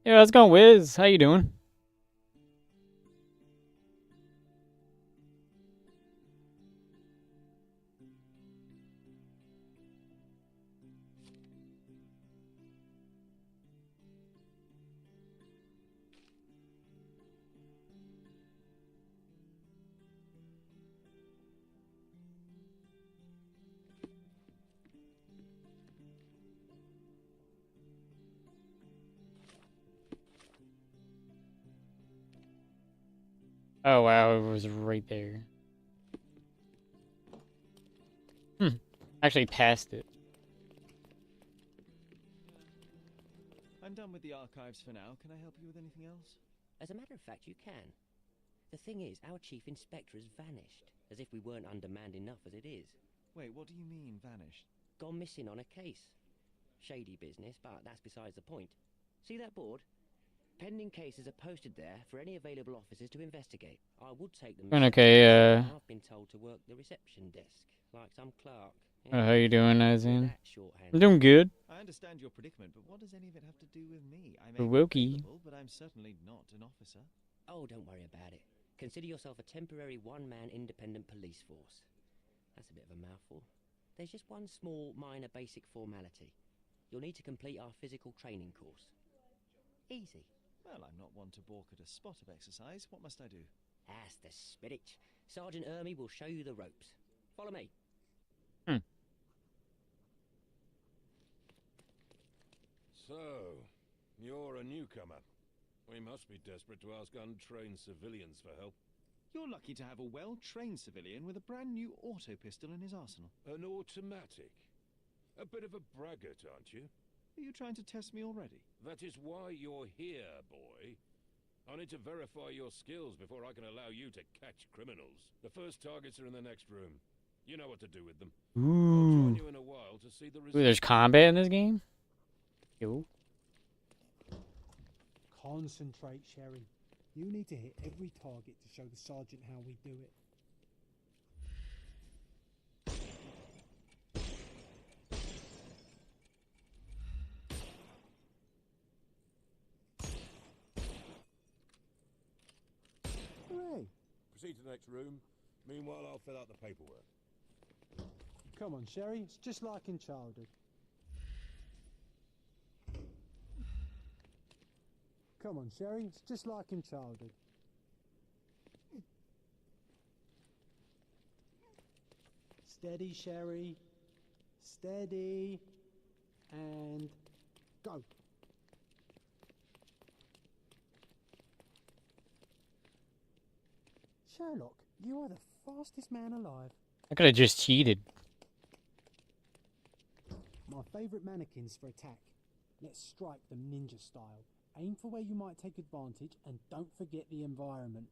Yeah, how's it going, Wiz? How you doing? Oh wow, it was right there. Actually passed it. I'm done with the archives for now. Can I help you with anything else? As a matter of fact, you can. The thing is, our chief inspector has vanished, as if we weren't undermanned enough as it is. Wait, what do you mean, vanished? Gone missing on a case. Shady business, but that's besides the point. See that board? Pending cases are posted there for any available officers to investigate. I would take them. Okay, I've been told to work the reception desk, like some clerk. how you doing, Azin? I'm doing good. I understand your predicament, but what does any of it have to do with me? I may Wokey. be available, but I'm certainly not an officer. Oh, don't worry about it. Consider yourself a temporary one-man independent police force. That's a bit of a mouthful. There's just one small, minor, basic formality. You'll need to complete our physical training course. Easy. Well, I'm not one to balk at a spot of exercise. What must I do? That's the spirit. Sergeant Ermy will show you the ropes. Follow me. So, you're a newcomer. We must be desperate to ask untrained civilians for help. You're lucky to have a well-trained civilian with a brand new auto pistol in his arsenal. An automatic? A bit of a braggart, aren't you? Are you trying to test me already? That is why you're here, boy. I need to verify your skills before I can allow you to catch criminals. The first targets are in the next room. You know what to do with them. I'll join you in a while to see the results. Ooh, there's combat in this game? Yo. Concentrate, Sherry. You need to hit every target to show the sergeant how we do it. Hooray! Proceed to the next room. Meanwhile, I'll fill out the paperwork. Come on, Sherry. It's just like in childhood. Come on, Sherry. It's just like in childhood. Steady, Sherry. Steady. And go. Sherlock, you are the fastest man alive. I could have just cheated. My favourite mannequins for attack. Let's strike them ninja style. Aim for where you might take advantage and don't forget the environment.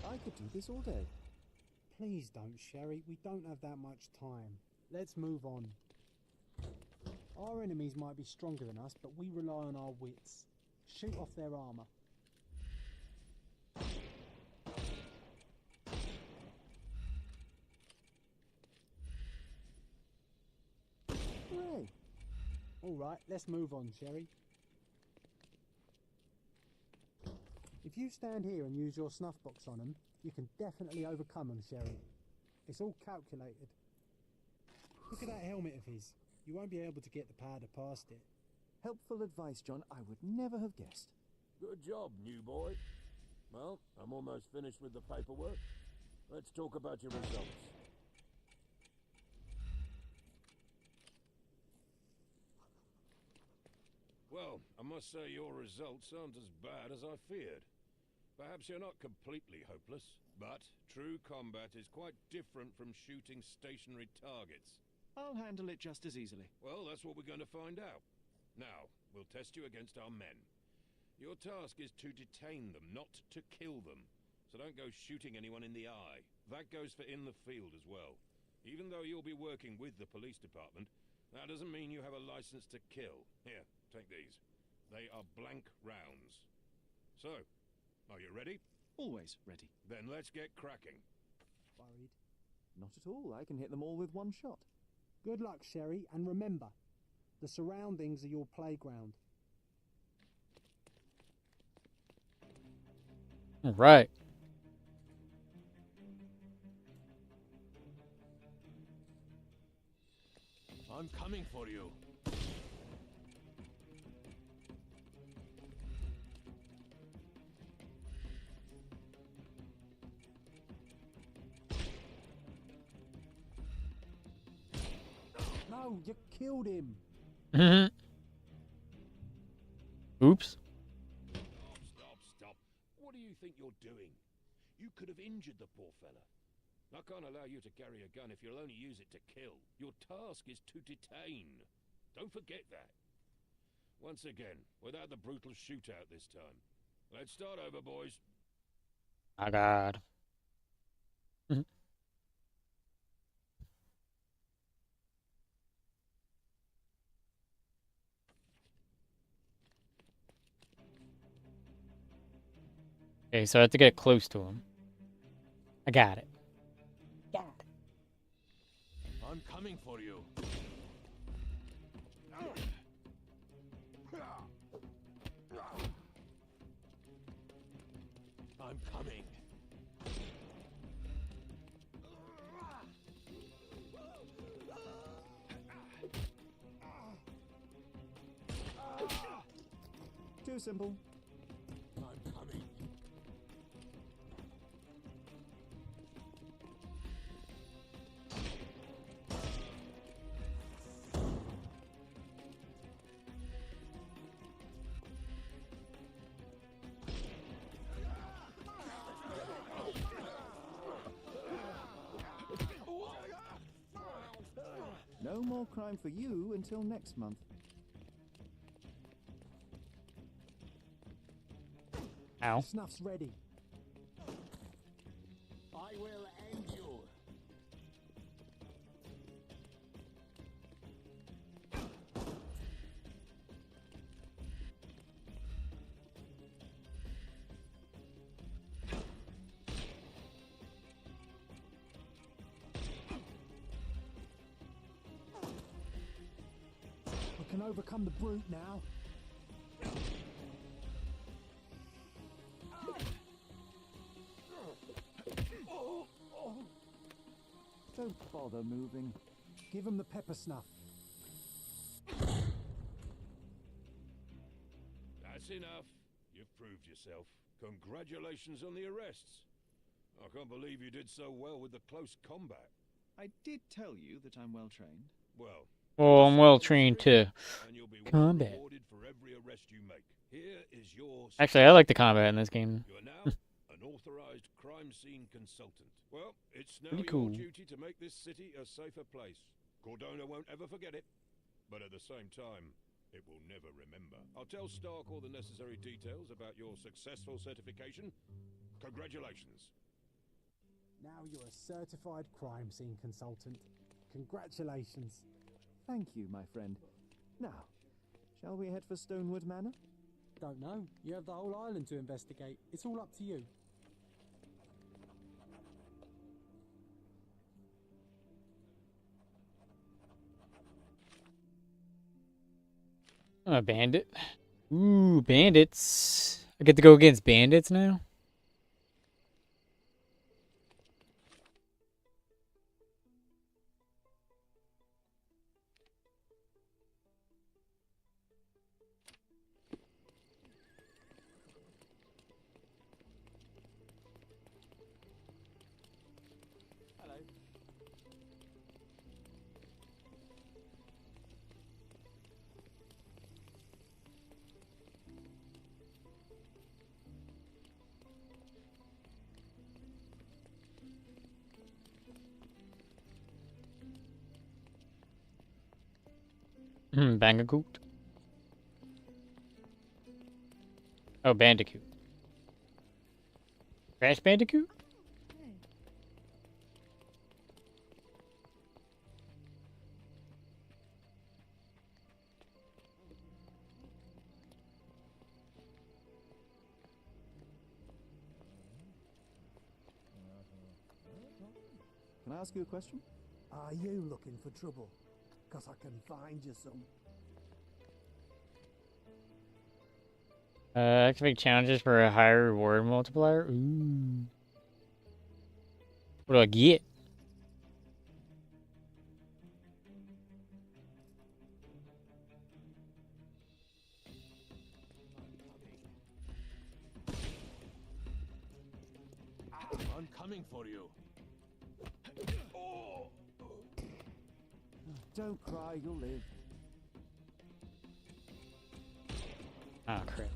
I could do this all day. Please don't, Sherry. We don't have that much time. Let's move on. Our enemies might be stronger than us, but we rely on our wits. Shoot off their armour. Hooray! Alright, let's move on, Sherry. If you stand here and use your snuff box on them, you can definitely overcome them, Sherry. It's all calculated. Look at that helmet of his. You won't be able to get the powder past it. Helpful advice, John. I would never have guessed. Good job, new boy. Well, I'm almost finished with the paperwork. Let's talk about your results. Well, I must say your results aren't as bad as I feared. Perhaps you're not completely hopeless, but true combat is quite different from shooting stationary targets. I'll handle it just as easily. Well, that's what we're going to find out. Now, we'll test you against our men. Your task is to detain them, not to kill them. So don't go shooting anyone in the eye. That goes for in the field as well. Even though you'll be working with the police department, that doesn't mean you have a license to kill. Here, take these. They are blank rounds. So, are you ready? Always ready. Then let's get cracking. Worried? Not at all. I can hit them all with one shot. Good luck, Sherry, and remember, the surroundings are your playground. All right. I'm coming for you. No, you killed him. Oops. Stop. What do you think you're doing? You could have injured the poor fella. I can't allow you to carry a gun if you'll only use it to kill. Your task is to detain. Don't forget that. Once again, without the brutal shootout this time. Let's start over, boys. My God. Okay, so I have to get close to him. I got it. I'm coming for you. I'm coming. Too simple. I'm coming. No more crime for you until next month. Ow. Snuff's ready. I will end you. We can overcome the brute now. Don't bother moving. Give him the pepper snuff. That's enough. You've proved yourself. Congratulations on the arrests. I can't believe you did so well with the close combat. I did tell you that I'm well trained. Well, I'm well trained to and you'll be well combat. rewarded for every arrest you make. Here is your Actually, I like the combat in this game. You are now an authorized crime scene consultant. Well, it's now Pretty your cool. duty to make this city a safer place. Cordona won't ever forget it, but at the same time, it will never remember. I'll tell Stark all the necessary details about your successful certification. Congratulations. Now you're a certified crime scene consultant. Congratulations. Thank you, my friend. Now, shall we head for Stonewood Manor? Don't know. You have the whole island to investigate. It's all up to you. I'm a bandit. Ooh, bandits. I get to go against bandits now? Hello. Bandicoot. Oh, Bandicoot. Crash Bandicoot? Can I ask you a question? Are you looking for trouble? 'Cause I can find you some. Activate challenges for a higher reward multiplier. Ooh. What do I get? I'm coming for you. Don't cry, you'll live. Ah, crap.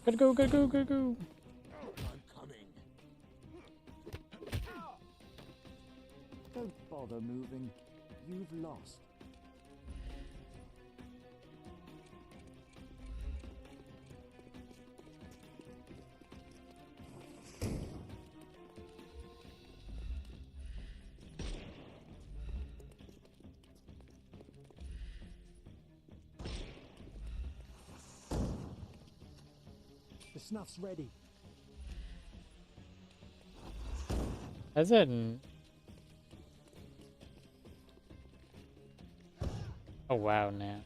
Gotta go, gotta go, gotta go. I'm coming. Don't bother moving. You've lost. The snuff's ready. How's that? Oh wow, now.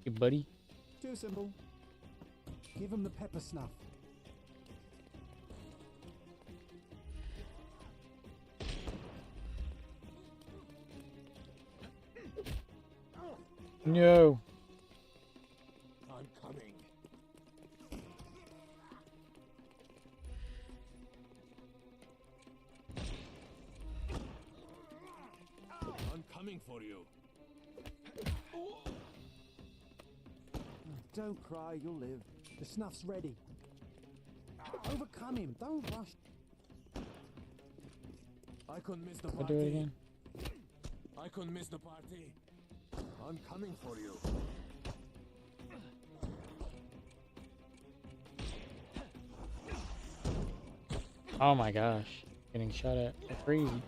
Hey, buddy. Too simple. Give him the pepper snuff. No. I'm coming. I'm coming for you. Don't cry, you'll live. The snuff's ready. Overcome him. Don't rush. I couldn't miss the I'll party. do it again. I couldn't miss the party. I'm coming for you. Oh my gosh. Getting shot at. That's crazy.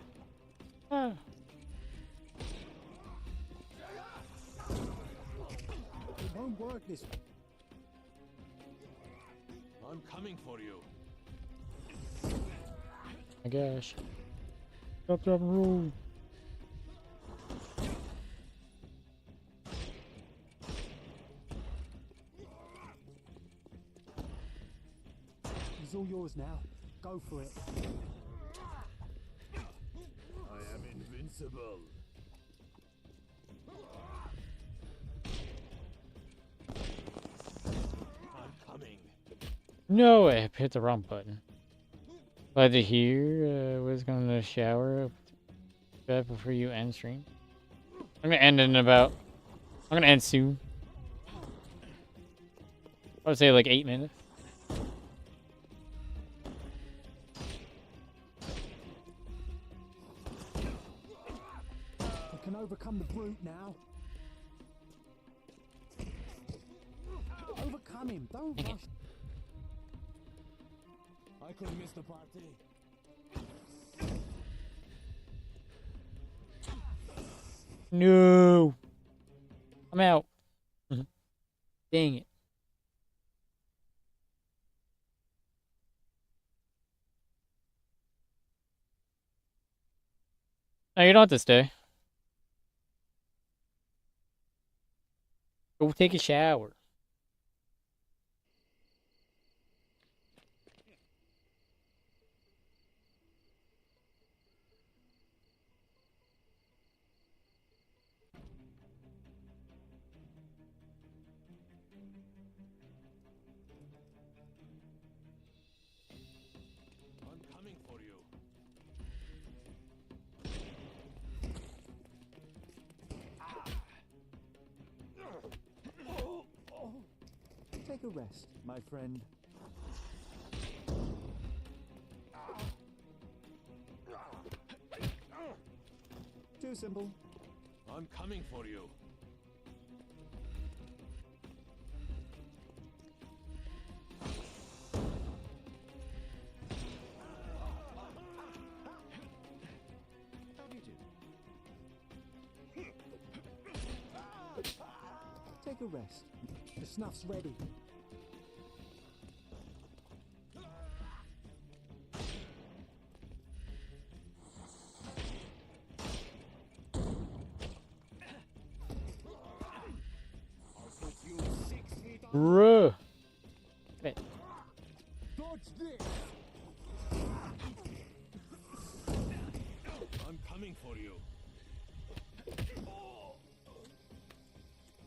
Ah. It won't work this way. I'm coming for you. My gosh. Drop, drop, and roll. He's all yours now. Go for it. I am invincible. I'm coming. No, I hit the wrong button. Glad to hear. Was going to shower. That before you end stream. I'm gonna end in about. I'm gonna end soon. I would say like 8 minutes. We can overcome the brute now. Overcome him. Don't rush. I couldn't miss the party. No. I'm out. Dang it. No, you don't have to stay. Go take a shower. I'm coming for you. Take a rest, my friend. Too simple. I'm coming for you. How do you do? Take a rest. The snuff's ready. Bruh. Wait. Dodge this. I'm coming for you.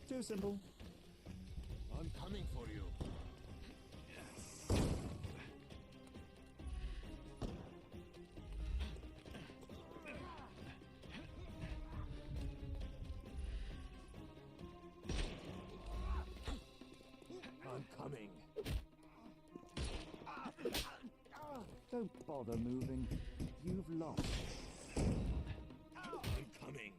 Too simple. I'm coming for you. I'm coming. Don't bother moving. You've lost. I'm coming.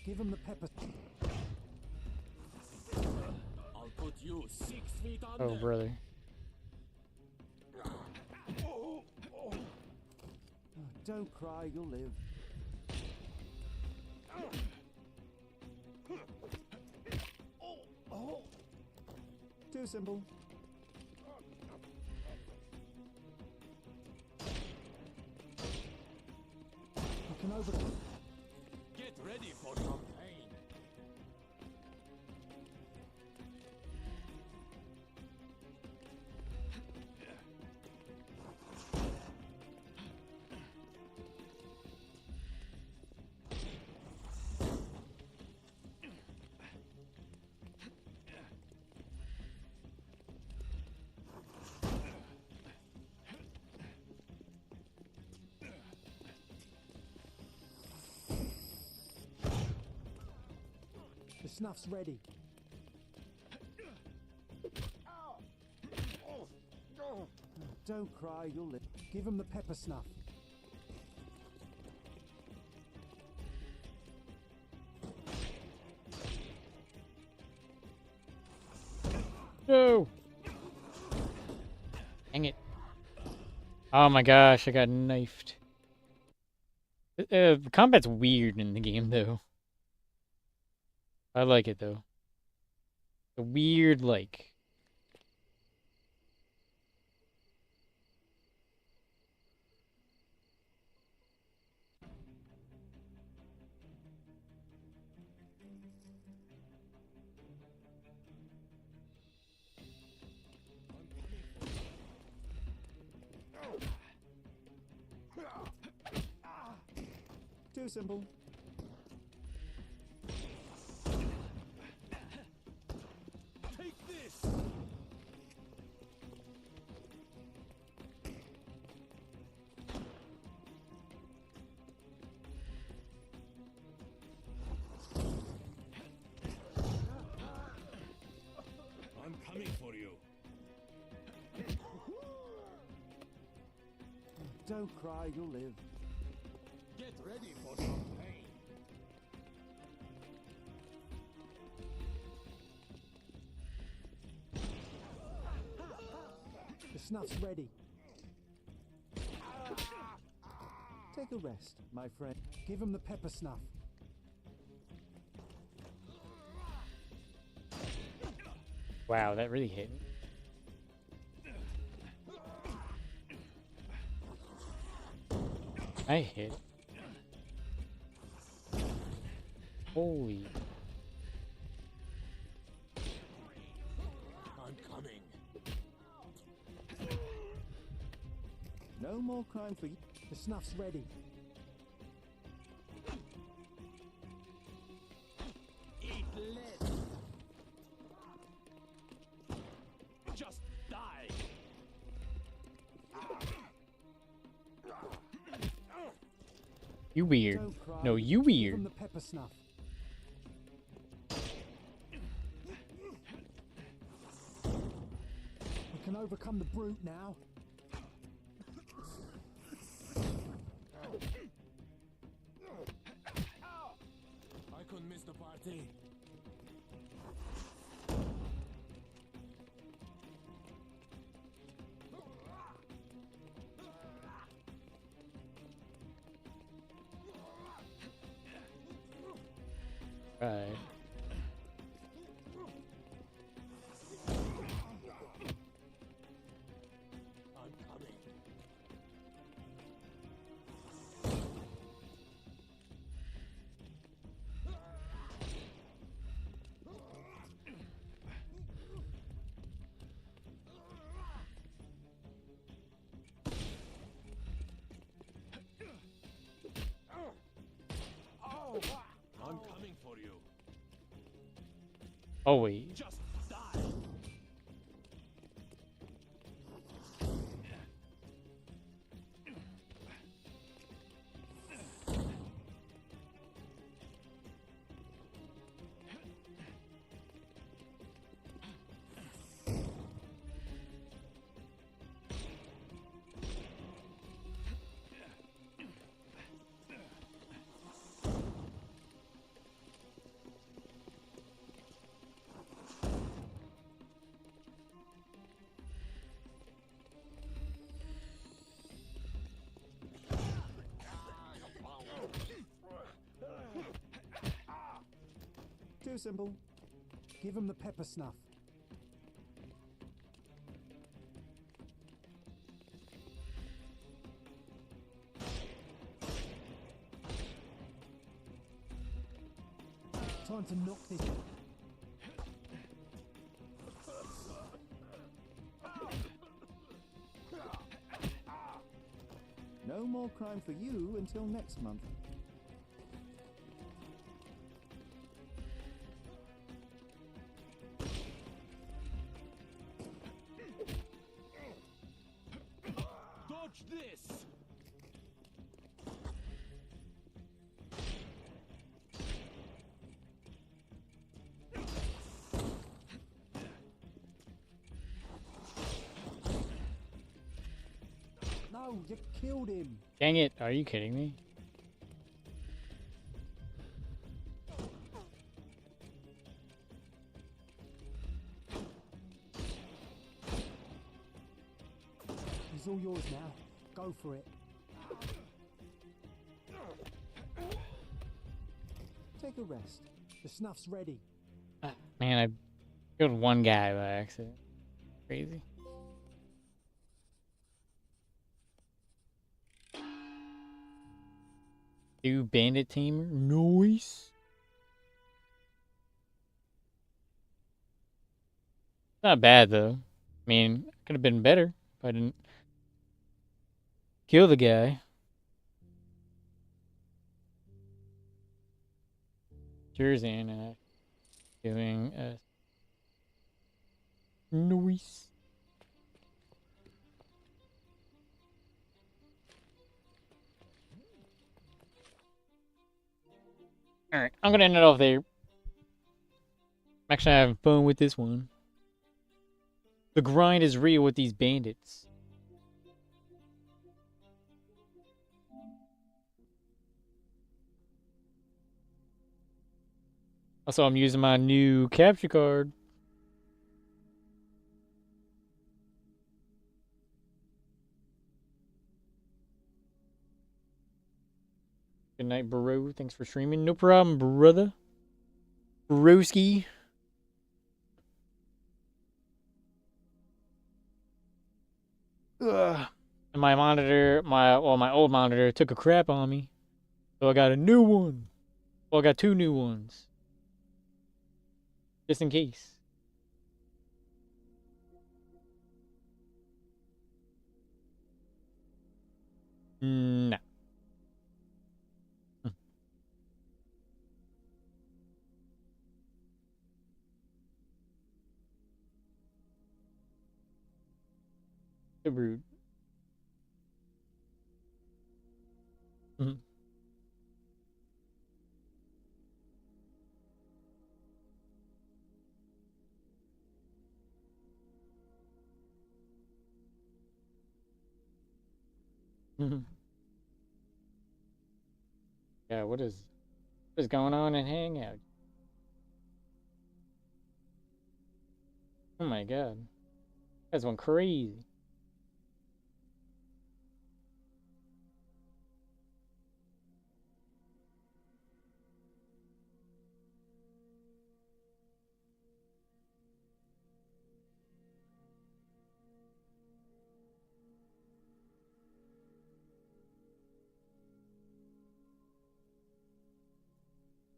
Give him the pepper. I'll put you 6 feet under. Oh, brother. Don't cry, you'll live. Too simple. Looking over them. Get ready for some pain. The snuff's ready. Don't cry, you'll live. Give him the pepper snuff. No. Dang it. Oh my gosh, I got knifed. The combat's weird in the game, though. I like it, though. The weird, like... Too simple. Take this. I'm coming for you. Don't cry, you'll live. Get ready for some pain. The snuff's ready. Take a rest, my friend. Give him the pepper snuff. Wow, that really hit. I hit. Holy. I'm coming. No more crime for you. The snuff's ready. Eat lead. Just die. You weird. No, you Give weird. him the pepper snuff. can overcome the brute now. I couldn't miss the party. Right. I'm coming. I'm coming for you. Oh wait. Just die. Too simple. Give him the pepper snuff. Time to knock this. No more crime for you until next month. Dodge this. No, you killed him. Dang it, are you kidding me? He's all yours now. Go for it. Take a rest. The snuff's ready. Man, I killed one guy by accident. Crazy. New bandit tamer. Nice. Not bad though. I mean, could have been better if I didn't kill the guy. Jersey and doing a noise. Alright, I'm gonna end it off there. I'm actually having fun with this one. The grind is real with these bandits. Also, I'm using my new capture card. Good night, bro. Thanks for streaming. No problem, brother. Broski. Ugh. And my monitor, my old monitor took a crap on me. So I got a new one. Well, I got two new ones. Just in case. No. So rude. Yeah, what is going on in Hangout? Oh my god. That's one crazy.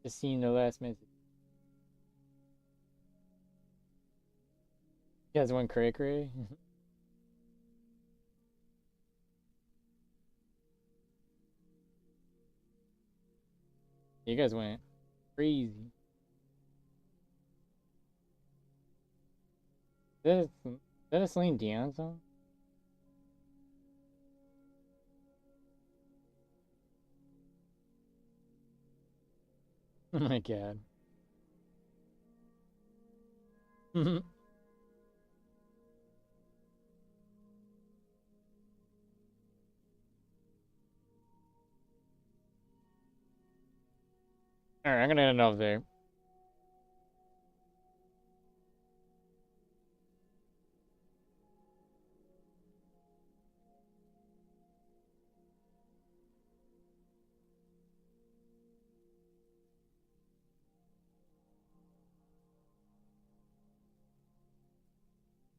Just seen the last message. You guys went cray cray? You guys went crazy. Is that a Celine Dion song? Oh my god. Alright, I'm gonna end off there.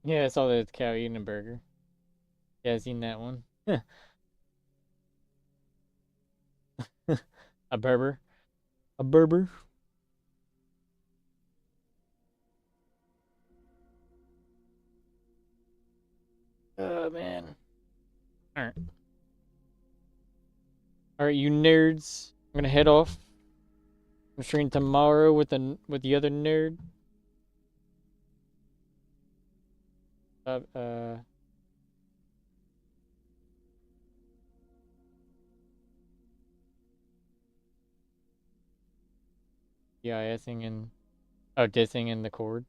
Yeah, I saw the cow eating a burger. Yeah, I seen that one. A Berber. A Berber. Oh man. Alright. Alright, you nerds. I'm gonna head off. I'm streaming tomorrow with the other nerd. DISing and dissing in the cord.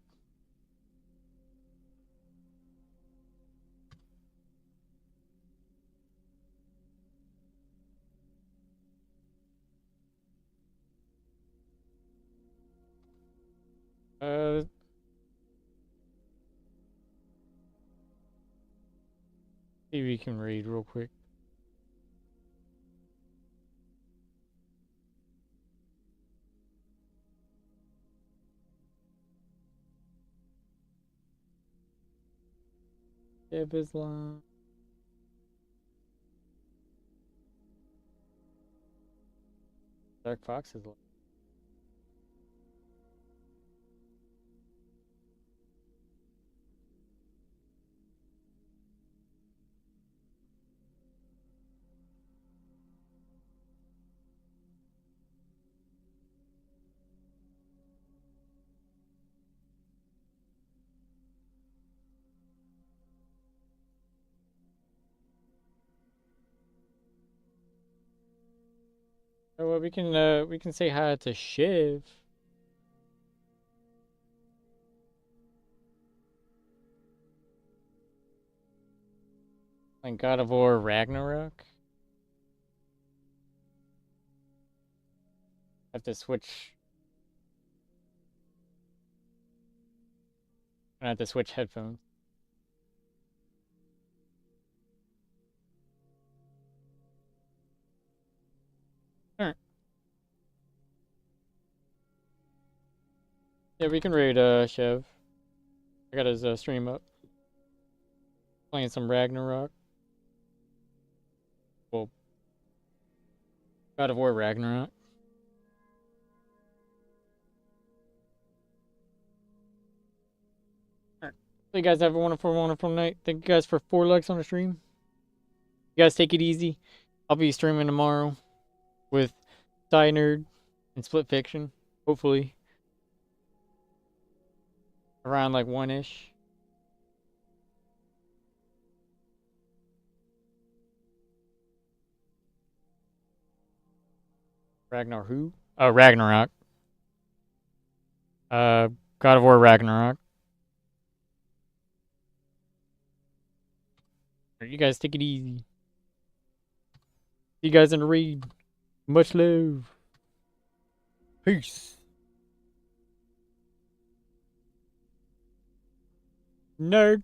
See if we can read real quick. Deb Islam. Dark Fox is. Oh, well, we can say hi to Shiv. And God of War Ragnarok. I have to switch. I have to switch headphones. Alright. Yeah, we can raid Chev. I got his stream up. Playing some Ragnarok. Well, God of War Ragnarok. Alright. So you guys have a wonderful night. Thank you guys for 4 likes on the stream. You guys take it easy. I'll be streaming tomorrow with Nerd and Split Fiction. Hopefully. Around like 1-ish. Ragnar who? Oh, Ragnarok. God of War Ragnarok. You guys take it easy. See you guys in the read. Much love. Peace. Nerd.